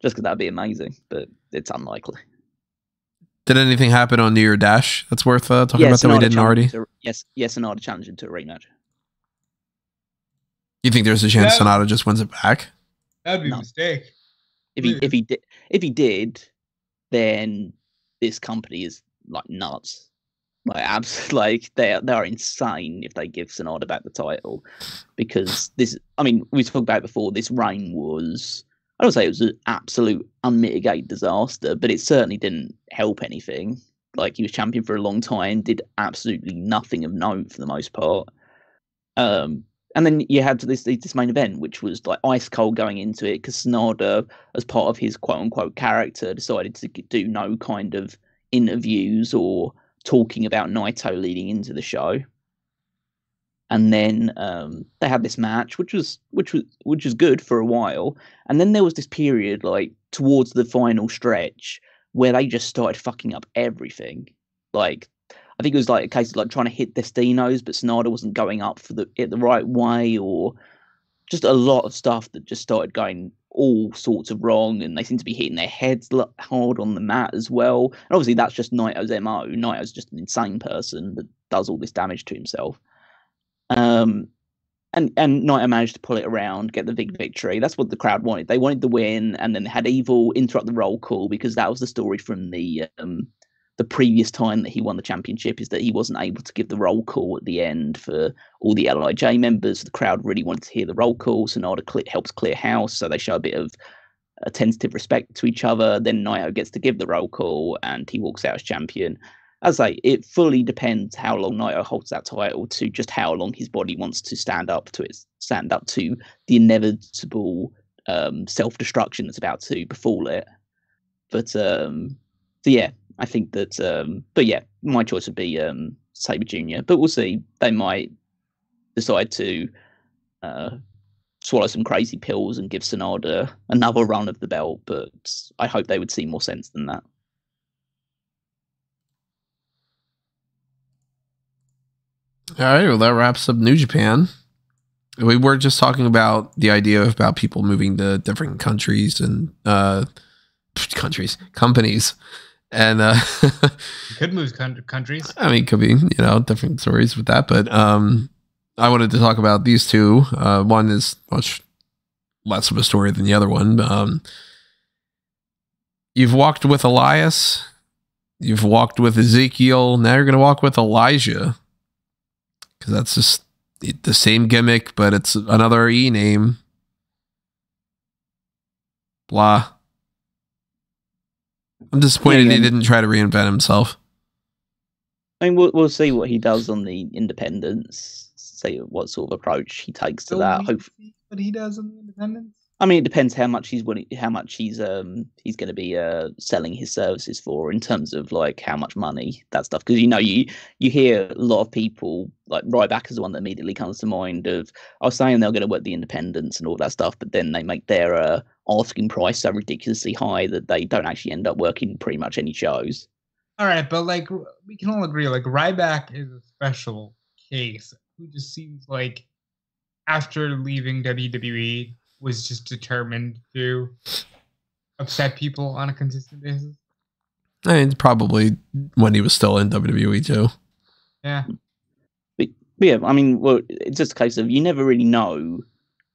just because that'd be amazing. But it's unlikely. Did anything happen on New Year Dash that's worth talking about that we didn't already? Yes, Sonata challenged him to a rematch. You think there's a chance Sonata just wins it back? That'd be a mistake. If he did, then this company is like nuts. Like they are insane if they give Sonata back the title, because this. I mean, we talked about it before. This reign was. I don't say it was an absolute unmitigated disaster, but it certainly didn't help anything. Like he was champion for a long time, did absolutely nothing of note for the most part. And then you had this main event, which was like ice cold going into it, because Sonata, as part of his quote unquote character, decided to do no kind of interviews or talking about Naito leading into the show. And then they had this match, which was good for a while. And then there was this period, like towards the final stretch, where they just started fucking up everything. Like, I think it was like a case of like trying to hit Destinos, but Sonata wasn't going up for it the right way, or just a lot of stuff that just started going all sorts of wrong, and they seem to be hitting their heads hard on the mat as well. And obviously, that's just Naito's MO. Naito's just an insane person that does all this damage to himself. And Naito managed to pull it around, get the big victory. That's what the crowd wanted. They wanted the win, and then they had Evil interrupt the roll call, because that was the story from the previous time that he won the championship, is that he wasn't able to give the roll call at the end for all the LIJ members. The crowd really wanted to hear the roll call. Sonata helps clear house, so they show a bit of a tentative respect to each other. Then Naito gets to give the roll call, and he walks out as champion. As I say, it fully depends how long Naito holds that title to just how long his body wants to stand up to the inevitable self-destruction that's about to befall it. But so yeah, I think that. But yeah, my choice would be Sabre Jr. But we'll see. They might decide to swallow some crazy pills and give Sonata another run of the belt. But I hope they would see more sense than that. All right, well, that wraps up New Japan. We were just talking about the idea about people moving to different countries and companies. And could move countries. I mean, could be, different stories with that. But I wanted to talk about these two. One is much less of a story than the other one. You've walked with Elias. You've walked with Ezekiel. Now you're going to walk with Elijah. Because that's just the same gimmick, but it's another E name. Blah. I'm disappointed he didn't try to reinvent himself. I mean, we'll see what he does on the independents. See what sort of approach he takes to that. Hopefully, what he does on the independents. I mean, it depends how much he's going to be selling his services for, in terms of like how much money, that stuff. Because you hear a lot of people, like Ryback is the one that immediately comes to mind, of saying they're going to work the independents and all that stuff, but then they make their asking price so ridiculously high that they don't actually end up working pretty much any shows. All right, but like we can all agree, like Ryback is a special case who just seems like after leaving WWE was just determined to upset people on a consistent basis. I mean, probably when he was still in WWE too. Yeah. But yeah, I mean, well, it's just a case of you never really know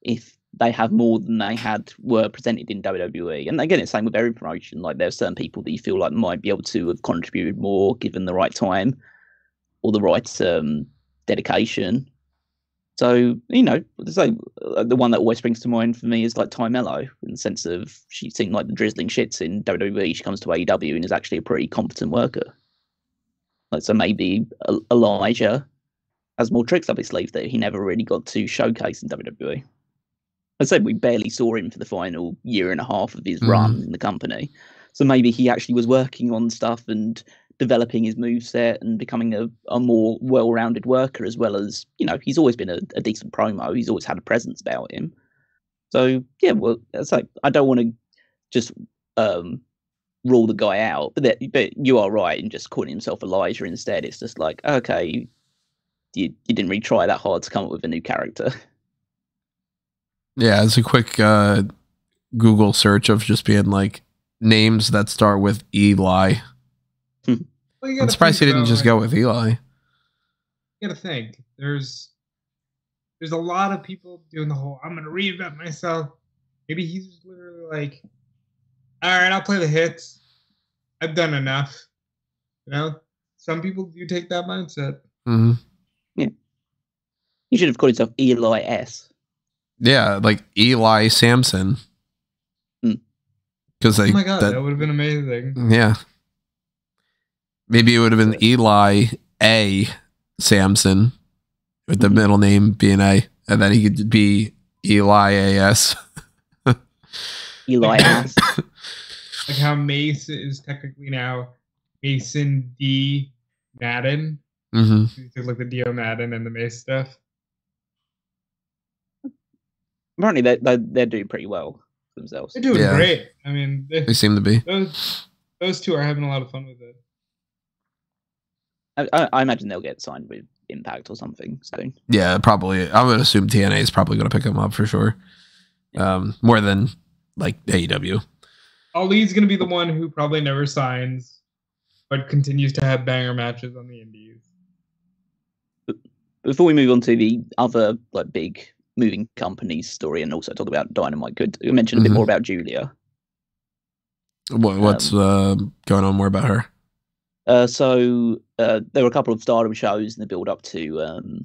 if they have more than they were presented in WWE. And again, it's the same with every promotion. Like, there are certain people that you feel like might be able to have contributed more given the right time or the right dedication. So, the one that always springs to mind for me is like Ty Mello, in the sense of she seemed like the drizzling shits in WWE. She comes to AEW and is actually a pretty competent worker. Like, so maybe Elijah has more tricks up his sleeve that he never really got to showcase in WWE. I said we barely saw him for the final year and a half of his run in the company. So maybe he actually was working on stuff and developing his moveset and becoming a more well-rounded worker, as well as, he's always been a decent promo. He's always had a presence about him. So, yeah, well, it's like, I don't want to just rule the guy out, but you are right in just calling himself Elijah instead. It's just like, okay, you didn't really try that hard to come up with a new character. Yeah, it's a quick Google search of just being like names that start with Eli. Well, I'm surprised he didn't just go with Eli. You gotta think. There's a lot of people doing the whole, I'm gonna reinvent myself. Maybe he's just literally like, all right, I'll play the hits. I've done enough. Some people do take that mindset. Mm-hmm. Yeah. You should have called yourself Eli S. Yeah, like Eli Sampson. Because oh my god, that would have been amazing. Yeah. Maybe it would have been Eli A. Sampson, with the middle name being A, and then he could be Eli A.S. Eli S. Like how Mace is technically now Mason D. Madden. Mm-hmm. Like the Dio Madden and the Mace stuff. Apparently, they're doing pretty well themselves. They're doing great. I mean, they seem to be. Those two are having a lot of fun with it. I imagine they'll get signed with Impact or something soon. Yeah, probably. I would assume TNA is probably going to pick them up for sure. More than like AEW. Ali's going to be the one who probably never signs, but continues to have banger matches on the indies. Before we move on to the other like big moving companies story and also talk about Dynamite, could you mention a bit more about Julia? What's going on more about her? So there were a couple of Stardom shows in the build up to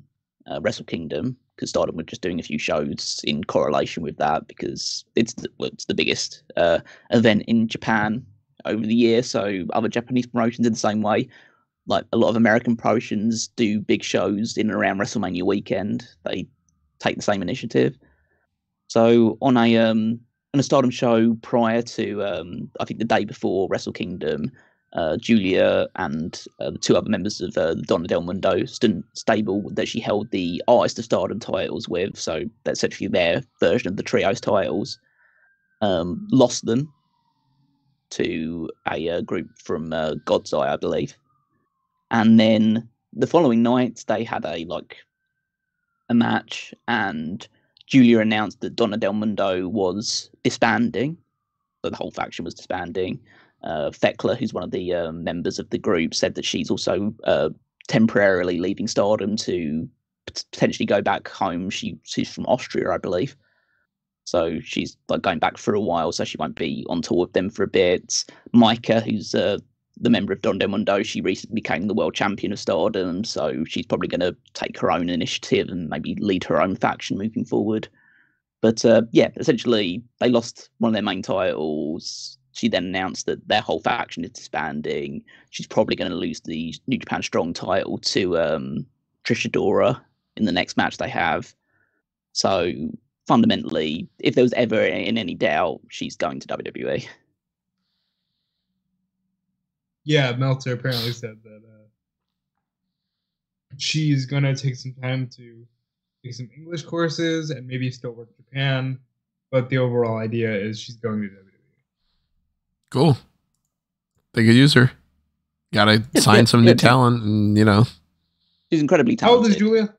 Wrestle Kingdom, because Stardom were just doing a few shows in correlation with that because it's the biggest event in Japan over the year. So other Japanese promotions in the same way, like a lot of American promotions do big shows in and around WrestleMania weekend. They take the same initiative. So on a Stardom show prior to I think the day before Wrestle Kingdom, Julia and the two other members of the Donna Del Mundo stable that she held the Artist of Stardom titles with, so that's essentially their version of the Trios titles, lost them to a group from God's Eye, I believe. And then the following night they had a match, and Julia announced that Donna Del Mundo was disbanding, so the whole faction was disbanding. Thekla, who's one of the members of the group, said that she's also temporarily leaving Stardom to potentially go back home. She's from Austria, I believe. So she's like going back for a while, so she won't be on tour with them for a bit. Micah, who's the member of Don Del Mundo, she recently became the world champion of Stardom, so she's probably going to take her own initiative and maybe lead her own faction moving forward. But yeah, essentially they lost one of their main titles. She then announced that their whole faction is disbanding. She's probably going to lose the New Japan Strong title to Trish Adora in the next match they have. So fundamentally, if there was ever in any doubt, she's going to WWE. Yeah, Meltzer apparently said that she's going to take some time to take some English courses and maybe still work Japan. But the overall idea is she's going to WWE. Cool. They could use her. Gotta sign some new talent, and she's incredibly talented. How old is Julia?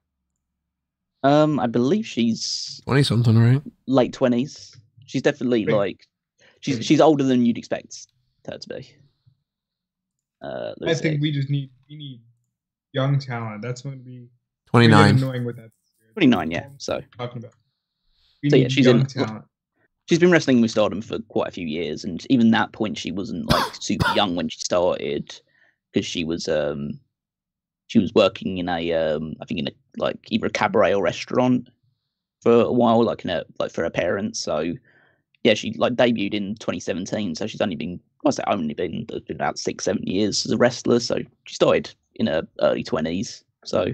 I believe she's 20-something, right? Late 20s. She's definitely she's older than you'd expect her to be. I think we need young talent. That's going to be 29. Really annoying with that. 29, yeah. So talking about. She's young talent. She's been wrestling with Stardom for quite a few years, and even that point, she wasn't super young when she started, because she was working in a I think in a either a cabaret or restaurant for a while, for her parents. So yeah, she debuted in 2017, so she's only been about 6-7 years as a wrestler. So she started in her early 20s. So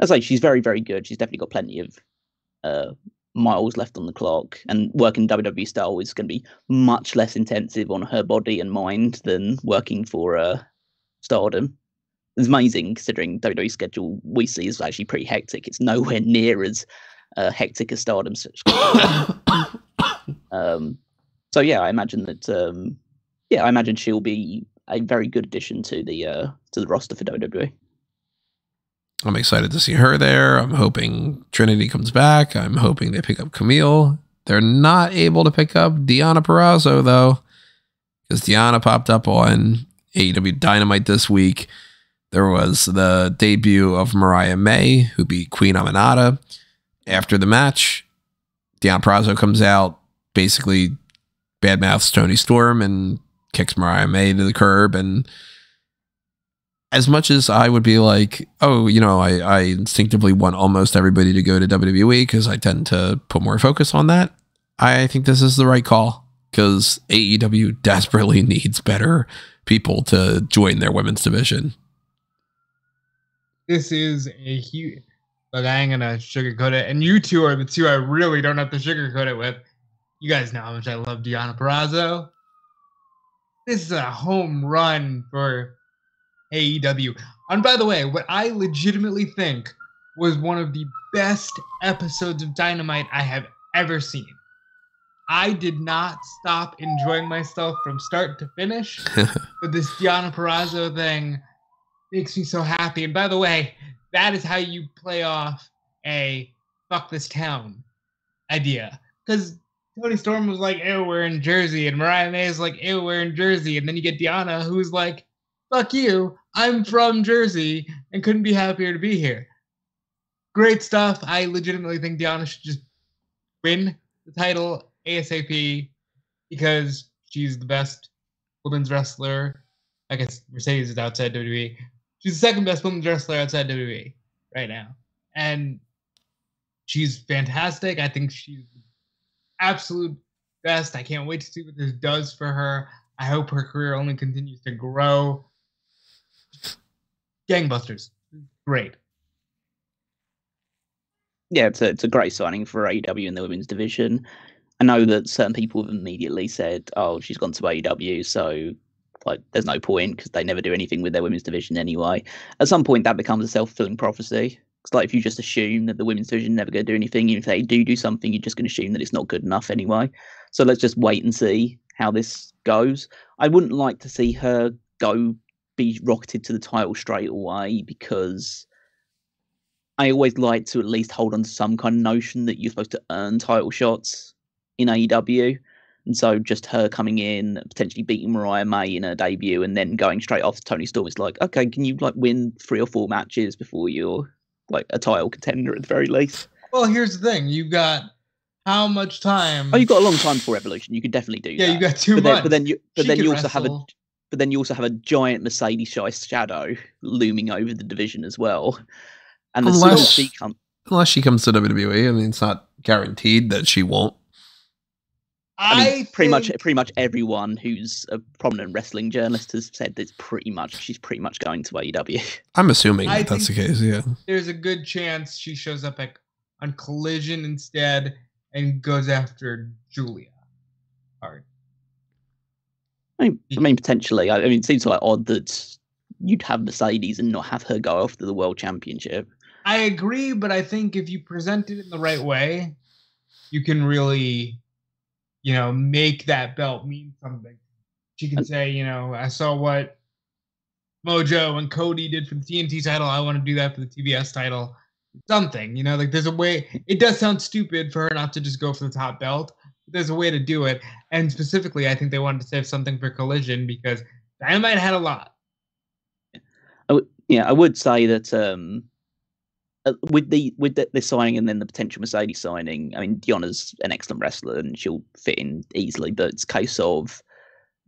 I say she's very, very good. She's definitely got plenty of miles left on the clock, and working WWE style is going to be much less intensive on her body and mind than working for Stardom. It's amazing considering WWE schedule we see is actually pretty hectic. It's nowhere near as hectic as Stardom's. So yeah, I imagine that. I imagine she'll be a very good addition to the roster for WWE. I'm excited to see her there. I'm hoping Trinity comes back. I'm hoping they pick up Camille. They're not able to pick up Deonna Purrazzo, though, because Deonna popped up on AEW Dynamite this week. There was the debut of Mariah May, who beat Queen Aminata. After the match, Deonna Purrazzo comes out, basically badmouths Toni Storm and kicks Mariah May to the curb. And as much as I would be like, I instinctively want almost everybody to go to WWE because I tend to put more focus on that, I think this is the right call, because AEW desperately needs better people to join their women's division. This is a huge... Look, I ain't going to sugarcoat it. And you two are the two I really don't have to sugarcoat it with. You guys know how much I love Deonna Purrazzo. This is a home run for AEW. And by the way, what I legitimately think was one of the best episodes of Dynamite I have ever seen. I did not stop enjoying myself from start to finish, but this Deonna Purrazzo thing makes me so happy. And by the way, that is how you play off a fuck this town idea. Because Toni Storm was like, ew, we're in Jersey. And Mariah May is like, ew, we're in Jersey. And then you get Deonna, who's like, fuck you, I'm from Jersey and couldn't be happier to be here. Great stuff. I legitimately think Deonna should just win the title ASAP because she's the best women's wrestler. I guess Mercedes is outside WWE. She's the second best women's wrestler outside WWE right now. And she's fantastic. I think she's the absolute best. I can't wait to see what this does for her. I hope her career only continues to grow. Gangbusters. Great. Yeah, it's a great signing for AEW in the women's division. I know that certain people have immediately said, oh, she's gone to AEW, so like there's no point because they never do anything with their women's division anyway. At some point, that becomes a self-fulfilling prophecy. It's like if you just assume that the women's division never going to do anything, even if they do something, you're just going to assume that it's not good enough anyway. So let's just wait and see how this goes. I wouldn't like to see her be rocketed to the title straight away because I always like to at least hold on to some kind of notion that you're supposed to earn title shots in AEW. And so just her coming in, potentially beating Mariah May in her debut and then going straight off to Toni Storm is like, okay, can you like win 3 or 4 matches before you're like a title contender at the very least? Well, here's the thing. You've got how much time? Oh, you've got a long time before Evolution. You could definitely do that. Yeah, you got 2 months. But then you also have a giant Mercedes shadow looming over the division as well. And unless she comes to WWE, I mean, it's not guaranteed that she won't. I mean, pretty much everyone who's a prominent wrestling journalist has said that she's pretty much going to AEW. I'm assuming that's the case. Yeah, there's a good chance she shows up on Collision instead and goes after Julia Hart. I mean, potentially. I mean, it seems like odd that you'd have Mercedes and not have her go after the World Championship. I agree, but I think if you present it in the right way, you can really, make that belt mean something. She can say, I saw what Mojo and Cody did for the TNT title. I want to do that for the TBS title. Something, like there's a way. It does sound stupid for her not to just go for the top belt. But there's a way to do it. And specifically, I think they wanted to save something for Collision because Dynamite had a lot. I would say that with the signing and then the potential Mercedes signing, I mean, Deonna's an excellent wrestler and she'll fit in easily, but it's a case of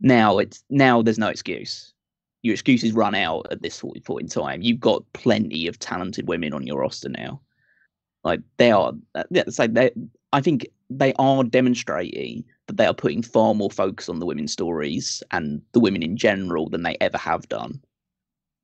now there's no excuse. Your excuses run out at this point in time. You've got plenty of talented women on your roster now. Like I think they are demonstrating that they are putting far more focus on the women's stories and the women in general than they ever have done.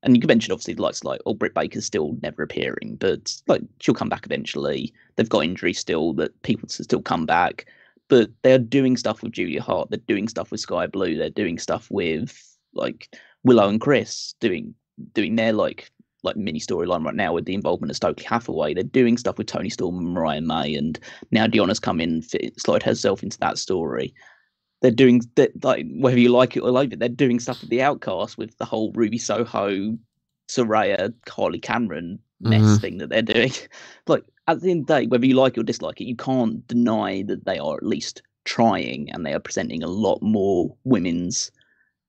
And you can mention obviously the likes like, Britt Baker's still never appearing, but like she'll come back eventually. They've got injuries still that people still come back, but they're doing stuff with Julia Hart. They're doing stuff with Sky Blue. They're doing stuff with like Willow and Chris doing their like mini storyline right now with the involvement of Stokely Hathaway. They're doing stuff with Toni Storm and Mariah May, and now Deonna's come in, slide herself into that story. They're doing that, like whether you like it or like it. They're doing stuff with the Outcast, with the whole Ruby Soho, Saraya, Carly Cameron mess thing that they're doing. Like at the end of the day, whether you like it or dislike it, you can't deny that they are at least trying, and they are presenting a lot more women's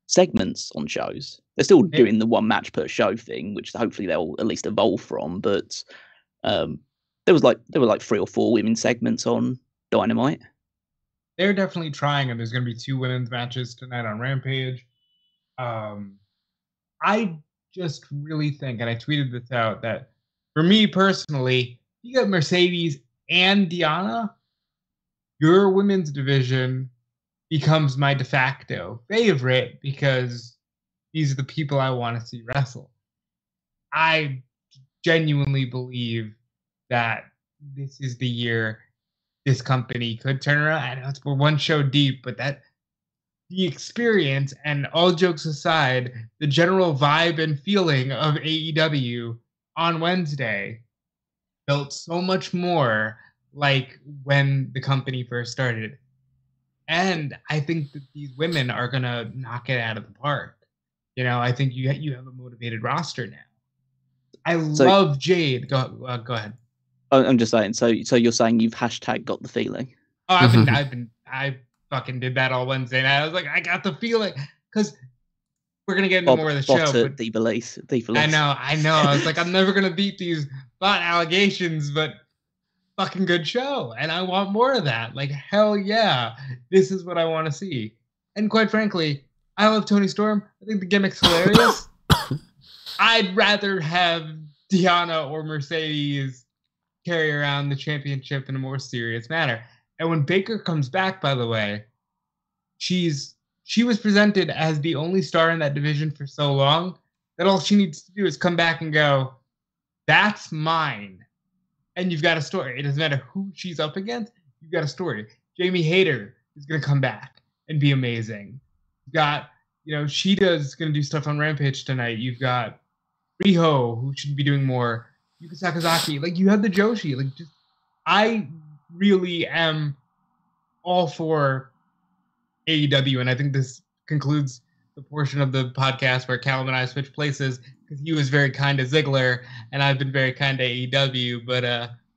segments on shows. They're still doing the 1 match per show thing, which hopefully they'll at least evolve from. But there were like 3 or 4 women's segments on Dynamite. They're definitely trying, and there's going to be 2 women's matches tonight on Rampage. I just really think, and I tweeted this out, that for me personally, you got Mercedes and Deonna, your women's division becomes my de facto favorite because these are the people I want to see wrestle. I genuinely believe that this is the year this company could turn around. I know we're 1 show deep, but the experience, and all jokes aside, the general vibe and feeling of AEW on Wednesday felt so much more like when the company first started. And I think that these women are going to knock it out of the park. You know, I think you have a motivated roster now. I love Jade. Go ahead. I'm just saying. So you're saying you've hashtag got the feeling? Oh, I fucking did that all Wednesday night. I was like, I got the feeling, because we're gonna get into more of the show. But Elias. I know. I was like, I'm never gonna beat these bot allegations, but fucking good show, and I want more of that. Like, hell yeah, this is what I want to see. And quite frankly, I love Toni Storm. I think the gimmick's hilarious. I'd rather have Deonna or Mercedes carry around the championship in a more serious manner. And when Baker comes back, by the way, she was presented as the only star in that division for so long that all she needs to do is come back and go, that's mine. And you've got a story. It doesn't matter who she's up against. You've got a story. Jamie Hayter is going to come back and be amazing. You've got, Sheeta's going to do stuff on Rampage tonight. You've got Riho, who should be doing more. Yuka Sakazaki. Like, you have the Joshi. Like, I really am all for AEW, and I think this concludes the portion of the podcast where Callum and I switch places, because he was very kind to Ziggler, and I've been very kind to AEW, but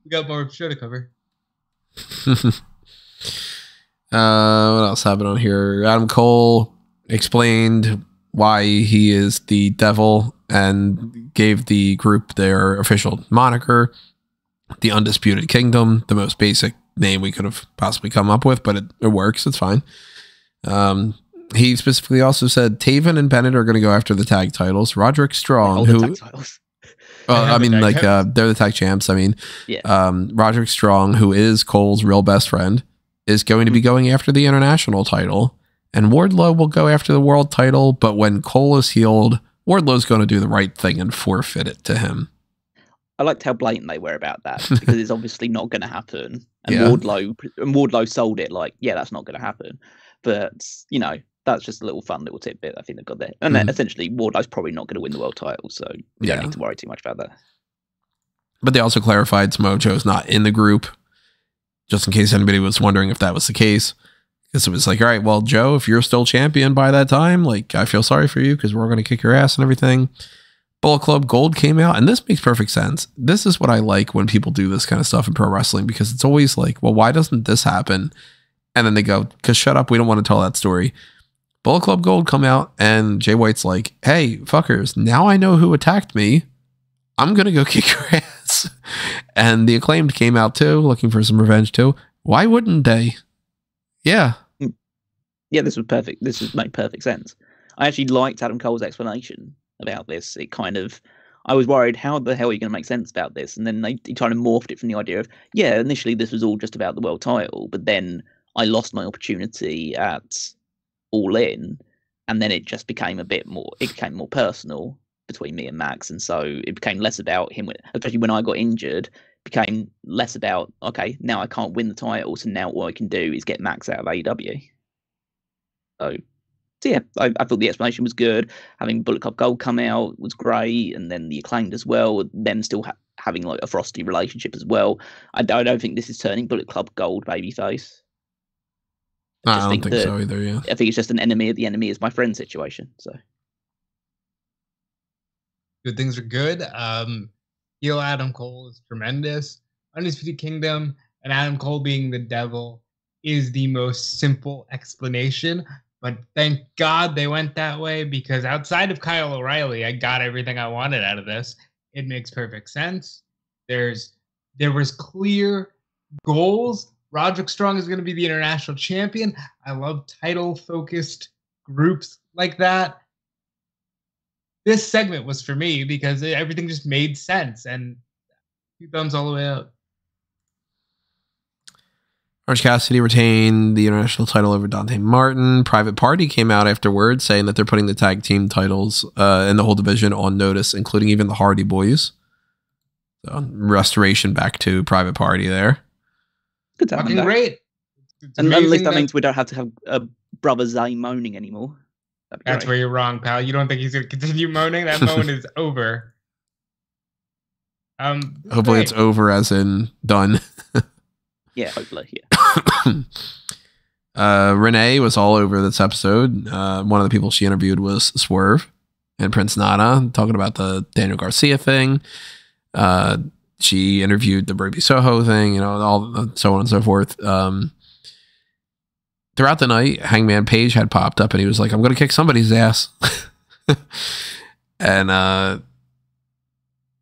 we got more of the show to cover. What else happened on here? Adam Cole explained why he is the devil and gave the group their official moniker, the Undisputed Kingdom, the most basic name we could have possibly come up with, but it works. It's fine. He specifically also said Taven and Bennett are going to go after the tag titles. Roderick Strong, they're the tag champs. Roderick Strong, who is Cole's real best friend, is going to be going after the international title, and Wardlow will go after the world title. But when Cole is healed, Wardlow's going to do the right thing and forfeit it to him. I liked how blatant they were about that, because it's obviously not going to happen. And Wardlow sold it like, yeah, that's not going to happen. But, that's just a fun little tidbit I think they've got there. And then essentially, Wardlow's probably not going to win the world title, so you don't need to worry too much about that. But they also clarified Samoa Joe's not in the group, just in case anybody was wondering if that was the case. Because it was like, all right, well, Joe, if you're still champion by that time, like, I feel sorry for you because we're going to kick your ass and everything. Bullet Club Gold came out, and this makes perfect sense. This is what I like when people do this kind of stuff in pro wrestling, because it's always like, well, why doesn't this happen? And then they go, because shut up, we don't want to tell that story. Bullet Club Gold come out, and Jay White's like, hey, fuckers, now I know who attacked me. I'm going to go kick your ass. And the Acclaimed came out too, looking for some revenge too. Why wouldn't they? Yeah. Yeah, this was perfect. This would make perfect sense. I actually liked Adam Cole's explanation about this. It kind of, I was worried, how the hell are you going to make sense about this? And then he kind of morphed it from the idea of, yeah, initially this was all just about the world title, but then I lost my opportunity at All In, and then it just became more personal between me and Max, and so it became less about him, especially when I got injured, became less about, okay, now I can't win the title, so now what I can do is get Max out of AEW. So yeah, I thought the explanation was good. Having Bullet Club Gold come out was great, and then the Acclaimed as well, them still having like a frosty relationship as well. I don't think this is turning Bullet Club Gold babyface. I don't think so either, yeah. I think it's just an enemy of the enemy is my friend situation. So good things are good. Heel Adam Cole is tremendous. Undisputed Kingdom and Adam Cole being the devil is the most simple explanation. But thank God they went that way, because outside of Kyle O'Reilly, I got everything I wanted out of this. It makes perfect sense. There was clear goals. Roderick Strong is going to be the international champion. I love title-focused groups like that. This segment was for me because everything just made sense, and 2 thumbs all the way up. Orange Cassidy retained the international title over Dante Martin. Private Party came out afterwards saying that they're putting the tag team titles in the whole division on notice, including even the Hardy Boys. So restoration back to Private Party there. Good to have fucking great. And at least that means we don't have to have Brother Zay moaning anymore. That's where you're wrong, pal. You don't think he's going to continue moaning? That moan is over. Hopefully it's over as in done. Yeah, hopefully. Yeah. Renee was all over this episode. One of the people she interviewed was Swerve and Prince Nana, talking about the Daniel Garcia thing. She interviewed the Ruby Soho thing, all so on and so forth. Throughout the night, Hangman Page had popped up and he was like, I'm going to kick somebody's ass. And I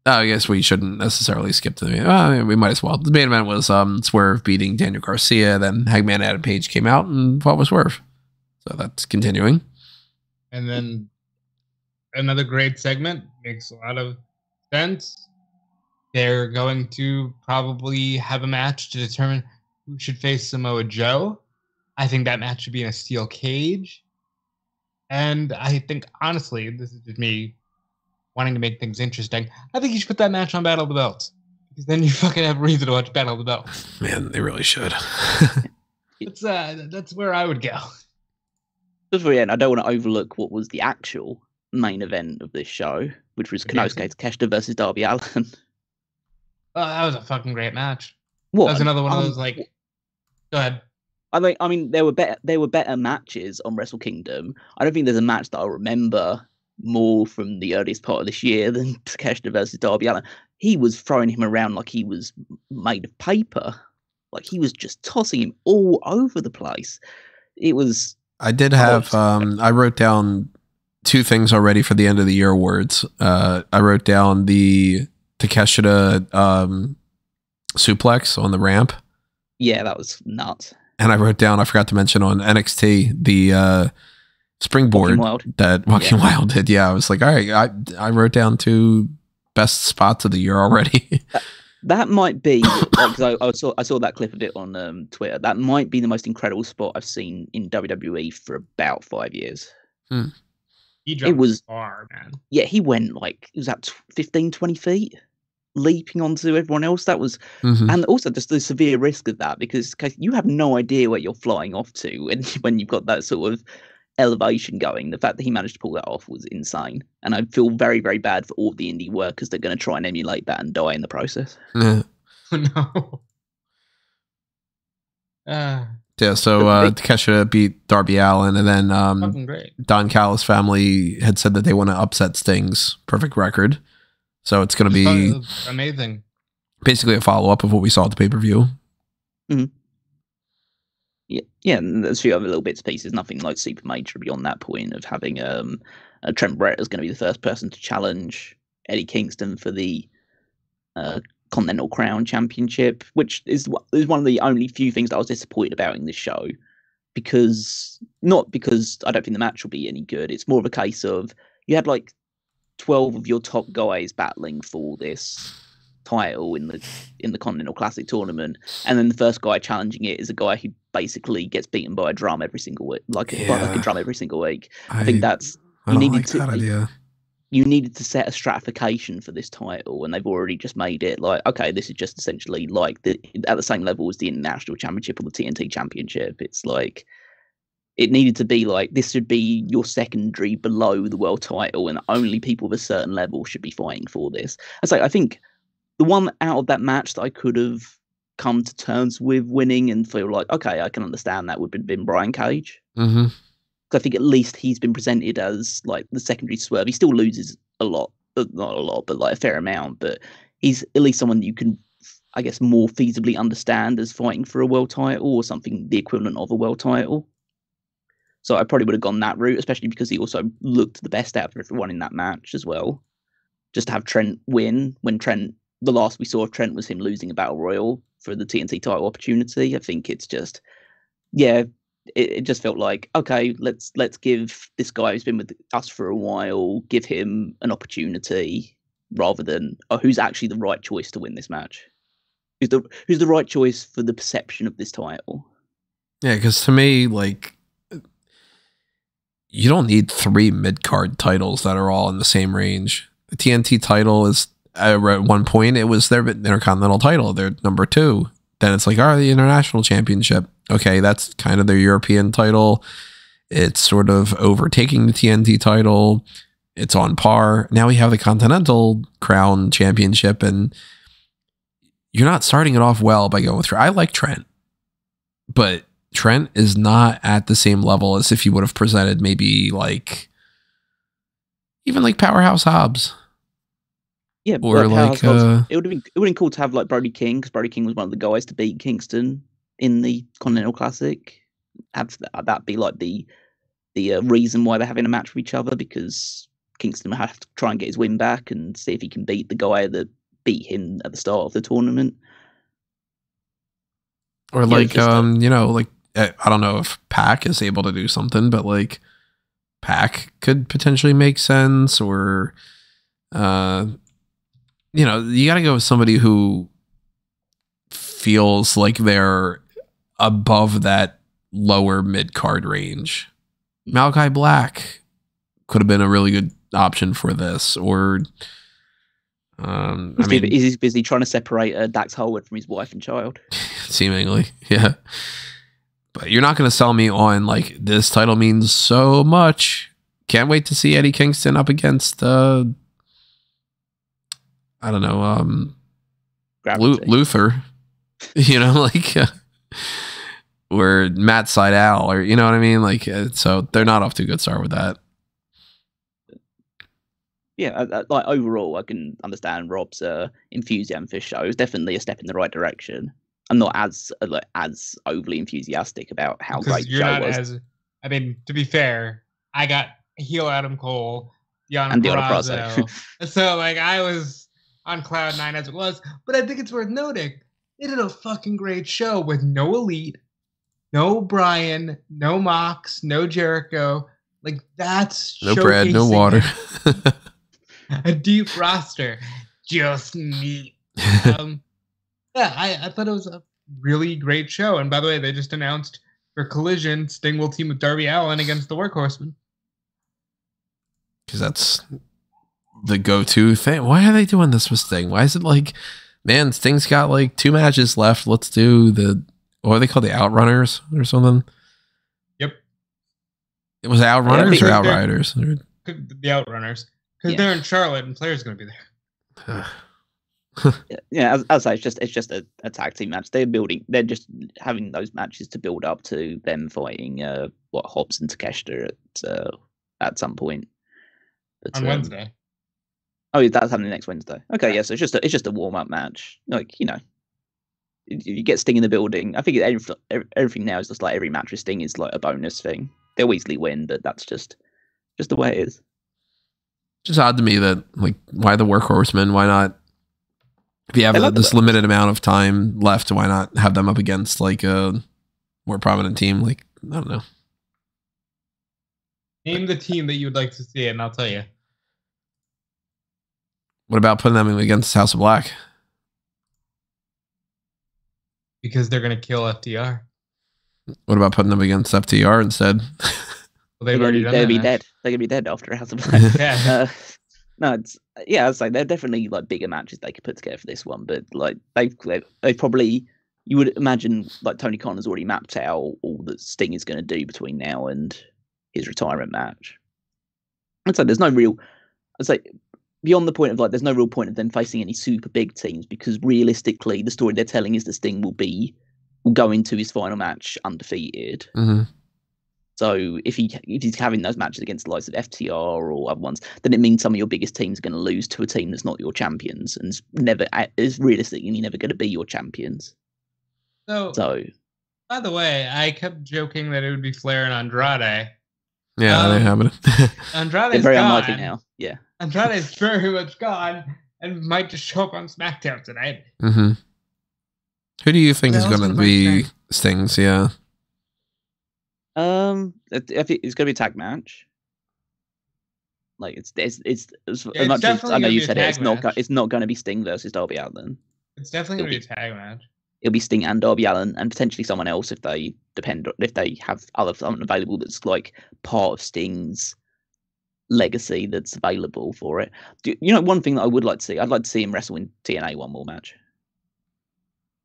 guess we shouldn't necessarily skip to the we might as well. The main event was Swerve beating Daniel Garcia. Then Hangman Adam Page came out and fought with Swerve. So that's continuing. And then another great segment. Makes a lot of sense. They're going to probably have a match to determine who should face Samoa Joe. I think that match should be in a steel cage. And I think, honestly, this is just me wanting to make things interesting. I think you should put that match on Battle of the Belts. Because then you fucking have a reason to watch Battle of the Belts. Man, they really should. That's where I would go. Just for the end, I don't want to overlook what was the actual main event of this show, which was Konosuke Takeshita versus Darby Allin. Oh, that was a fucking great match. What? That was another one of those, like... Go ahead. I mean, there were better matches on Wrestle Kingdom. I don't think there's a match that I remember more from the earliest part of this year than Takeshita versus Darby Allin. He was throwing him around like he was made of paper. Like he was just tossing him all over the place. It was... I did have... I wrote down 2 things already for the end of the year awards. I wrote down the Takeshita suplex on the ramp. Yeah, that was nuts. And I wrote down, I forgot to mention on NXT, the springboard that Walking Wild did. Yeah, I was like, all right, I wrote down 2 best spots of the year already. That might be, because I saw that clip of it on Twitter. That might be the most incredible spot I've seen in WWE for about 5 years. It was far, man. Yeah, he went like, it was at 15, 20 feet, leaping onto everyone else. That was, and also just the severe risk of that, because you have no idea where you're flying off to when you've got that sort of elevation going. The fact that he managed to pull that off was insane, and I feel very, very bad for all the indie workers that are going to try and emulate that and die in the process. No. Yeah, so Takeshita beat Darby Allin, and then Don Callis' family had said that they want to upset Sting's perfect record. So it's going to be amazing. Basically a follow-up of what we saw at the pay-per-view. Yeah, and there's a few other little bits and pieces, nothing like super major beyond that point of having Trent Barretta is going to be the first person to challenge Eddie Kingston for the Continental Crown Championship, which is one of the only few things that I was disappointed about in this show, not because I don't think the match will be any good. It's more of a case of you had like 12 of your top guys battling for this title in the Continental Classic tournament, and then the first guy challenging it is a guy who basically gets beaten by a drum every single week, like a drum every single week. I think that's you needed to set a stratification for this title, and they've already just made it like, okay, this is just essentially like at the same level as the International Championship or the TNT Championship. It's like it needed to be like, this should be your secondary below the world title, and only people of a certain level should be fighting for this. It's like, I think the one out of that match that I could have come to terms with winning and feel like, okay, I can understand that, would have been Brian Cage. Because I think at least he's been presented as like the secondary swerve. He still loses a lot, not a lot, but like a fair amount. But he's at least someone you can, I guess, more feasibly understand as fighting for a world title or something the equivalent of a world title. So I probably would have gone that route, especially because he also looked the best out of everyone in that match as well. Just to have Trent win when the last we saw of Trent was him losing a Battle Royal for the TNT title opportunity. I think it's just, it just felt like, okay, let's give this guy who's been with us for a while, give him an opportunity rather than who's actually the right choice to win this match. Who's the right choice for the perception of this title? Yeah, because to me, like, you don't need 3 mid-card titles that are all in the same range. The TNT title is, at one point, it was their Intercontinental title. They're number 2. Then it's like, the International Championship. Okay, that's kind of their European title. It's sort of overtaking the TNT title. It's on par. Now we have the Continental Crown Championship, and you're not starting it off well by going with Trent. I like Trent, but Trent is not at the same level as if you would have presented maybe like even like Powerhouse Hobbs. Yeah, or like it would have been cool to have like Brody King, because Brody King was one of the guys to beat Kingston in the Continental Classic. Have that be like the reason why they're having a match with each other, because Kingston will have to try and get his win back and see if he can beat the guy that beat him at the start of the tournament. Or like you know, like I don't know if Pac is able to do something, but like Pac could potentially make sense. Or you know, you got to go with somebody who feels like they're above that lower mid card range. Malachi Black could have been a really good option for this. Or I mean, he's busy trying to separate Dax Harwood from his wife and child. Seemingly, yeah. But you're not going to sell me on like this title means so much. Can't wait to see Eddie Kingston up against I don't know, Luther. You know, like or Matt Sydal, or you know what I mean? Like so they're not off to a good start with that. Yeah, like overall, I can understand Rob's enthusiasm for the show. It's definitely a step in the right direction. I'm not as overly enthusiastic about how great the show was. I mean, to be fair, I got heel Adam Cole, Deonna Purrazzo. So like I was on cloud nine as it was, but I think it's worth noting they did a fucking great show with no Elite, no Brian, no Mox, no Jericho. Like that's no bread, no water. A deep roster, just neat. Yeah, I thought it was a really great show. And by the way, they just announced for Collision, Sting will team with Darby Allin against the Workhorsemen. Because that's the go-to thing. Why are they doing this with Sting? Why is it like, man, Sting's got like 2 matches left. Let's do what are they called? The Outrunners or something? Yep. It was Outrunners or Outriders? The Outrunners. Because they're in Charlotte and Flair's going to be there. Yeah, as I say, it's just a tag team match. They're just having those matches to build up to them fighting Hobbs and Takeshita at some point. But, on Wednesday. Oh, that's happening next Wednesday. Okay, yeah, so it's just a warm up match. Like, you know, you get Sting in the building. I think everything now is just like every match with Sting is like a bonus thing. They'll easily win, but that's just the way it is. Just odd to me that like why the Workhorsemen? Why not? If you have this limited amount of time left, why not have them up against like a more prominent team? Like I don't know. Name the team that you would like to see, and I'll tell you. What about putting them against House of Black? Because they're going to kill FTR. What about putting them against FTR instead? Well, they've already done that. They'll be dead. They're going to be dead after House of Black. Yeah. No, I'd say they're definitely like bigger matches they could put together for this one, but like they probably, you would imagine like Tony Khan has already mapped out all that Sting is going to do between now and his retirement match. I'd say beyond the point of like, there's no real point of them facing any super big teams, because realistically, the story they're telling is that Sting will go into his final match undefeated. Mm-hmm. So if he's having those matches against the likes of FTR or other ones, then it means some of your biggest teams are going to lose to a team that's not your champions and is realistically never going to be your champions. So, by the way, I kept joking that it would be Flair and Andrade. Yeah, they have it. Andrade's very gone. unlikely now. Yeah, Andrade's very much gone and might just show up on SmackDown tonight. Mm-hmm. Who do you think is going to be Sting's? Yeah. I think it's going to be a tag match. Like it's as much as I know you said it's not going to be Sting versus Darby Allin. It's definitely going to be a tag match. It'll be Sting and Darby Allin and potentially someone else if they have someone available that's like part of Sting's legacy that's available for it. You know, one thing that I would like to see, I'd like to see him wrestle in TNA one more match.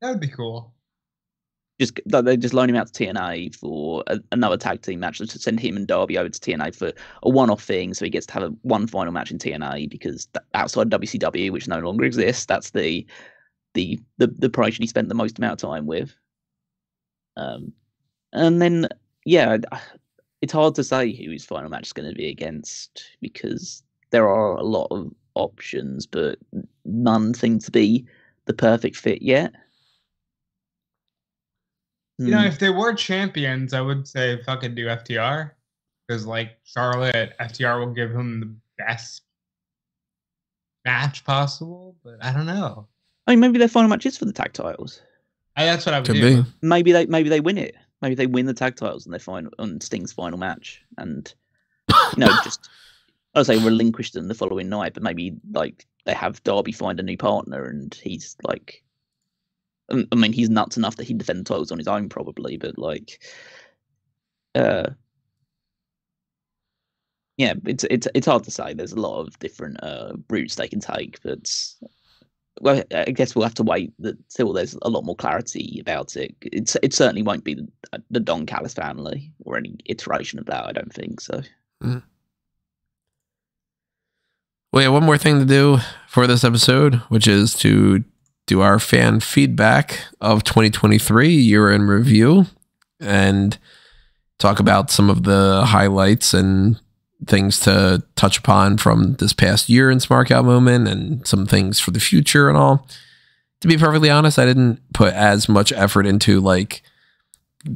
That would be cool. They just loan him out to TNA for another tag team match. Let's send him and Darby over to TNA for a one-off thing, so he gets to have one final match in TNA, because outside WCW, which no longer exists, that's the the promotion he spent the most amount of time with. And then, yeah, it's hard to say who his final match is going to be against because there are a lot of options, but none seem to be the perfect fit yet. You know, if they were champions, I would say fucking do FTR. Because, like, Charlotte, FTR will give him the best match possible, but I don't know. I mean, maybe their final match is for the tag titles. That's what I would Could do. be. Maybe they win it. Maybe they win the tag titles on Sting's final match, and just I'd say relinquish them the following night. But maybe like they have Darby find a new partner, and he's like, I mean, he's nuts enough that he'd defend the titles on his own probably, but like, yeah, it's hard to say. There's a lot of different routes they can take, but. Well, I guess we'll have to wait until there's a lot more clarity about it. It certainly won't be the Don Callis family or any iteration of that, I don't think so. Mm. Well, yeah, one more thing to do for this episode, which is to do our fan feedback of 2023 year in review and talk about some of the highlights and things to touch upon from this past year in Smark Out Moment and some things for the future and all. To be perfectly honest, I didn't put as much effort into like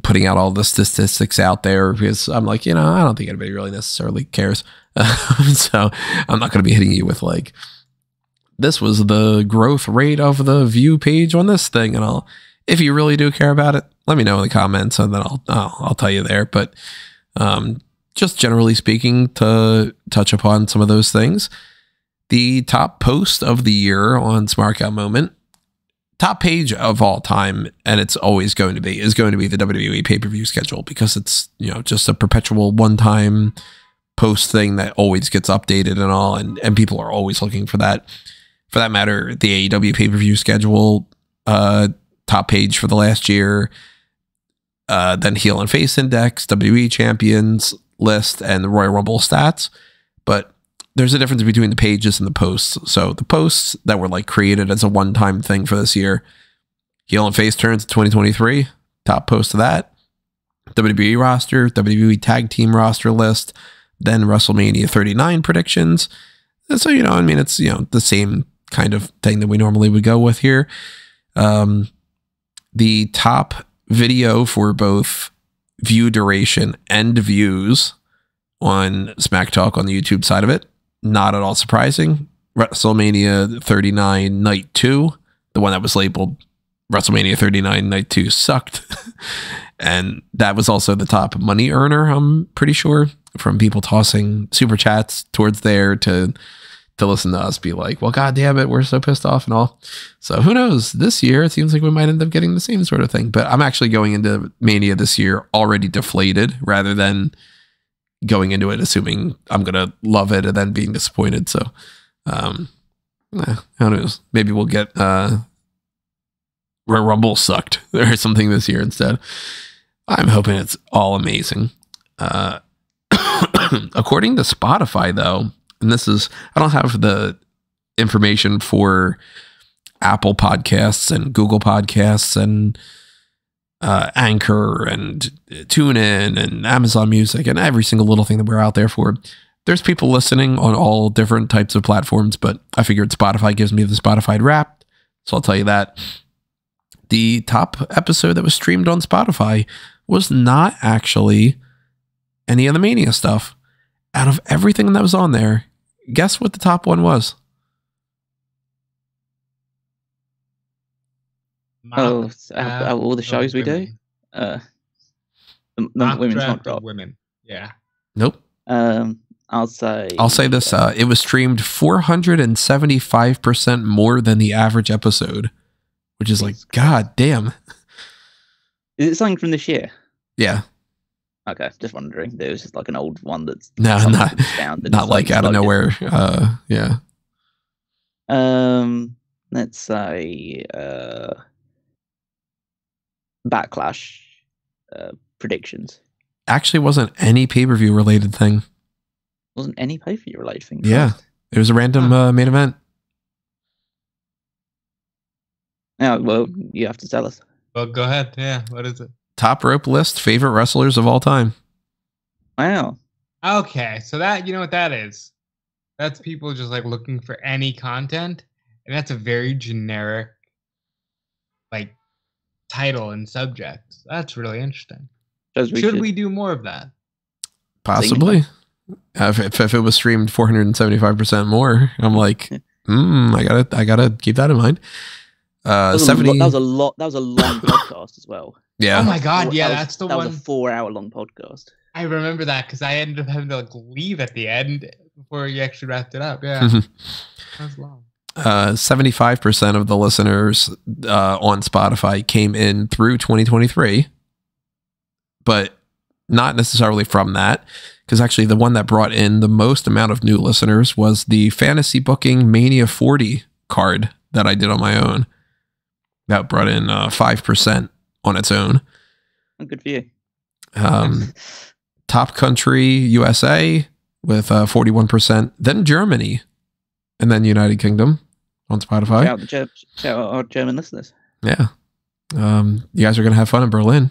putting out all the statistics out there because I'm like, I don't think anybody really necessarily cares. So I'm not going to be hitting you with like, this was the growth rate of the view page on this thing and all. If you really do care about it, let me know in the comments and then I'll tell you there. But, just generally speaking, to touch upon some of those things, the top post of the year on Smark Out Moment, top page of all time, and it's always going to be, is going to be the WWE pay-per-view schedule because it's, just a perpetual one-time post thing that always gets updated and all, and people are always looking for that. For that matter, the AEW pay-per-view schedule, top page for the last year, then heel and face index, WWE champions list, and the Royal Rumble stats. But there's a difference between the pages and the posts. So the posts that were like created as a one-time thing for this year, heel and face turns 2023, top post of that, WWE roster, WWE tag team roster list, then WrestleMania 39 predictions. And so, it's, the same kind of thing that we normally would go with here. The top video for both view duration and views on Smack Talk on the YouTube side of it. Not at all surprising. WrestleMania 39 Night 2, the one that was labeled WrestleMania 39 Night 2 sucked. And that was also the top money earner, I'm pretty sure, from people tossing super chats towards there to listen to us be like, well, God damn it, we're so pissed off and all. So who knows? This year, it seems like we might end up getting the same sort of thing. But I'm actually going into Mania this year already deflated rather than going into it assuming I'm going to love it and then being disappointed. So who knows? Maybe we'll get where Rumble sucked or something this year instead. I'm hoping it's all amazing. According to Spotify, though, and this is, I don't have the information for Apple Podcasts and Google Podcasts and Anchor and TuneIn and Amazon Music and every single little thing that we're out there for. There's people listening on all different types of platforms, but I figured Spotify gives me the Spotify Wrapped, so I'll tell you that. The top episode that was streamed on Spotify was not actually any of the Mania stuff. Out of everything that was on there, guess what the top one was? All the shows we do? The women's not drop. Women. Yeah. Nope. I'll say this. It was streamed 475% more than the average episode, which is like, God damn. Is it something from this year? Yeah. Okay, just wondering. There was just like an old one that's not like out of nowhere. Yeah. Let's say Backlash predictions. Actually, wasn't any pay-per-view related thing. Wasn't any pay-per-view related thing. Yeah, it was a random main event. Oh, well, you have to tell us. Well, go ahead. Yeah, what is it? Top rope list, favorite wrestlers of all time. Wow. Okay, so that, you know what that is? That's people just like looking for any content, and that's a very generic, like, title and subject. That's really interesting. Should we do more of that? Possibly. If it was streamed 475% more, I'm like, I gotta keep that in mind. 70. That was a lot. That was a long podcast as well. Yeah. Oh my god. Yeah, that's the one. That was a 4-hour long podcast. I remember that because I ended up having to like leave at the end before you actually wrapped it up. Yeah, that was long. 75% of the listeners on Spotify came in through 2023, but not necessarily from that, because actually the one that brought in the most amount of new listeners was the Fantasy Booking Mania 40 card that I did on my own. That brought in 5% on its own. Oh, good for you. Top country USA with 41%, then Germany, and then United Kingdom on Spotify. Shout out our German listeners. Yeah. You guys are going to have fun in Berlin.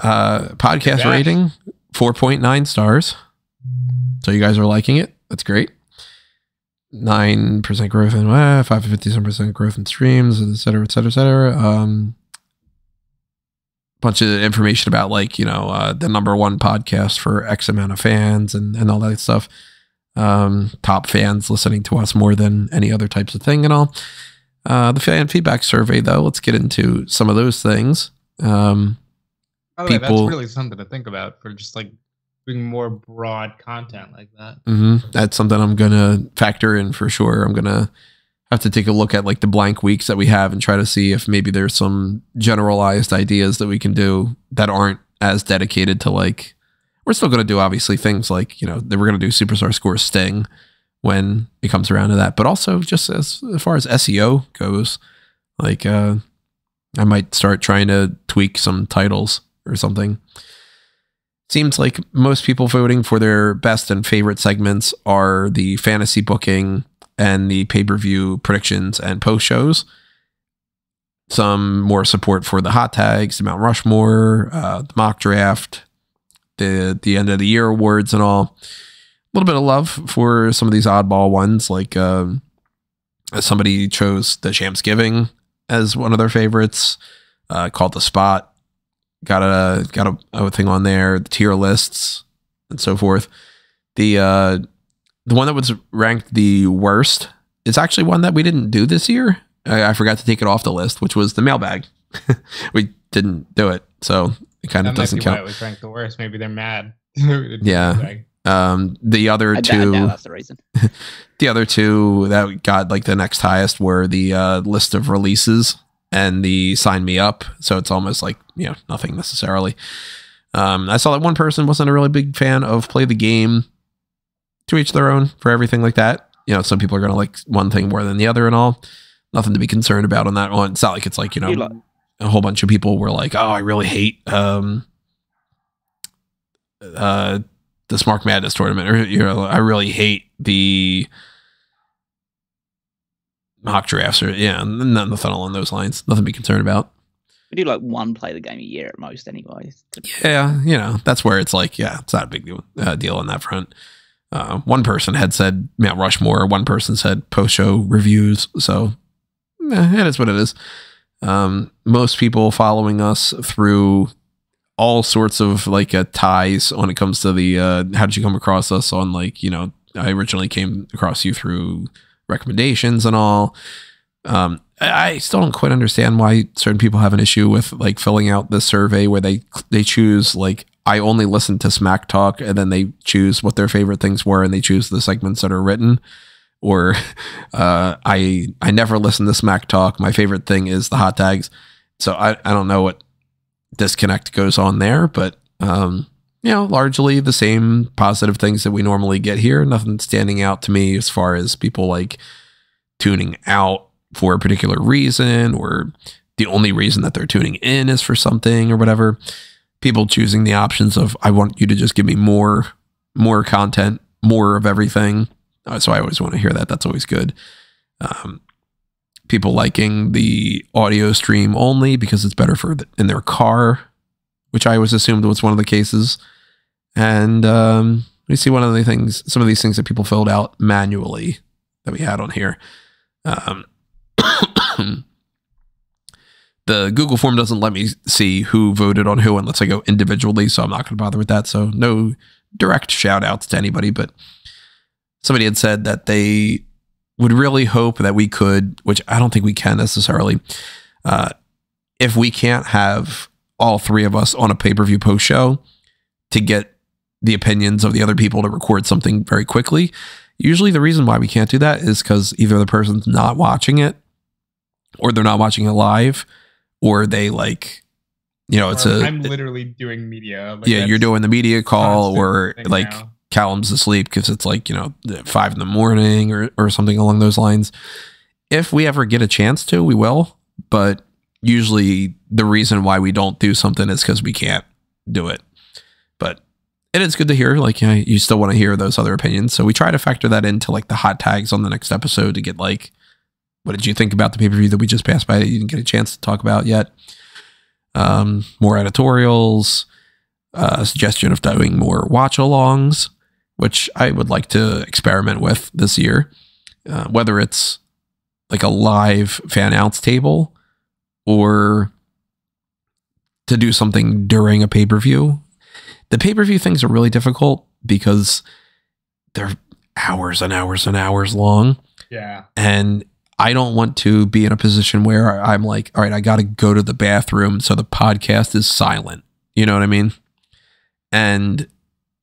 Podcast rating, 4.9 stars. So you guys are liking it. That's great. 9% growth in 557% growth in streams, et cetera, et cetera, et cetera. Bunch of information about like, the #1 podcast for X amount of fans and all that stuff. Top fans listening to us more than any other types of thing and all. The fan feedback survey, though, let's get into some of those things. That's really something to think about for just like doing more broad content like that. That's something I'm gonna factor in for sure. I'm gonna have to take a look at like the blank weeks that we have and try to see if maybe there's some generalized ideas that we can do that aren't as dedicated to like, we're still going to do obviously things like, that we're going to do Superstar Score Sting when it comes around to that, but also just as far as SEO goes, like I might start trying to tweak some titles or something. Seems like most people voting for their best and favorite segments are the fantasy booking and the pay-per-view predictions and post shows. Some more support for the hot tags, the Mount Rushmore, the mock draft, the end of the year awards and all. A little bit of love for some of these oddball ones, like somebody chose the Shamsgiving as one of their favorites, called the Spot. Got a thing on there, the tier lists and so forth. The one that was ranked the worst is actually one that we didn't do this year. I forgot to take it off the list, which was the mailbag. We didn't do it, so it kind of doesn't count. Why it was ranked the worst. Maybe they're mad. Yeah. The other two. That's the reason. The other two that got like the next highest were the list of releases and the sign me up. So it's almost like nothing necessarily. I saw that one person wasn't a really big fan of play the game. To each their own for everything like that. Some people are going to like one thing more than the other and all. Nothing to be concerned about on that one. It's not like it's like, a whole bunch of people were like, oh, I really hate the Smark Madness tournament. Or, I really hate the mock drafts or nothing along those lines. Nothing to be concerned about. We do like one play the game a year at most anyway. Yeah, that's where it's like, it's not a big deal on that front. One person had said Mount Rushmore. One person said post-show reviews. So it is what it is. Most people following us through all sorts of like ties when it comes to the how did you come across us on like, I originally came across you through recommendations and all. I still don't quite understand why certain people have an issue with like filling out this survey where they choose like, I only listen to Smack Talk, and then they choose what their favorite things were, and they choose the segments that are written. Or I never listen to Smack Talk. My favorite thing is the hot tags. So I don't know what disconnect goes on there, but largely the same positive things that we normally get here. Nothing standing out to me as far as people like tuning out for a particular reason, or the only reason that they're tuning in is for something or whatever. People choosing the options of, I want you to just give me more content, more of everything. So I always want to hear that. That's always good. people liking the audio stream only because it's better for in their car, which I always assumed was one of the cases. And we see some of these things that people filled out manually that we had on here. The Google form doesn't let me see who voted on who unless I go individually, so I'm not going to bother with that. So no direct shout outs to anybody, but somebody had said that they would really hope that we could, which I don't think we can necessarily, if we can't have all three of us on a pay-per-view post show to get the opinions of the other people to record something very quickly. Usually the reason why we can't do that is because either the person's not watching it, or they're not watching it live, or they I'm literally doing media. You're doing the media call, or now. Callum's asleep because it's 5 a.m. or something along those lines. If we ever get a chance to, we will, but usually the reason why we don't do something is because we can't do it. But it is good to hear, you still want to hear those other opinions. So we try to factor that into the hot tags on the next episode to get what did you think about the pay-per-view that we just passed by that you didn't get a chance to talk about yet? More editorials, suggestion of doing more watch-alongs, which I would like to experiment with this year. Whether it's a live fan outs table or to do something during a pay-per-view. The pay-per-view things are really difficult because they're hours and hours and hours long. Yeah. And I don't want to be in a position where I'm like, all right, I got to go to the bathroom so the podcast is silent. You know what I mean? And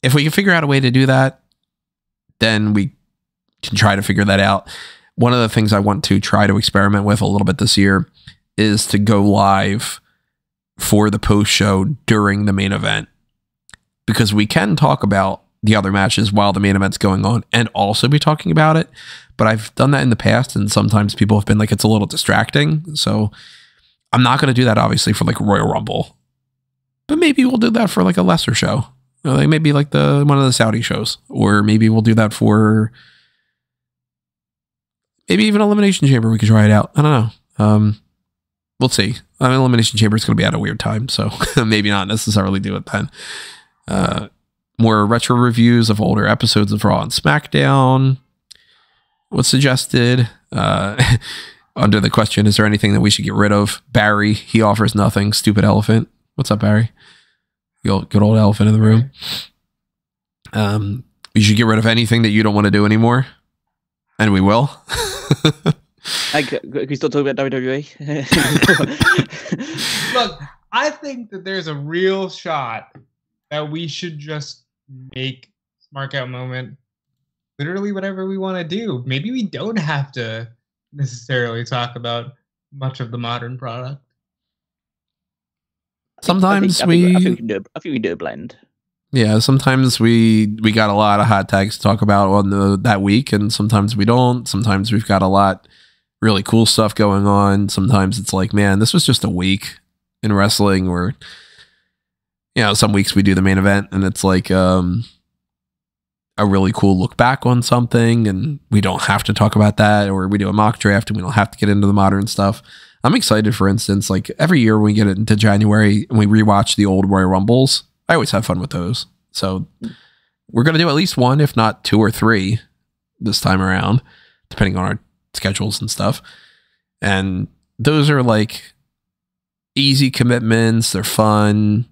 if we can figure out a way to do that, then we can try to figure that out. One of the things I want to try to experiment with a little bit this year is to go live for the post show during the main event, because we can talk about the other matches while the main event's going on and also be talking about it. But I've done that in the past, and sometimes people have been like, it's a little distracting. So I'm not going to do that, obviously, for Royal Rumble. But maybe we'll do that for a lesser show. Maybe one of the Saudi shows. Or maybe we'll do that for maybe even Elimination Chamber. We could try it out. I don't know. We'll see. Elimination Chamber is going to be at a weird time, so maybe not necessarily do it then. More retro reviews of older episodes of Raw and SmackDown. What's suggested? Under the question, is there anything that we should get rid of? Barry, he offers nothing. Stupid elephant. What's up, Barry? Good old elephant in the room. You should get rid of anything that you don't want to do anymore. And we will. Can we still talk about WWE? Look, I think that there's a real shot that we should just make Smark Out Moment literally whatever we want to do. Maybe we don't have to necessarily talk about much of the modern product. Sometimes I think we do a blend. Yeah, sometimes we got a lot of hot tags to talk about on that week, and sometimes we don't. Sometimes we've got a lot really cool stuff going on. Sometimes it's like, man, this was just a week in wrestling, or some weeks we do the main event and it's like a really cool look back on something, and we don't have to talk about that, or we do a mock draft and we don't have to get into the modern stuff. I'm excited, for instance, every year when we get into January and we rewatch the old Royal Rumbles, I always have fun with those. So we're going to do at least one, if not 2 or 3 this time around, depending on our schedules and stuff. And those are easy commitments. They're fun.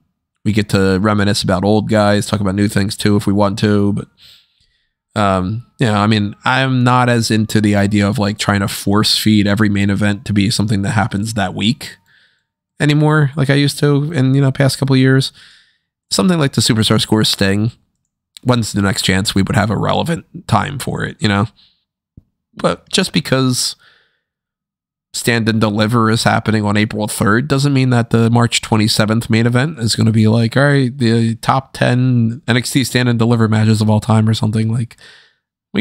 We get to reminisce about old guys, talk about new things too, if we want to. But, I'm not as into the idea of trying to force feed every main event to be something that happens that week anymore, like I used to in, past couple of years. Something like the Superstar Scores Sting. When's the next chance we would have a relevant time for it, But just because Stand and Deliver is happening on April 3rd doesn't mean that the March 27th main event is going to be all right, the top 10 NXT Stand and Deliver matches of all time or something. We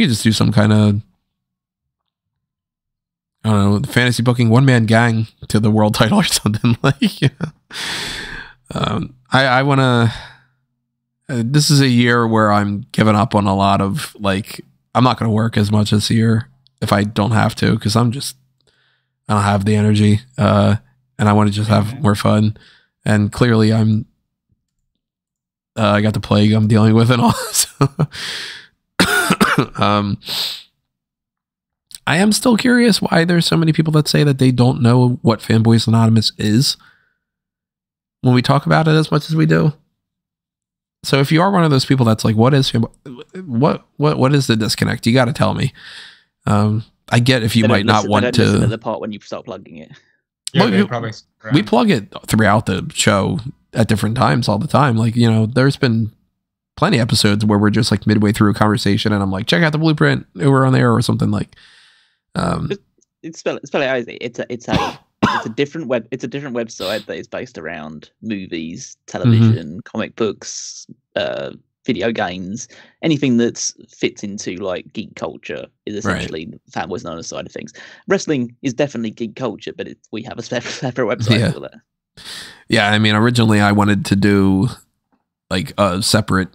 could just do some kind of, I don't know, fantasy booking one-man gang to the world title or something. I want to, this is a year where I'm giving up on a lot of, I'm not going to work as much this year if I don't have to, because I'm I don't have the energy, and I want to just have more fun. And clearly, I got the plague I'm dealing with and all. So, I am still curious why there's so many people that say that they don't know what Fanboys Anonymous is when we talk about it as much as we do. So if you are one of those people that's like, what is the disconnect? You got to tell me. I get if you might not want to listen to the part when you start plugging it. Yeah, well, we plug it throughout the show at different times all the time. Like, you know, there's been plenty of episodes where we're just like midway through a conversation and I'm like, check out the blueprint over on there or something like. It's a different website that is based around movies, television, comic books, video games, anything that fits into like geek culture is essentially the Fanboys Anonymous side of things. Wrestling is definitely geek culture, but we have a separate website for that. Yeah, I mean, originally I wanted to do like a separate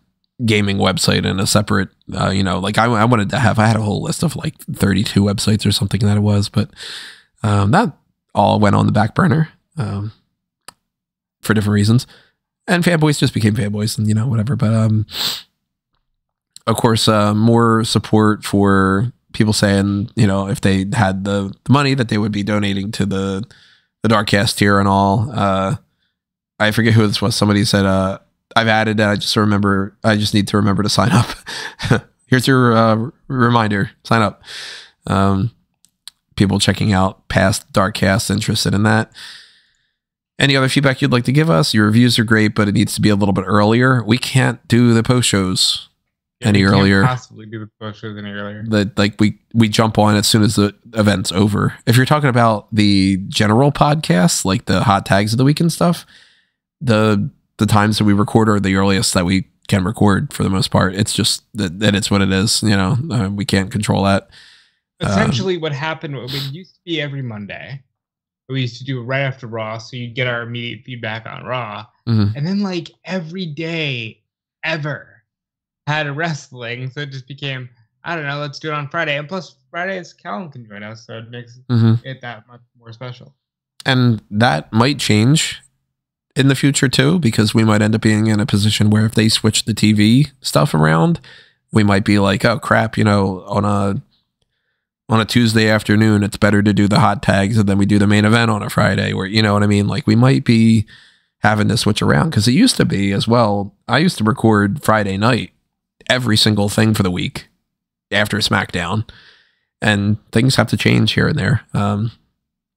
gaming website and a separate, like I wanted to have, I had a whole list of like 32 websites or something that it was, but that all went on the back burner for different reasons. And Fanboys just became Fanboys and, whatever. But of course, more support for people saying, if they had the money that they would be donating to the Darkcast tier and all. I forget who this was. Somebody said, I've added it. I just need to remember to sign up. Here's your reminder. Sign up. People checking out past Darkcasts interested in that. Any other feedback you'd like to give us? Your reviews are great, but it needs to be a little bit earlier. We can't do the post shows any earlier. Can't possibly do the post shows any earlier. We jump on as soon as the event's over. If you're talking about the general podcasts, like the hot tags of the week and stuff, the times that we record are the earliest that we can record for the most part. It's just that it's what it is. We can't control that. Essentially, what happened, it used to be every Monday. We used to do it right after Raw, so you'd get our immediate feedback on Raw. Mm-hmm. And then, like, every day ever had a wrestling, so it just became, I don't know, let's do it on Friday. And plus, Fridays, Callum can join us, so it makes it that much more special. And that might change in the future, too, because we might end up being in a position where if they switch the TV stuff around, we might be like, oh, crap, on a Tuesday afternoon, it's better to do the hot tags and then we do the main event on a Friday, where, you know what I mean? Like, we might be having to switch around, because it used to be as well. I used to record Friday night, every single thing for the week after SmackDown, and things have to change here and there.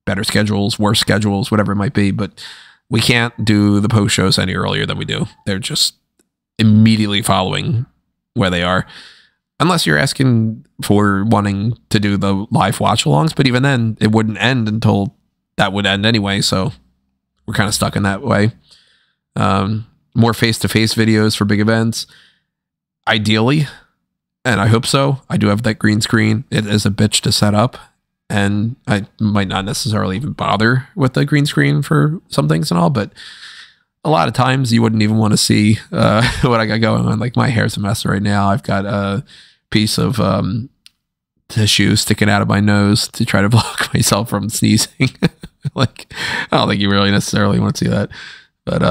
Better schedules, worse schedules, whatever it might be, but we can't do the post shows any earlier than we do. They're just immediately following where they are. Unless you're asking for wanting to do the live watch alongs, but even then it wouldn't end until that would end anyway. So we're kind of stuck in that way. More face-to-face videos for big events. Ideally, and I hope so. I do have that green screen. It is a bitch to set up, and I might not necessarily even bother with the green screen for some things and all, but a lot of times you wouldn't even want to see what I got going on. Like, my hair's a mess right now. I've got a piece of tissue sticking out of my nose to try to block myself from sneezing. Like, I don't think you really necessarily want to see that, but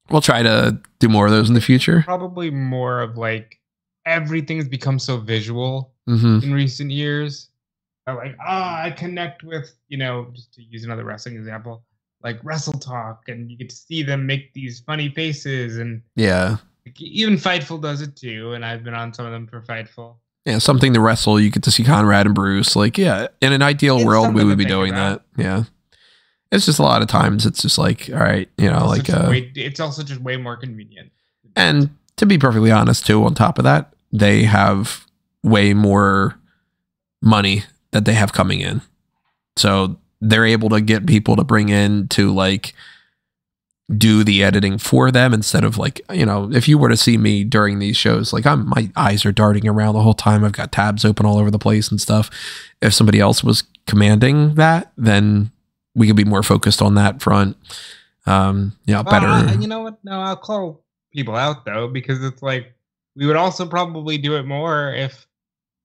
we'll try to do more of those in the future. Probably more of like, everything's become so visual in recent years. Like, I connect with, just to use another wrestling example, like Wrestle Talk, and you get to see them make these funny faces, and yeah, even Fightful does it too, and I've been on some of them for Fightful. Yeah, something to wrestle. You get to see Conrad and Bruce. Like, yeah, in an ideal world, we would be doing that. Yeah, it's just a lot of times it's just like, all right, it's also just way more convenient. And to be perfectly honest, too, on top of that, they have way more money that they have coming in, so they're able to get people to bring in to like do the editing for them, instead of like, if you were to see me during these shows, like my eyes are darting around the whole time. I've got tabs open all over the place and stuff. If somebody else was commanding that, then we could be more focused on that front. Better. You know what? No, I'll call people out though, because it's like, we would also probably do it more if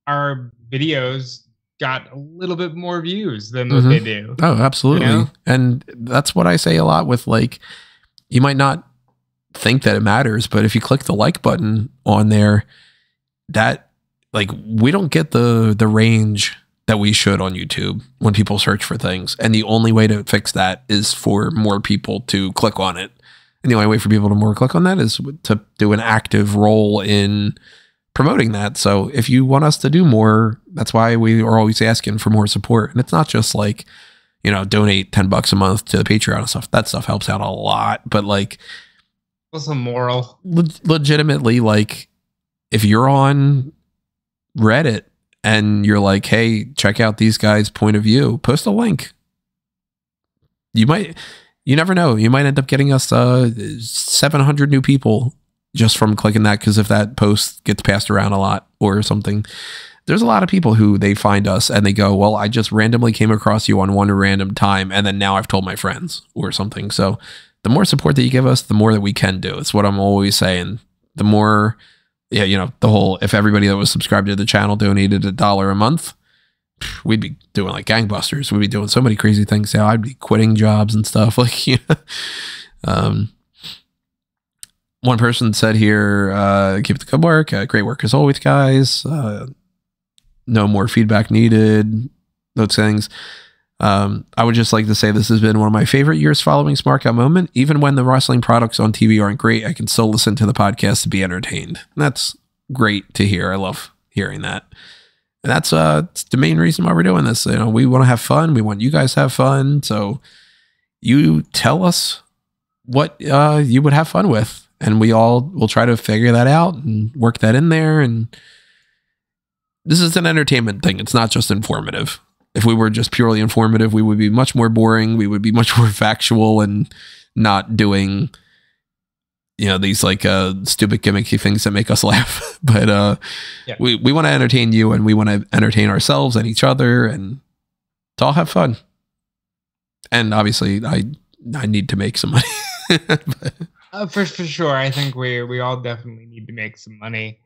our videos got a little bit more views than what they do. Oh, absolutely. You know? And that's what I say a lot with, like, you might not think that it matters, but if you click the like button on there, that, like, we don't get the range that we should on YouTube when people search for things. And the only way to fix that is for more people to click on it. And the only way for people to more click on that is to do an active role in promoting that. So if you want us to do more, that's why we are always asking for more support. And it's not just like, you know, donate $10 a month to the Patreon and stuff. That stuff helps out a lot. But like, also moral, legitimately, like, if you're on Reddit and you're like, hey, check out these guys' point of view, post a link. You never know. You might end up getting us 700 new people just from clicking that, because if that post gets passed around a lot or something, there's a lot of people who they find us and they go, well, I just randomly came across you on one random time, and then now I've told my friends or something. So the more support that you give us, the more that we can do. It's what I'm always saying. The more, yeah, you know, the whole, if everybody that was subscribed to the channel donated $1 a month, we'd be doing like gangbusters. We'd be doing so many crazy things now. I'd be quitting jobs and stuff. Like, you know, one person said here, keep the good work. Great work as always, guys. No more feedback needed. Those things. I would just like to say this has been one of my favorite years following Smark Out Moment. Even when the wrestling products on TV aren't great, I can still listen to the podcast to be entertained. And that's great to hear. I love hearing that. And that's the main reason why we're doing this. You know, we want to have fun. We want you guys to have fun. So you tell us what you would have fun with, and we all will try to figure that out and work that in there. And this is an entertainment thing. It's not just informative. If we were just purely informative, we would be much more boring. We would be much more factual and not doing, you know, these like stupid gimmicky things that make us laugh. But we want to entertain you, and we want to entertain ourselves and each other, and to all have fun. And obviously I need to make some money. But, for sure. I think we all definitely need to make some money,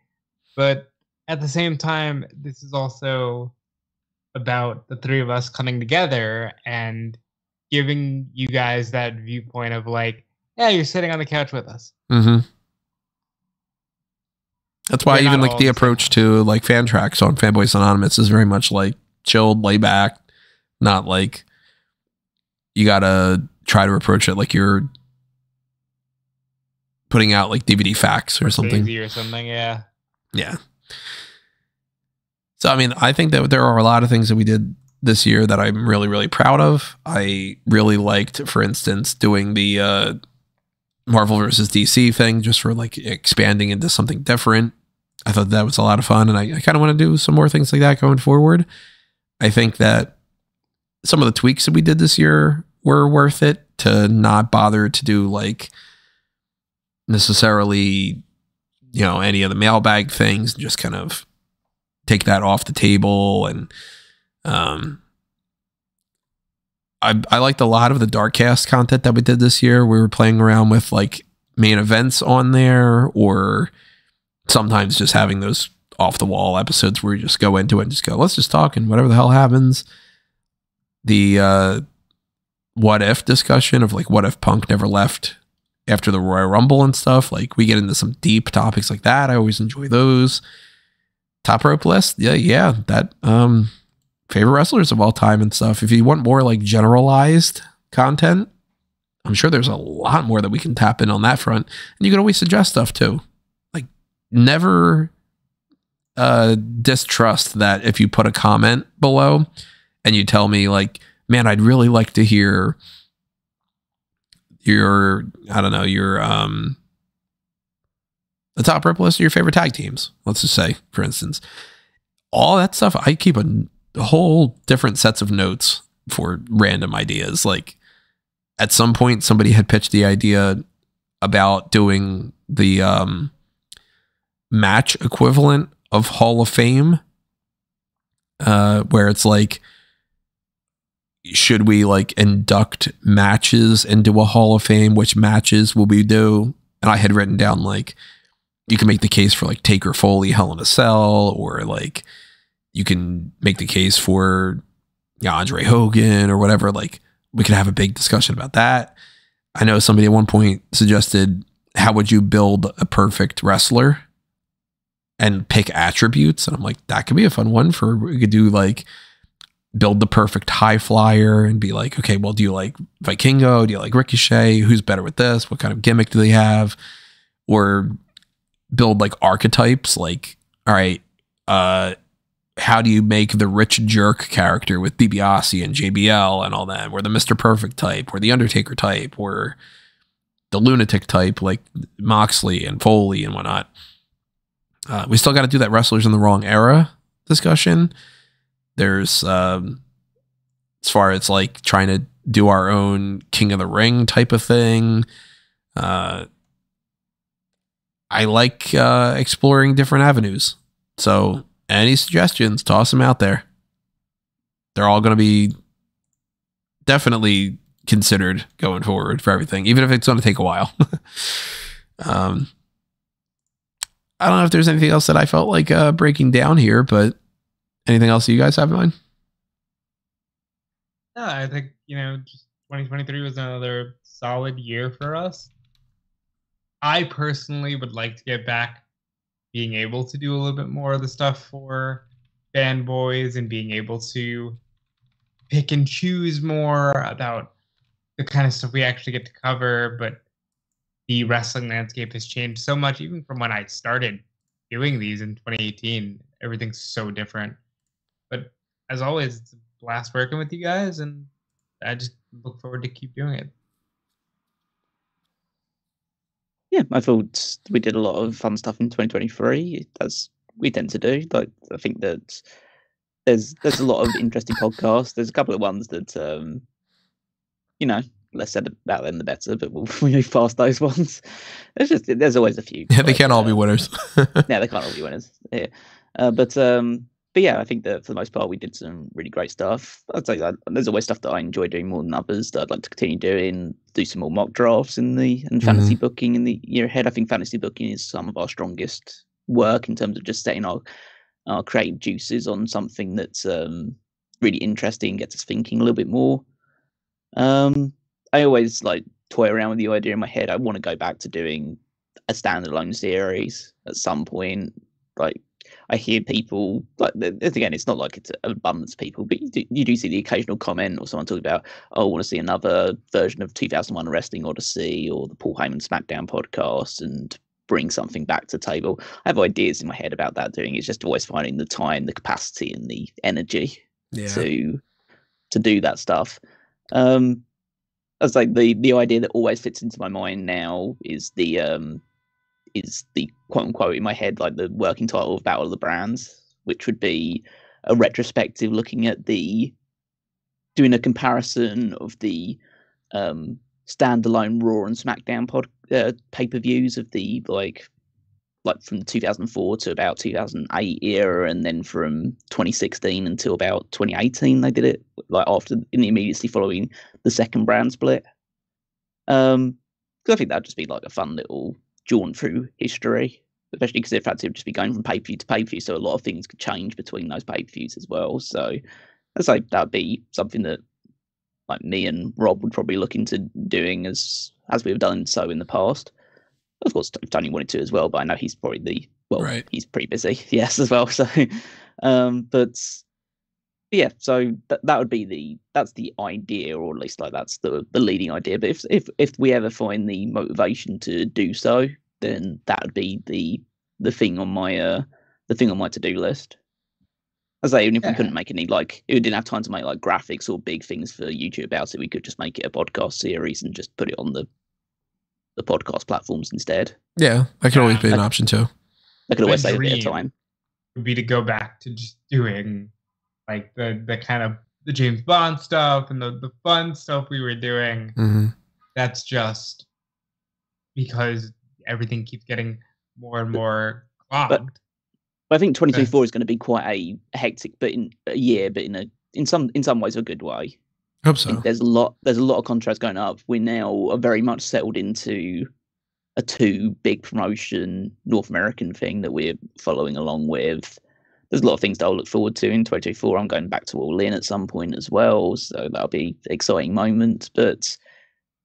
but at the same time, this is also about the three of us coming together and giving you guys that viewpoint of like, yeah, you're sitting on the couch with us. Mm-hmm. That's why even like the approach to like fan tracks on Fanboys Anonymous is very much like chilled, lay back, not like you gotta try to approach it like you're putting out like DVD facts or something. Or something, yeah. Yeah. So, I mean, I think that there are a lot of things that we did this year that I'm really, really proud of. I really liked, for instance, doing the Marvel versus DC thing just for like expanding into something different. I thought that was a lot of fun, and I kind of want to do some more things like that going forward. I think that some of the tweaks that we did this year were worth it, to not bother to do like necessarily, you know, any of the mailbag things, just kind of take that off the table. And I liked a lot of the Darkcast content that we did this year. We were playing around with like main events on there, or sometimes just having those off the wall episodes where you just go into it and just go, let's just talk, and whatever the hell happens. The what if discussion of like, what if Punk never left after the Royal Rumble and stuff, like we get into some deep topics like that. I always enjoy those. Top rope list, yeah, that favorite wrestlers of all time and stuff. If you want more like generalized content, I'm sure there's a lot more that we can tap in on that front. And you can always suggest stuff too. Like, never distrust that if you put a comment below and you tell me like, man, I'd really like to hear your, I don't know, your the top rope list of your favorite tag teams, let's just say, for instance. All that stuff, I keep a whole different sets of notes for random ideas. Like, at some point, somebody had pitched the idea about doing the match equivalent of Hall of Fame, where it's like, should we like induct matches into a Hall of Fame? Which matches will we do? And I had written down like, you can make the case for like Taker Foley, Hell in a Cell, or like, you can make the case for Andre Hogan or whatever. Like, we could have a big discussion about that. I know somebody at one point suggested, how would you build a perfect wrestler and pick attributes? And I'm like, that could be a fun one. We could do like build the perfect high flyer and be like, okay, well, do you like Vikingo? Do you like Ricochet? Who's better with this? What kind of gimmick do they have? Or build like archetypes, like, all right, how do you make the rich jerk character with DiBiase and JBL and all that? Or the Mr. Perfect type, or the Undertaker type, or the lunatic type like Moxley and Foley and whatnot. We still got to do that wrestlers in the wrong era discussion. There's as far as like trying to do our own King of the Ring type of thing. I like exploring different avenues. So any suggestions, toss them out there. They're all going to be definitely considered going forward for everything, even if it's going to take a while. I don't know if there's anything else that I felt like breaking down here, but anything else you guys have in mind? No, I think, just 2023 was another solid year for us. I personally would like to get back being able to do a little bit more of the stuff for fanboys and being able to pick and choose more about the kind of stuff we actually get to cover. But the wrestling landscape has changed so much, even from when I started doing these in 2018. Everything's so different. But as always, it's a blast working with you guys, and I just look forward to keep doing it. Yeah, I thought we did a lot of fun stuff in 2023, as we tend to do. Like, I think that there's a lot of interesting podcasts. There's a couple of ones that, less said about them the better, but we'll move past those ones. There's always a few. Yeah, they can't all be winners. Yeah, they can't all be winners. Yeah. But yeah, I think that for the most part, we did some really great stuff. I'd say that there's always stuff that I enjoy doing more than others that I'd like to continue doing. Do some more mock drafts and fantasy booking in the year ahead. I think fantasy booking is some of our strongest work in terms of just setting our creative juices on something that's really interesting, gets us thinking a little bit more. I always like toy around with the idea in my head. I want to go back to doing a standalone series at some point. Like, I hear people, like, again, it's not like it's an abundance of people, but you do see the occasional comment or someone talking about, I want to see another version of 2001 Wrestling Odyssey or the Paul Heyman SmackDown podcast and bring something back to the table. I have ideas in my head about that doing. It's just always finding the time, the capacity, and the energy to do that stuff. As like the idea that always fits into my mind now is the quote unquote in my head, like the working title of Battle of the Brands, which would be a retrospective looking at doing a comparison of the standalone Raw and SmackDown pay-per-views of the like from 2004 to about 2008 era, and then from 2016 until about 2018 they did it, like immediately following the second brand split. Because I think that'd just be like a fun little jaunt through history, especially because in fact it would just be going from pay-per-view to pay-per-view, so a lot of things could change between those pay-per-views as well. So I'd say that'd be something that like me and Rob would probably look into doing as we've done so in the past. Of course, Tony wanted to as well, but I know he's probably he's pretty busy, yes, as well. So, but yeah, so that would be that's the idea, or at least like that's the leading idea. But if we ever find the motivation to do so, then that would be the thing on my to-do list. As I say, even if we couldn't make any, like, we didn't have time to make like graphics or big things for YouTube about it, we could just make it a podcast series and just put it on the podcast platforms instead. Yeah, that could always be an option too. I could always save a bit of time. Would be to go back to just doing like the kind of the James Bond stuff and the fun stuff we were doing. Mm-hmm. That's just because everything keeps getting more and more clogged. But I think 2024 is going to be quite a hectic year, but in some ways a good way. Hope so. There's a lot of contracts going up. We now are very much settled into a 2 big promotion North American thing that we're following along with. there's a lot of things that I'll look forward to in 2024. I'm going back to All In at some point as well, so that'll be an exciting moment. But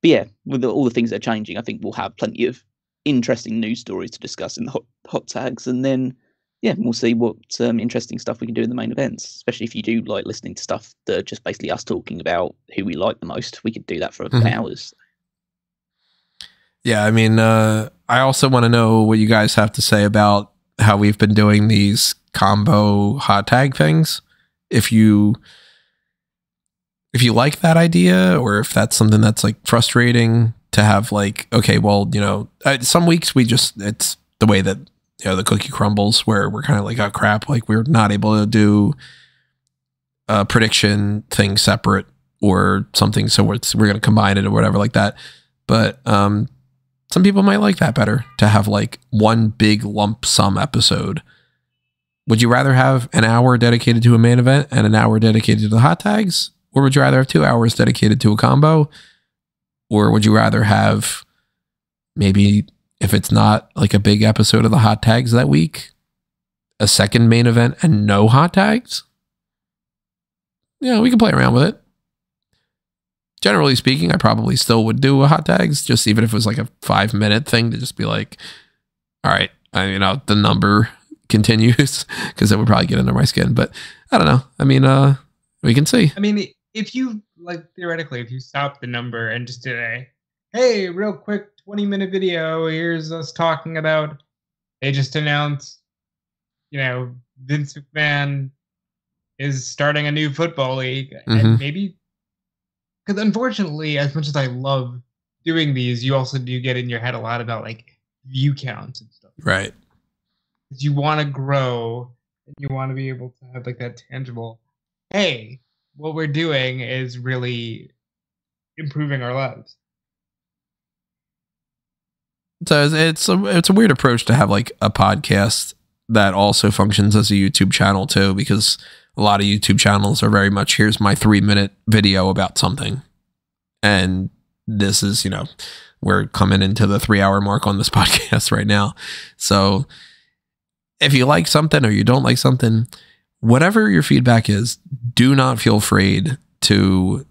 yeah, with all the things that are changing, I think we'll have plenty of interesting news stories to discuss in the hot tags, and then yeah, we'll see what interesting stuff we can do in the main events. Especially if you do like listening to stuff that are just basically us talking about who we like the most, we could do that for hours. Yeah, I mean, I also want to know what you guys have to say about how we've been doing these combo hot tag things. If you like that idea, or if that's something that's like frustrating to have, like, okay, well, you know, some weeks it's the way that, you know, the cookie crumbles, where we're kind of like, oh crap, like we're not able to do a prediction thing separate or something, so we're going to combine it or whatever like that. But some people might like that better, to have like one big lump sum episode. Would you rather have an hour dedicated to a main event and an hour dedicated to the hot tags? Or would you rather have 2 hours dedicated to a combo? Or would you rather have, maybe if it's not like a big episode of the hot tags that week, a second main event and no hot tags? Yeah, we can play around with it. Generally speaking, I probably still would do a hot tags, just even if it was like a 5-minute thing, to just be like, all right, the number continues, because it would probably get under my skin. But I don't know. I mean, we can see. I mean, if you, like, theoretically, if you stop the number and just did a, hey, real quick 20-minute video, here's us talking about, they just announced, you know, Vince McMahon is starting a new football league, and maybe, because unfortunately, as much as I love doing these, you also do get in your head a lot about like view counts and stuff. Right. Because you want to grow, and you want to be able to have like that tangible, hey, what we're doing is really improving our lives. So it's a weird approach to have like a podcast that also functions as a YouTube channel too, because a lot of YouTube channels are very much, here's my 3-minute video about something. And this is, you know, we're coming into the 3-hour mark on this podcast right now. So if you like something or you don't like something, whatever your feedback is, do not feel afraid to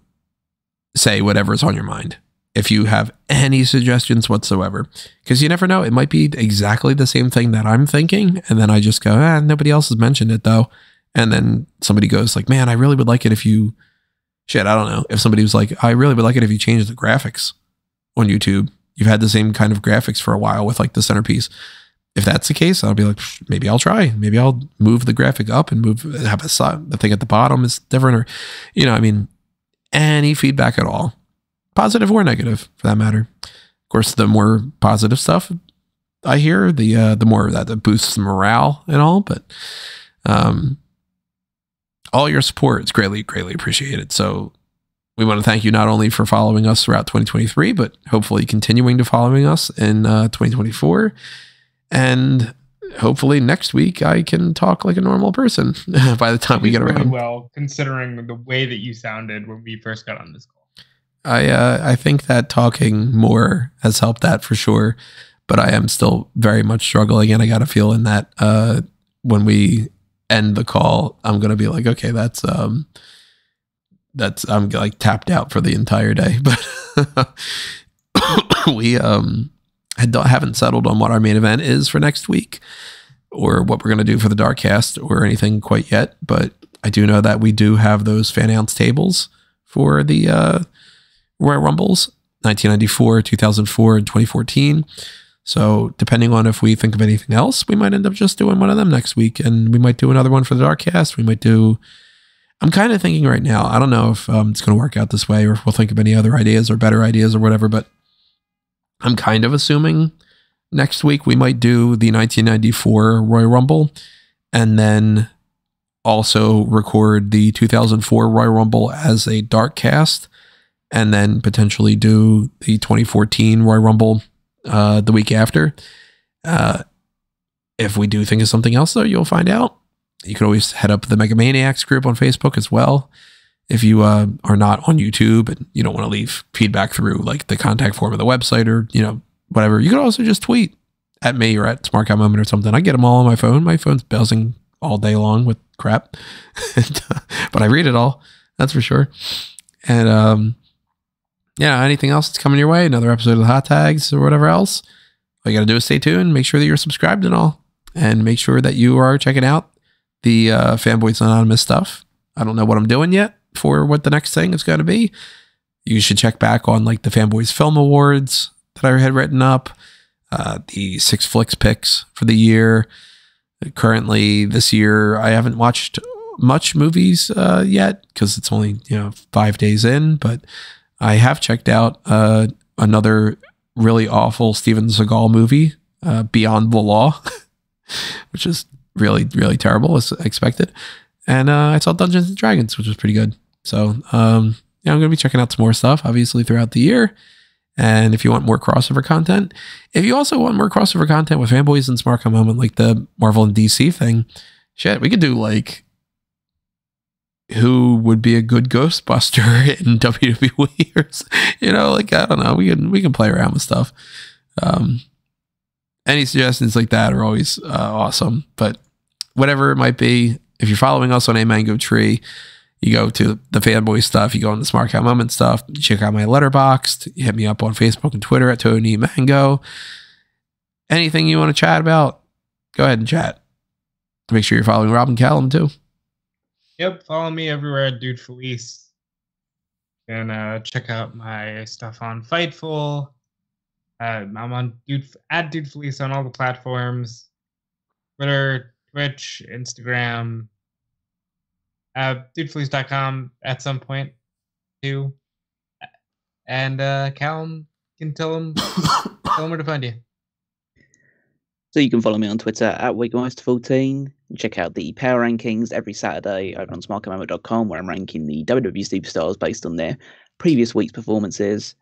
say whatever's on your mind. If you have any suggestions whatsoever, because you never know, it might be exactly the same thing that I'm thinking. And then I just go, nobody else has mentioned it though. And then somebody goes like, man, I really would like it if you, I don't know. If somebody was like, I really would like it if you changed the graphics on YouTube. You've had the same kind of graphics for a while with like the centerpiece. If that's the case, I'll be like, maybe I'll try. Maybe I'll move the graphic up and have the thing at the bottom is different, or, you know, I mean, any feedback at all, positive or negative for that matter. Of course, the more positive stuff I hear, the more that boosts morale and all, but, all your support is greatly, greatly appreciated. So we want to thank you not only for following us throughout 2023, but hopefully continuing to following us in 2024. And hopefully next week I can talk like a normal person by the time we get around. Really well, considering the way that you sounded when we first got on this call. I think that talking more has helped that for sure, but I am still very much struggling, and I got a feeling that when we end the call, I'm gonna be like, okay, that's I'm like tapped out for the entire day. But we haven't settled on what our main event is for next week, or what we're gonna do for the Darkcast, or anything quite yet. But I do know that we do have those fan announce tables for the Royal Rumbles, 1994, 2004, and 2014. So depending on if we think of anything else, we might end up just doing one of them next week, and we might do another one for the Darkcast. We might do, I'm kind of thinking right now, I don't know if it's going to work out this way, or if we'll think of any other ideas or better ideas or whatever, but I'm kind of assuming next week we might do the 1994 Royal Rumble, and then also record the 2004 Royal Rumble as a Darkcast, and then potentially do the 2014 Royal Rumble the week after. If we do think of something else, though, you'll find out. You can always head up the Mega Maniacs group on Facebook as well. If you are not on YouTube and you don't want to leave feedback through like the contact form of the website, or, you know, whatever, you can also just tweet at me or at Smark Moment or something. I get them all on my phone. My phone's buzzing all day long with crap. But I read it all. That's for sure. And yeah, anything else that's coming your way, another episode of the Hot Tags or whatever else, all you got to do is stay tuned, make sure that you're subscribed and all, and make sure that you are checking out the Fanboys Anonymous stuff. I don't know what I'm doing yet for what the next thing is going to be. You should check back on like the Fanboys Film Awards that I had written up, the 6 flicks picks for the year. Currently this year, I haven't watched much movies yet because it's only 5 days in, but I have checked out another really awful Steven Seagal movie, Beyond the Law, which is really, really terrible as expected. And I saw Dungeons and Dragons, which was pretty good. So I'm going to be checking out some more stuff, obviously, throughout the year. And if you want more crossover content, if you also want more crossover content with Fanboys and Smark moment, like the Marvel and DC thing, shit, we could do like who would be a good Ghostbuster in WWE, or like I don't know. We can play around with stuff. Any suggestions like that are always awesome. But whatever it might be, if you're following us on A Mango Tree, you go to the Fanboy stuff, you go on the Smart Cow Moment stuff, you check out my Letterboxd, you hit me up on Facebook and Twitter at Tony Mango. Anything you want to chat about, go ahead and chat. Make sure you're following Rob and Callum too. Yep, follow me everywhere at Dude Felice. And check out my stuff on Fightful. I'm on Dude Felice on all the platforms. Twitter, Twitch, Instagram. DudeFelice.com at some point too. And Callum can tell him where to find you. So you can follow me on Twitter at Wigmeister14. Check out the Power Rankings every Saturday over on smartcommemo.com, where I'm ranking the WWE superstars based on their previous week's performances.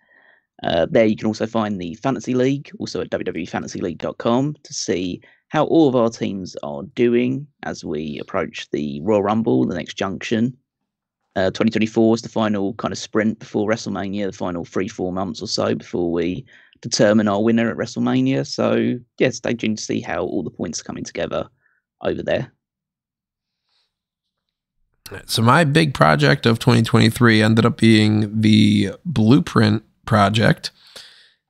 There you can also find the Fantasy League, also at www.fantasyleague.com, to see how all of our teams are doing as we approach the Royal Rumble, the next junction. 2024 is the final kind of sprint before WrestleMania, the final 3-4 months or so before we determine our winner at WrestleMania. So yeah, stay tuned to see how all the points are coming together over there. So my big project of 2023 ended up being the Blueprint project,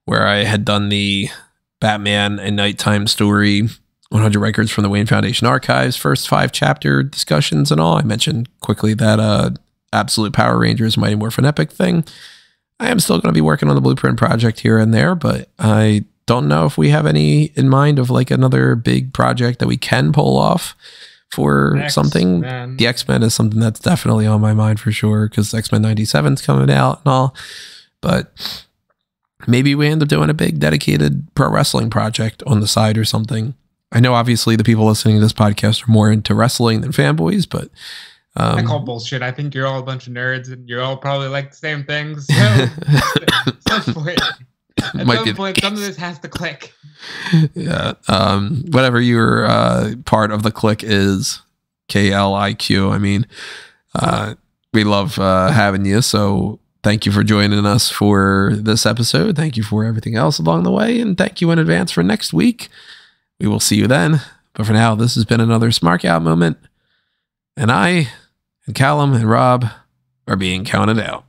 where I had done the Batman and Nighttime story, 100 records from the Wayne Foundation archives, first 5 chapter discussions and all. I mentioned quickly that Absolute Power Rangers Mighty Morphin Epic thing. I am still going to be working on the Blueprint project here and there, but I don't know if we have any in mind of like another big project that we can pull off for something. The X-Men is something that's definitely on my mind for sure, because X-Men 97 is coming out and all. But maybe we end up doing a big dedicated pro wrestling project on the side or something. I know obviously the people listening to this podcast are more into wrestling than fanboys, but I call bullshit. I think you're all a bunch of nerds and you're all probably like the same things. So at some point, some of this has to click. Yeah. Whatever your part of the click is, KLIQ. I mean, we love having you. So thank you for joining us for this episode. Thank you for everything else along the way. And thank you in advance for next week. We will see you then. But for now, this has been another Smark Out moment. And I and Callum and Rob are being counted out.